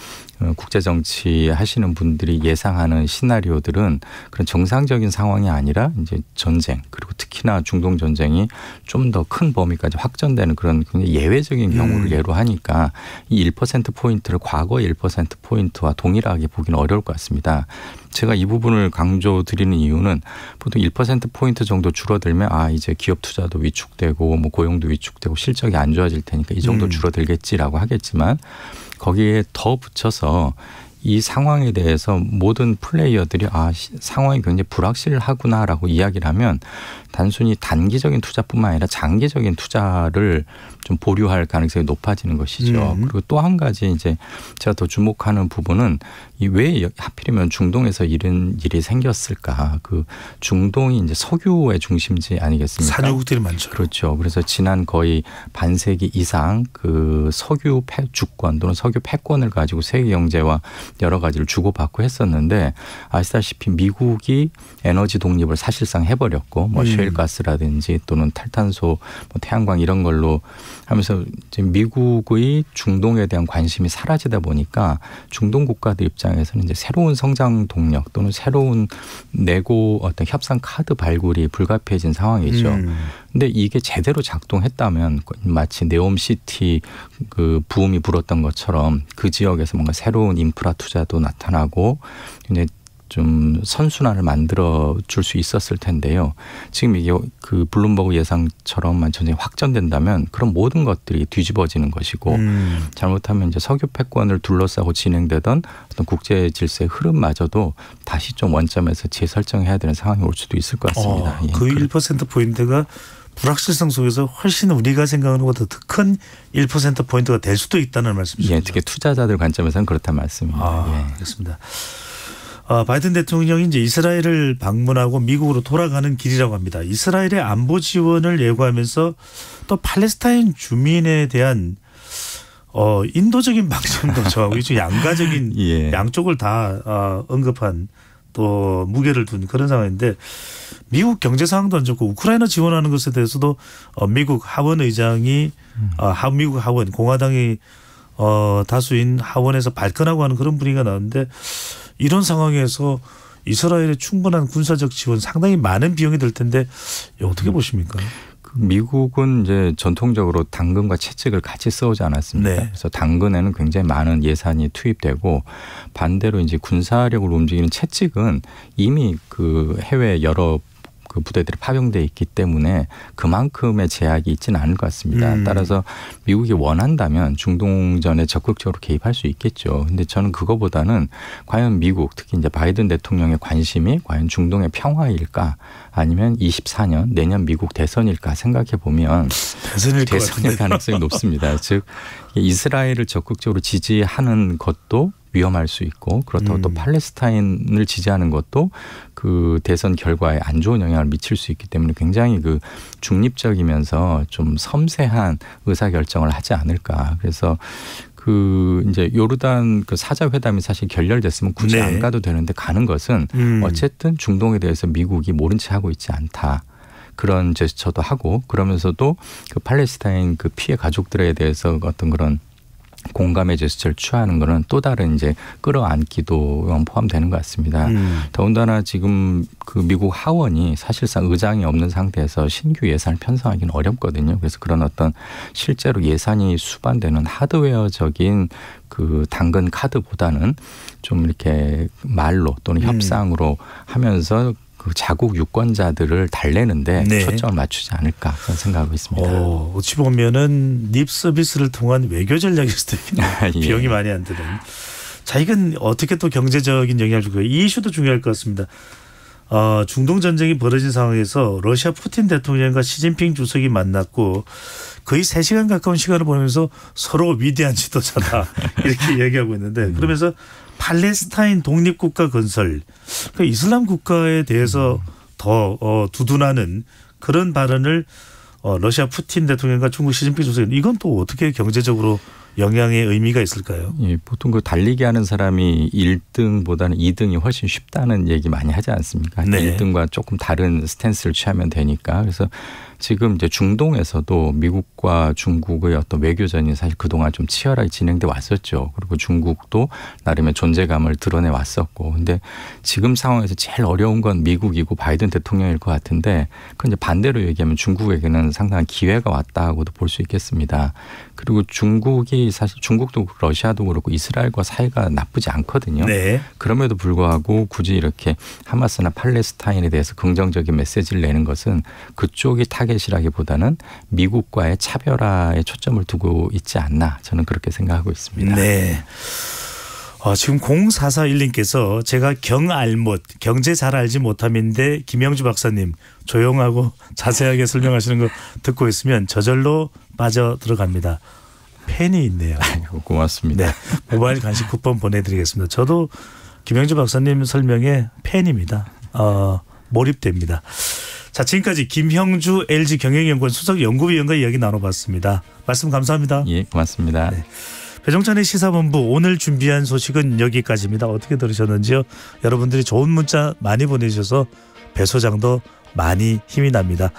국제정치 하시는 분들이 예상하는 시나리오들은 그런 정상적인 상황이 아니라 이제 전쟁 그리고 특히나 중동 전쟁이 좀 더 큰 범위까지 확전되는 그런 굉장히 예외적인 경우를 예로 하니까 이 1%포인트를 과거의 1%포인트와 동일하게 보기는 어려울 것 같습니다. 제가 이 부분을 강조드리는 이유는 보통 1%포인트 정도 줄어들면 이제 기업 투자도 위축되고 뭐 고용도 위축되고 실적이 안 좋아질 테니까 이 정도 줄어들겠지라고 하겠지만 거기에 더 붙여서 이 상황에 대해서 모든 플레이어들이 상황이 굉장히 불확실하구나라고 이야기를 하면 단순히 단기적인 투자뿐만 아니라 장기적인 투자를 좀 보류할 가능성이 높아지는 것이죠. 그리고 또 한 가지 이제 제가 더 주목하는 부분은 왜 하필이면 중동에서 이런 일이 생겼을까? 그 중동이 이제 석유의 중심지 아니겠습니까? 산유국들이 많죠. 그렇죠. 그래서 지난 거의 반세기 이상 그 석유 주권 또는 석유 패권을 가지고 세계 경제와 여러 가지를 주고받고 했었는데 아시다시피 미국이 에너지 독립을 사실상 해버렸고 뭐 셰일가스라든지 또는 탈탄소, 뭐 태양광 이런 걸로 하면서 이제 미국의 중동에 대한 관심이 사라지다 보니까 중동 국가들 입장에서는 이제 새로운 성장 동력 또는 새로운 내고 어떤 협상 카드 발굴이 불가피해진 상황이죠. 근데 이게 제대로 작동했다면 마치 네옴시티 그 부음이 불었던 것처럼 그 지역에서 뭔가 새로운 인프라 투자도 나타나고 이제 좀 선순환을 만들어 줄 수 있었을 텐데요. 지금 이게 그 블룸버그 예상처럼만 전쟁이 확전된다면 그런 모든 것들이 뒤집어지는 것이고 잘못하면 이제 석유 패권을 둘러싸고 진행되던 어떤 국제 질서의 흐름마저도 다시 좀 원점에서 재설정해야 되는 상황이 올 수도 있을 것 같습니다. 그 1%포인트가 불확실성 속에서 훨씬 우리가 생각하는 것보다 더 큰 1%포인트가 될 수도 있다는 말씀이시죠. 특히 투자자들 관점에서는 그렇다는 말씀입니다. 그렇습니다. 바이든 대통령이 이제 이스라엘을 방문하고 미국으로 돌아가는 길이라고 합니다. 이스라엘의 안보 지원을 예고하면서 또 팔레스타인 주민에 대한 인도적인 방침도 정하고 양가적인 양쪽을 다 언급한 또 무게를 둔 그런 상황인데 미국 경제 상황도 안 좋고 우크라이나 지원하는 것에 대해서도 미국 하원 의장이 미국 하원 공화당이 다수인 하원에서 발끈하고 하는 그런 분위기가 나왔는데 이런 상황에서 이스라엘의 충분한 군사적 지원 상당히 많은 비용이 들 텐데 어떻게 보십니까? 미국은 이제 전통적으로 당근과 채찍을 같이 써오지 않았습니까? 네. 그래서 당근에는 굉장히 많은 예산이 투입되고 반대로 이제 군사력을 움직이는 채찍은 이미 그 해외 여러 그 부대들이 파병돼 있기 때문에 그만큼의 제약이 있지는 않을 것 같습니다. 따라서 미국이 원한다면 중동전에 적극적으로 개입할 수 있겠죠. 근데 저는 그거보다는 과연 미국 특히 이제 바이든 대통령의 관심이 과연 중동의 평화일까 아니면 24년 내년 미국 대선일까 생각해 보면 대선일 가능성이 높습니다. 즉 이스라엘을 적극적으로 지지하는 것도 위험할 수 있고 그렇다고 또 팔레스타인을 지지하는 것도 그 대선 결과에 안 좋은 영향을 미칠 수 있기 때문에 굉장히 그 중립적이면서 좀 섬세한 의사결정을 하지 않을까. 그래서 그 이제 요르단 그 사자 회담이 사실 결렬됐으면 굳이 안 가도 되는데 가는 것은 어쨌든 중동에 대해서 미국이 모른 채 하고 있지 않다. 그런 제스처도 하고 그러면서도 그 팔레스타인 그 피해 가족들에 대해서 어떤 그런 공감의 제스처를 취하는 것은 또 다른 이제 끌어안기도 포함되는 것 같습니다. 더군다나 지금 그 미국 하원이 사실상 의장이 없는 상태에서 신규 예산을 편성하기는 어렵거든요. 그래서 그런 어떤 실제로 예산이 수반되는 하드웨어적인 그 당근 카드보다는 좀 이렇게 말로 또는 협상으로 하면서 그 자국 유권자들을 달래는데 초점을 맞추지 않을까 그런 생각하고 있습니다. 어찌 보면은 립 서비스를 통한 외교 전략일 수도 있겠네요. 비용이 많이 안 드는. 자, 이건 어떻게 또 경제적인 영향을 줄까요? 이 이슈도 중요할 것 같습니다. 중동 전쟁이 벌어진 상황에서 러시아 푸틴 대통령과 시진핑 주석이 만났고 거의 3시간 가까운 시간을 보내면서 서로 위대한 지도자다 이렇게 얘기하고 있는데 그러면서 팔레스타인 독립국가 건설, 그러니까 이슬람 국가에 대해서 더 두둔하는 그런 발언을 러시아 푸틴 대통령과 중국 시진핑 주석이 이건 또 어떻게 경제적으로 영향의 의미가 있을까요? 예, 보통 그 달리기 하는 사람이 1등보다는 2등이 훨씬 쉽다는 얘기 많이 하지 않습니까? 네. 1등과 조금 다른 스탠스를 취하면 되니까. 그래서 지금 이제 중동에서도 미국과 중국의 어떤 외교전이 사실 그동안 좀 치열하게 진행돼 왔었죠. 그리고 중국도 나름의 존재감을 드러내 왔었고. 근데 지금 상황에서 제일 어려운 건 미국이고 바이든 대통령일 것 같은데 그건 이제 반대로 얘기하면 중국에게는 상당한 기회가 왔다고도 볼 수 있겠습니다. 그리고 중국이 사실 중국도 러시아도 그렇고 이스라엘과 사이가 나쁘지 않거든요. 네. 그럼에도 불구하고 굳이 이렇게 하마스나 팔레스타인에 대해서 긍정적인 메시지를 내는 것은 그쪽이 타겟이라기보다는 미국과의 차별화에 초점을 두고 있지 않나 저는 그렇게 생각하고 있습니다. 네. 지금 0441님께서 제가 경알못 경제 잘 알지 못함인데 김영주 박사님 조용하고 자세하게 설명하시는 거 듣고 있으면 저절로 빠져 들어갑니다. 팬이 있네요. 아이고, 고맙습니다. 네, 모바일 간식 쿠폰 보내드리겠습니다. 저도 김영주 박사님 설명에 팬입니다. 몰입됩니다. 자, 지금까지 김형주 LG 경영연구원 수석 연구위원과 이야기 나눠봤습니다. 말씀 감사합니다. 예, 고맙습니다. 네. 배종찬의 시사본부 오늘 준비한 소식은 여기까지입니다. 어떻게 들으셨는지요? 여러분들이 좋은 문자 많이 보내주셔서 배 소장도 많이 힘이 납니다.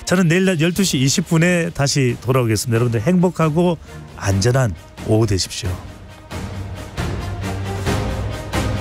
저는 내일 낮 12시 20분에 다시 돌아오겠습니다. 여러분들 행복하고 안전한 오후 되십시오.